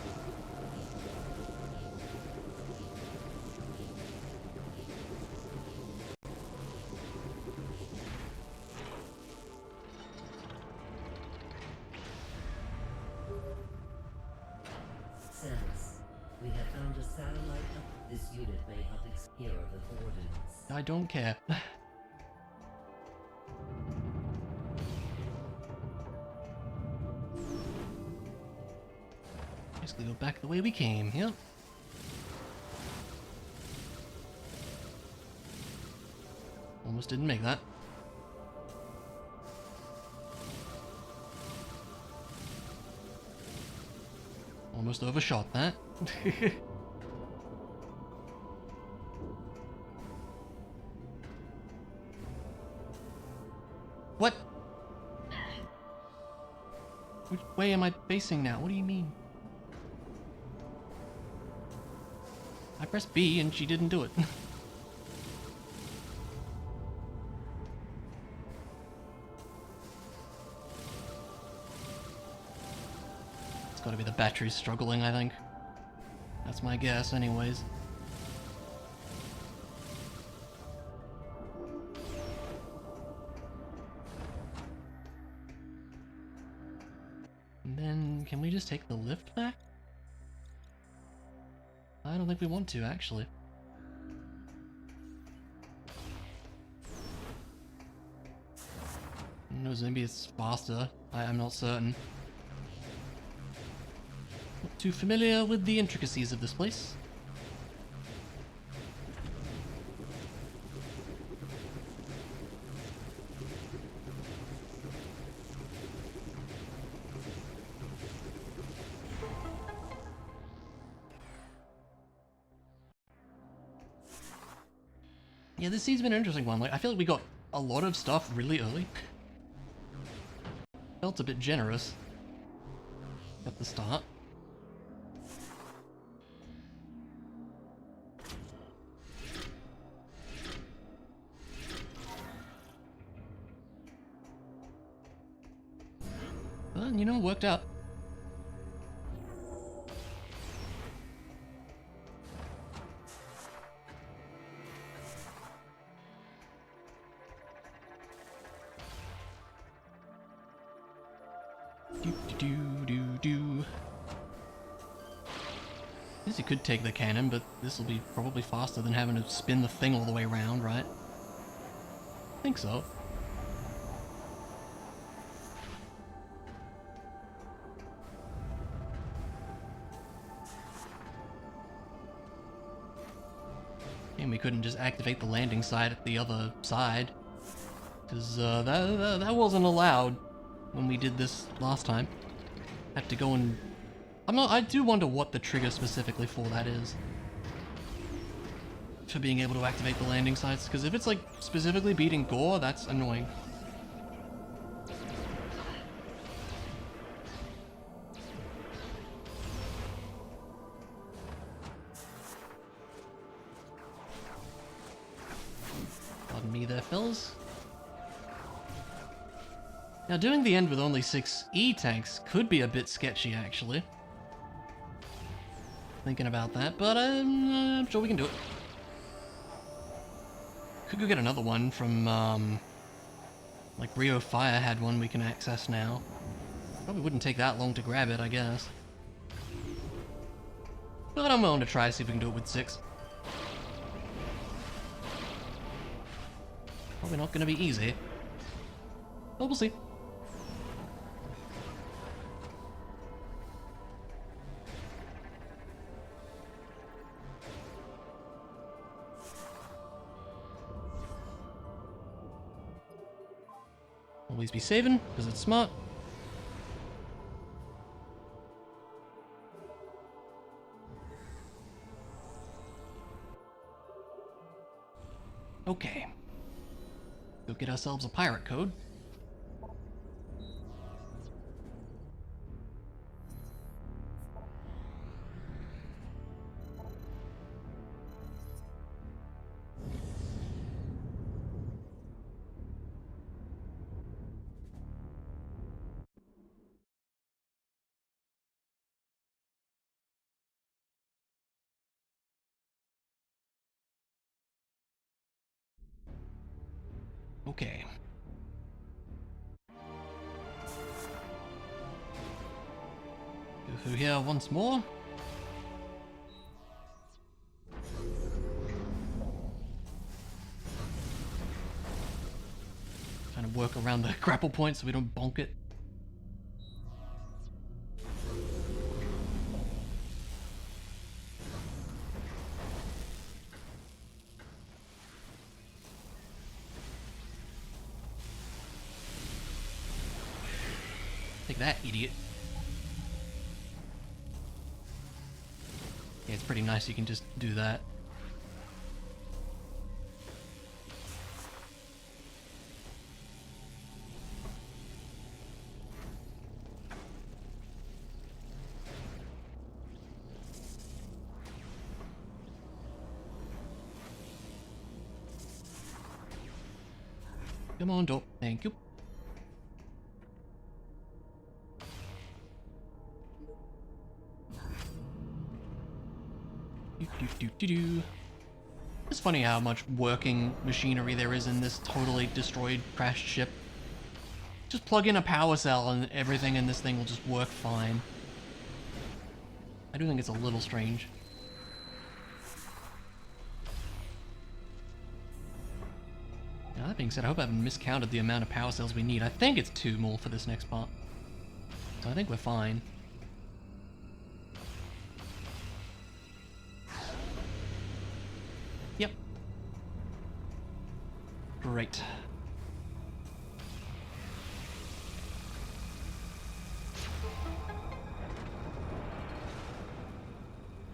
Sense. We have found a satellite. This unit may help here are the coordinates. I don't care. Basically go back the way we came, yep. Almost didn't make that. Almost overshot that. What? Which way am I facing now? What do you mean? I pressed B and she didn't do it. It's gotta be the battery struggling, I think. That's my guess, anyways. And then, can we just take the lift back? I don't think we want to, actually. Who knows, maybe it's faster. I'm not certain. Not too familiar with the intricacies of this place. Yeah, this seed's been an interesting one. Like, I feel like we got a lot of stuff really early. Felt a bit generous at the start. But, you know, it worked out. Do do do you could take the cannon, but this will be probably faster than having to spin the thing all the way around, right? I think so. And we couldn't just activate the landing site at the other side, because that wasn't allowed when we did this last time. Had to go and... I do wonder what the trigger specifically for that is. For being able to activate the landing sites, because if it's like specifically beating Gore, that's annoying. Pardon me there, fellas. Now, doing the end with only 6 E-tanks could be a bit sketchy, actually. Thinking about that, but I'm sure we can do it. Could go get another one from, like Rio Fire had one we can access now. Probably wouldn't take that long to grab it, I guess. But I'm willing to try, see if we can do it with 6. Probably not going to be easy. But we'll see. Always be saving, because it's smart. Okay. Go get ourselves a pirate code. Okay. Go through here once more. Trying to work around the grapple point so we don't bonk it. Take that, idiot. Yeah, it's pretty nice you can just do that. Come on, door. Thank you. It's funny how much working machinery there is in this totally destroyed, crashed ship. Just plug in a power cell and everything in this thing will just work fine. I do think it's a little strange. Now, that being said, I hope I haven't miscounted the amount of power cells we need. I think it's 2 more for this next part. So I think we're fine. Yep. Great.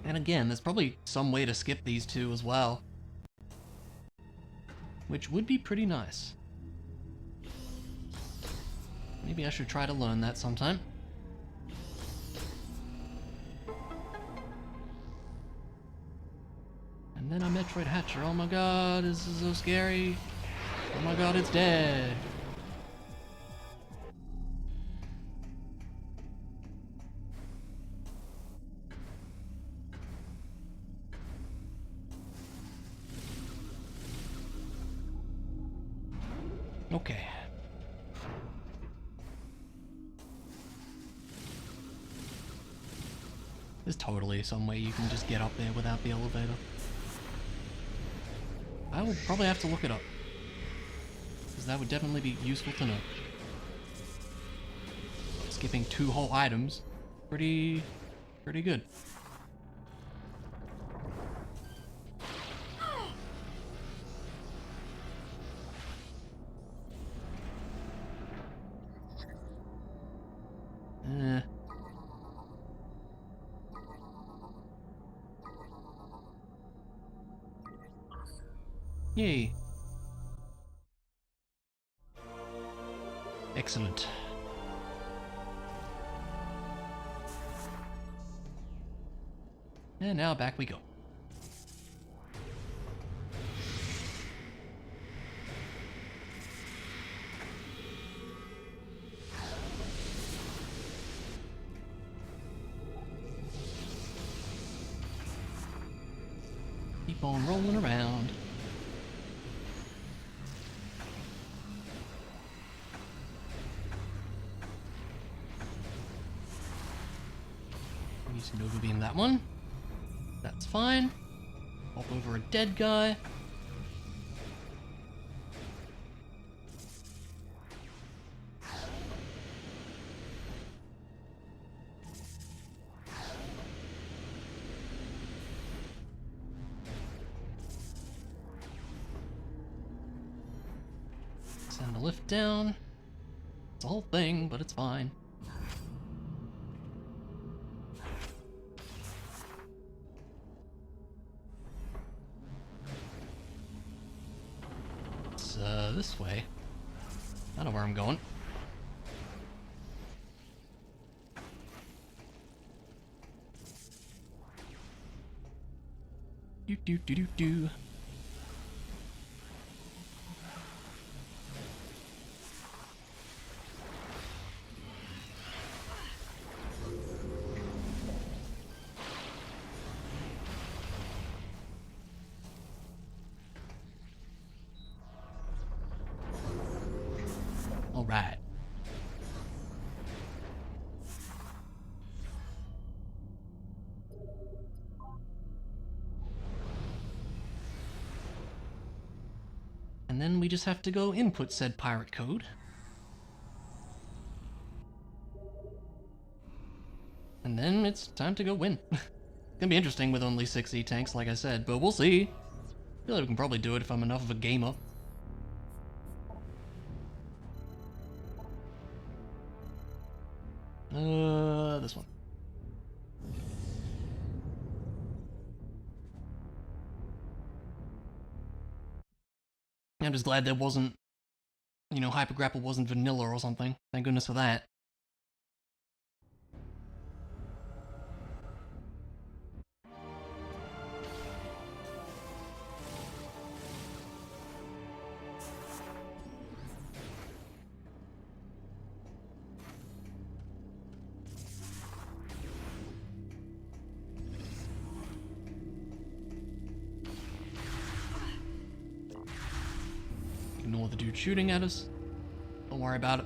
And again, there's probably some way to skip these 2 as well. Which would be pretty nice. Maybe I should try to learn that sometime. And then a Metroid Hatcher. Oh my god, this is so scary. Oh my god, it's dead. Okay. There's totally some way you can just get up there without the elevator. I will probably have to look it up, because that would definitely be useful to know. Skipping 2 whole items, pretty good. Yay. Excellent. And now back we go. Keep on rolling around. Need to Nova Beam that one. That's fine. Hop over a dead guy. Send the lift down. It's a whole thing, but it's fine. This way. I know where I'm going. Do. All right. And then we just have to go input said pirate code. And then it's time to go win. It's gonna be interesting with only 6 E-tanks, like I said, but we'll see. I feel like we can probably do it if I'm enough of a gamer. This one. I'm just glad there wasn't, you know, Hypergrapple wasn't vanilla or something. Thank goodness for that. Ignore the dude shooting at us. Don't worry about it.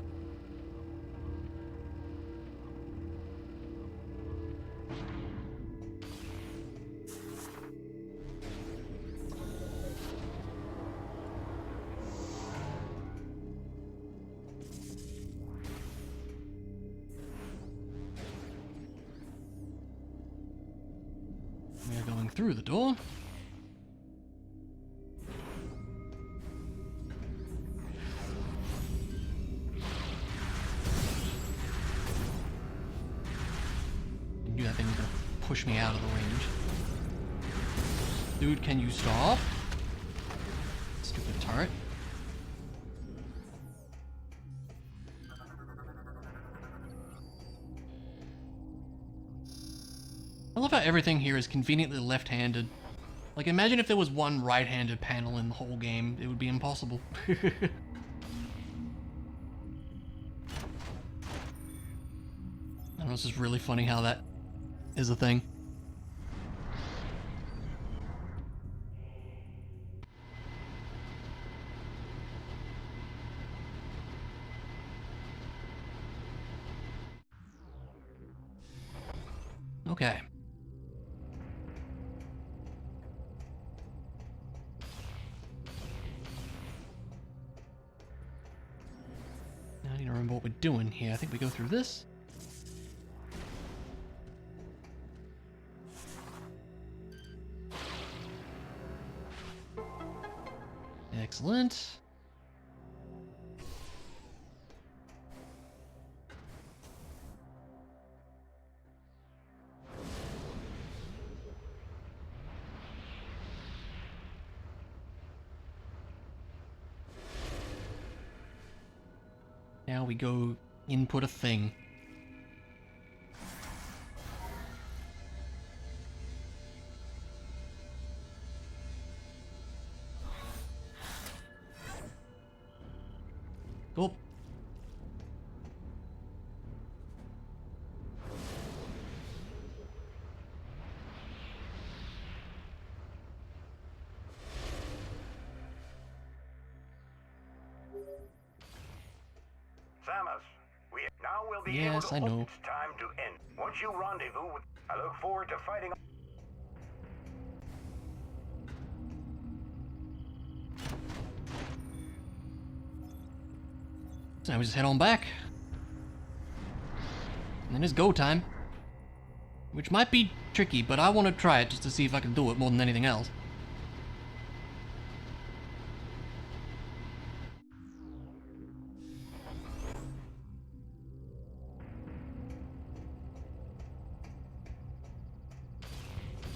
We are going through the door. Do that thing to push me out of the range. Dude, can you stop? Stupid turret. I love how everything here is conveniently left-handed. Like, imagine if there was one right-handed panel in the whole game. It would be impossible. I know, it's just really funny how that is a thing. Okay. don't remember what we're doing here. I think we go through this. Excellent. Now we go input a thing. Cool. Samus, we now will be Yes, able to. I know. It's time to end. Once you rendezvous with, I look forward to fighting. So now we just head on back. And then it's go time. Which might be tricky, but I want to try it just to see if I can do it more than anything else.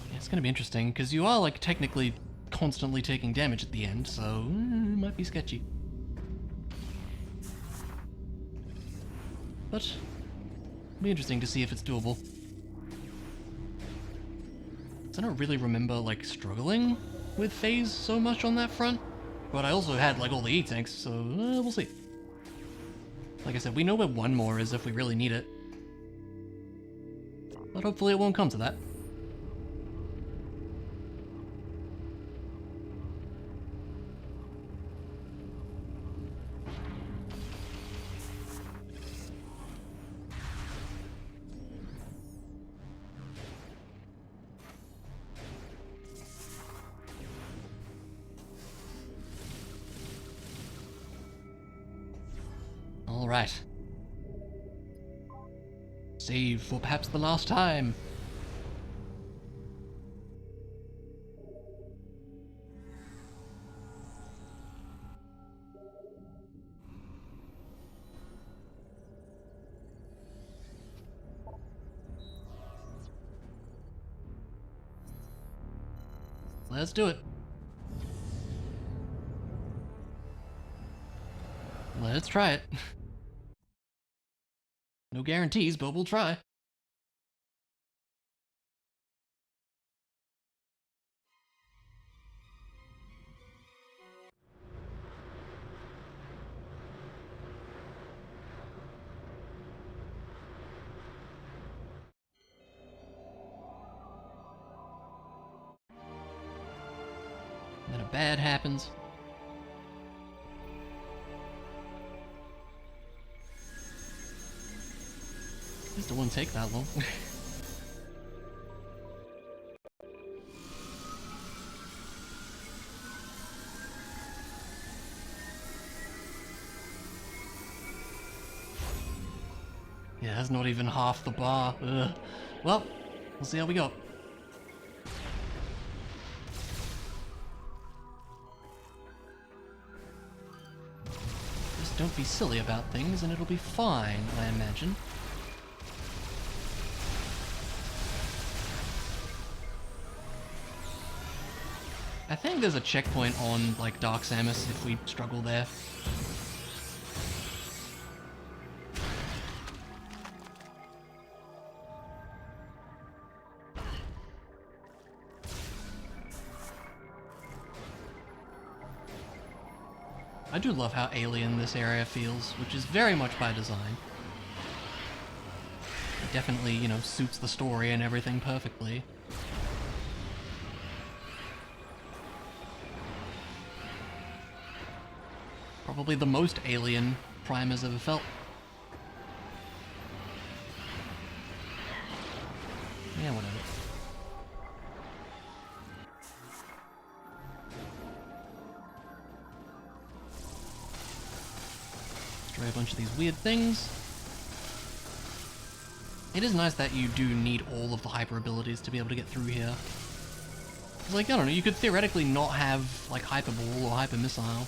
Yeah, it's gonna be interesting, because you are, like, technically constantly taking damage at the end, so it might be sketchy. But it'll be interesting to see if it's doable. I don't really remember, like, struggling with phase so much on that front, but I also had, like, all the E-tanks, so we'll see. Like I said, we know where one more is if we really need it. But hopefully it won't come to that. Alright. Save for perhaps the last time. Let's do it. Let's try it. No guarantees, but we'll try. Then a bad happens. This won't take that long. Yeah, that's not even half the bar. Ugh. Well, we'll see how we go. Just don't be silly about things and it'll be fine, I imagine. I think there's a checkpoint on, like, Dark Samus if we struggle there. I do love how alien this area feels, which is very much by design. It definitely, you know, suits the story and everything perfectly. Probably the most alien Prime has ever felt. Yeah, whatever. Let's try bunch of these weird things. It is nice that you do need all of the hyper abilities to be able to get through here. It's like, I don't know, you could theoretically not have, like, Hyper Ball or Hyper Missile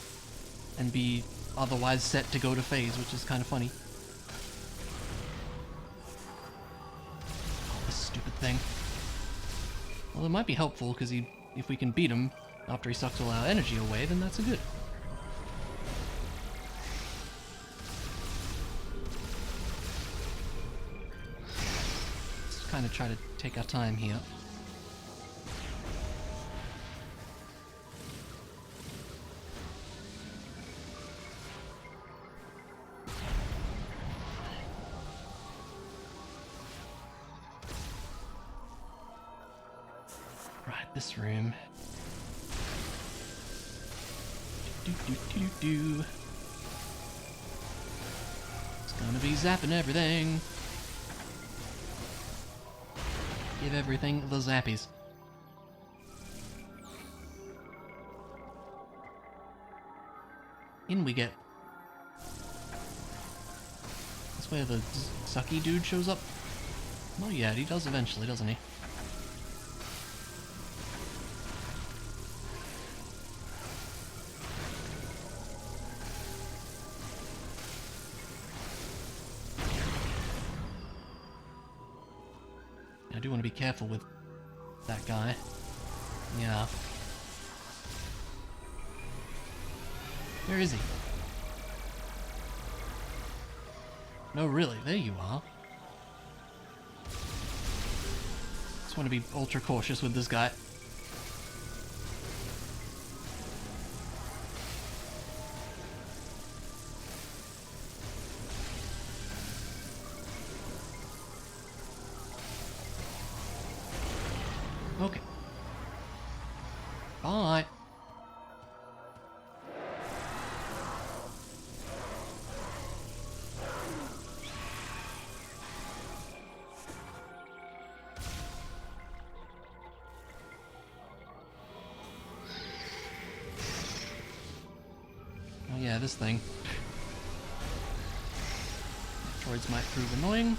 and be otherwise set to go to phase, which is kind of funny. Oh, this stupid thing. Well, it might be helpful, because if we can beat him after he sucks all our energy away, then that's a good. Let's kind of try to take our time here. Right, this room. Do. It's gonna be zapping everything. Give everything the zappies. In we get. That's where the sucky dude shows up. Not yet, he does eventually, doesn't he? I do want to be careful with that guy. Yeah. Where is he? No, really, there you are. Just want to be ultra cautious with this guy. Okay. Bye. Oh yeah, this thing. Metroids might prove annoying.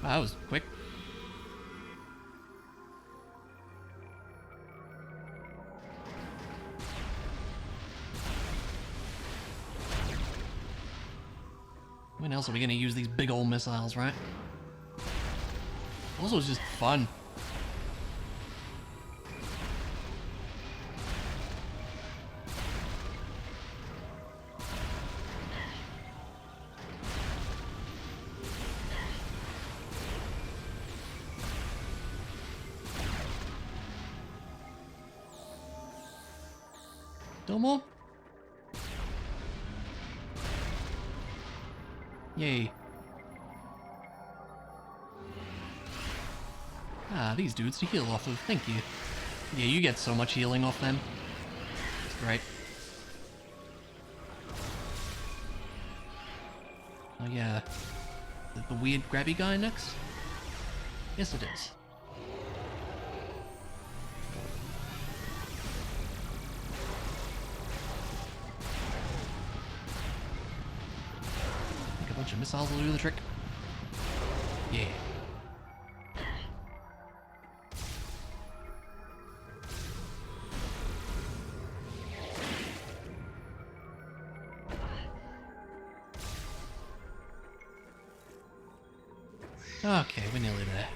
Wow, that was quick. When else are we gonna use these big old missiles, right? Also, it's just fun. More? Yay. Ah, these dudes to heal off of. Thank you. Yeah, you get so much healing off them. It's great. Oh yeah. The weird grabby guy next? Yes, it is. Bunch of missiles will do the trick. Yeah. Okay, we're nearly there.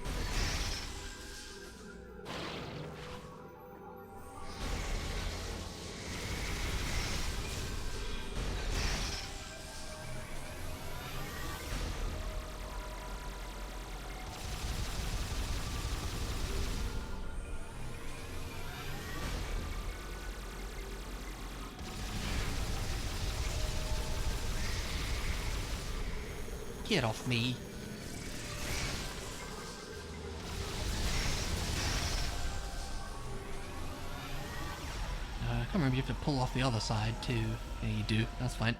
Get off me. I can't remember, you have to pull off the other side too. Yeah, you do. That's fine.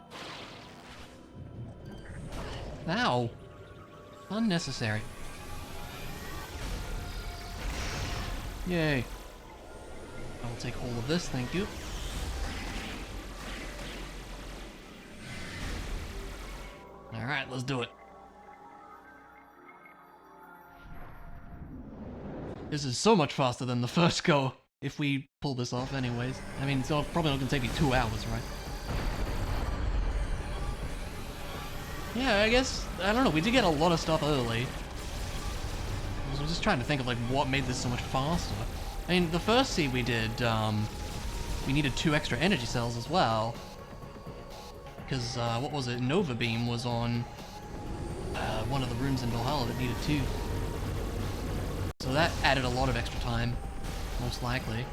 Ow! Unnecessary. Yay. I'll take all of this, thank you. Alright, let's do it. This is so much faster than the first go, if we pull this off anyways. I mean, it's probably not gonna take me 2 hours, right? Yeah, I guess, I don't know, we did get a lot of stuff early. I was just trying to think of like what made this so much faster. I mean, the first seed we did, we needed 2 extra energy cells as well. Because, what was it, Nova Beam was on one of the rooms in Valhalla that needed 2. So that added a lot of extra time, most likely.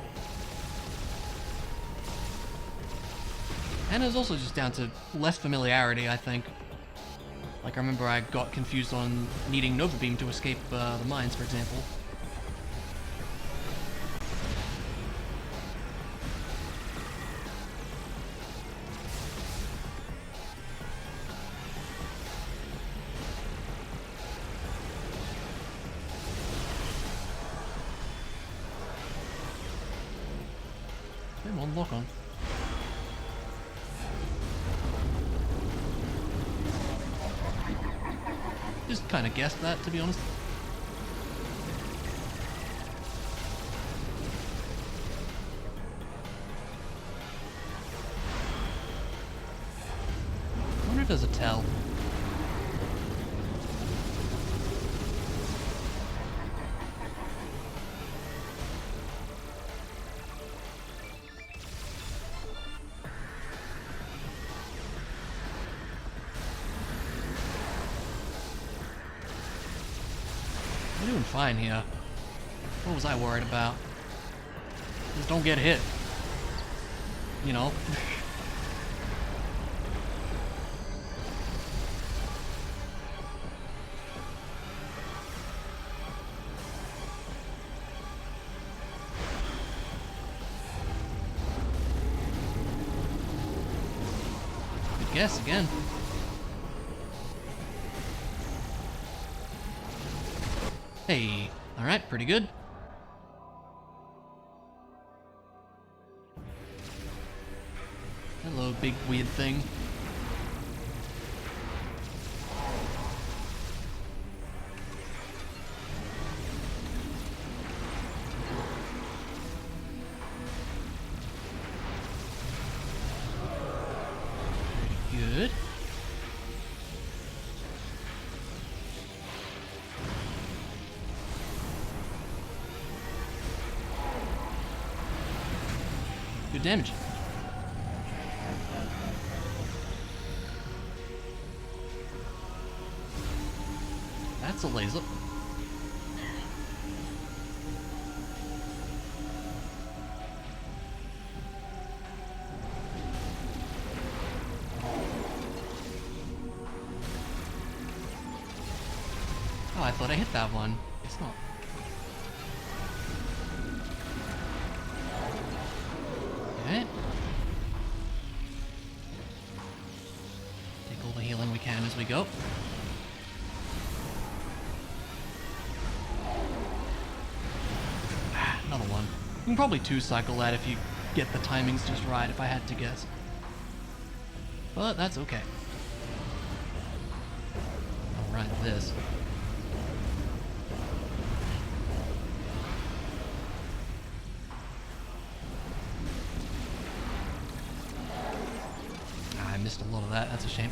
And it was also just down to less familiarity, I think. Like, I remember I got confused on needing Nova Beam to escape the mines, for example. Come on, lock on. Just kind of guessed that, to be honest. I wonder if there's a tell. We're doing fine here. What was I worried about? Just don't get hit. You know? Good guess again. Hey, alright, pretty good. Hello, big weird thing. Pretty good. Good damage. That's a laser. Oh, I thought I hit that one. It's not. Okay. Take all the healing we can as we go. Another one. You can probably 2-cycle that if you get the timings just right, if I had to guess. But that's okay. Alright, this. I missed a lot of that, that's a shame.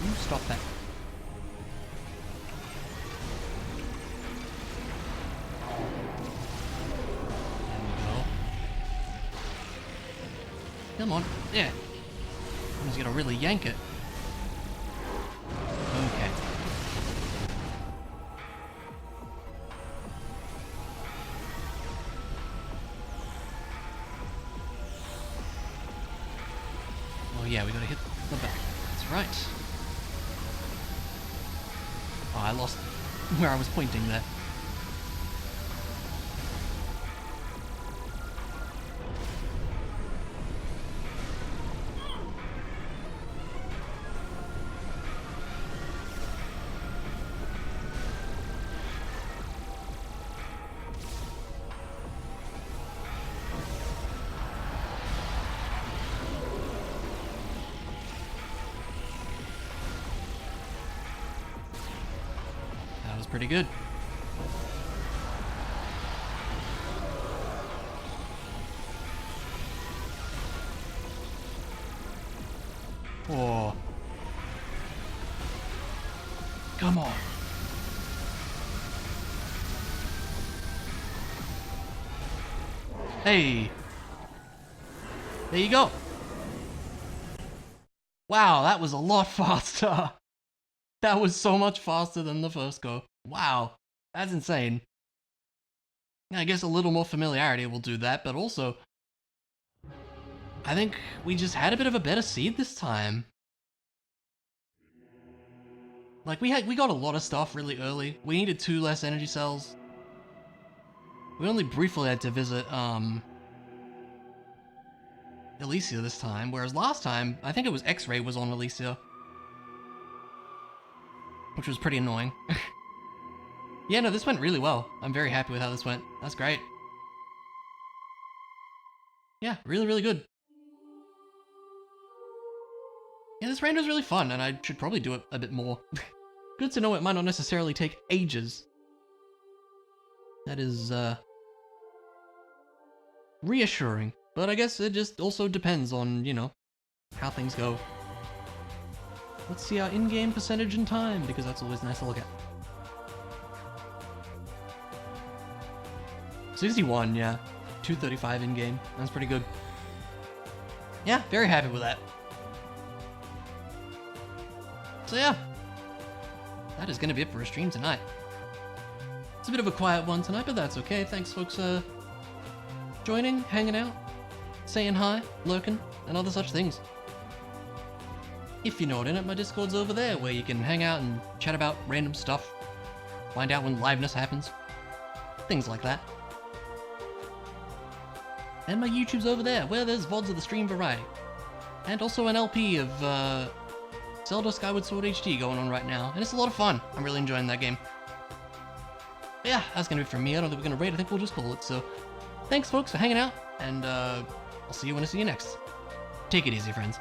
You stop that. There we go. Come on. Yeah. I'm just gonna really yank it. Okay. Oh yeah, we gotta hit the back. That's right. Oh, I lost where I was pointing there. That was pretty good. Oh. Come on. Hey. There you go. Wow, that was a lot faster. That was so much faster than the first go. Wow, that's insane. I guess a little more familiarity will do that, but also, I think we just had a bit of a better seed this time. Like, we got a lot of stuff really early. We needed 2 less energy cells. We only briefly had to visit, Elysia this time, whereas last time, I think it was X-Ray was on Elysia. Which was pretty annoying. Yeah, no, this went really well. I'm very happy with how this went. That's great. Yeah, really, really good. Yeah, this rando's really fun, and I should probably do it a bit more. Good to know it might not necessarily take ages. That is, reassuring. But I guess it just also depends on, you know, how things go. Let's see our in-game percentage and time, because that's always nice to look at. 61, yeah. 235 in-game. That's pretty good. Yeah, very happy with that. So yeah, that is going to be it for a stream tonight. It's a bit of a quiet one tonight, but that's okay. Thanks, folks, joining, hanging out, saying hi, lurking, and other such things. If you're not in it, my Discord's over there, where you can hang out and chat about random stuff, find out when liveness happens, things like that. And my YouTube's over there, where there's VODs of the stream variety. And also an LP of, Zelda Skyward Sword HD going on right now, and it's a lot of fun. I'm really enjoying that game. But yeah, that's gonna be it from me. I don't think we're gonna raid, I think we'll just call it. So, thanks folks for hanging out, and I'll see you when I see you next. Take it easy, friends.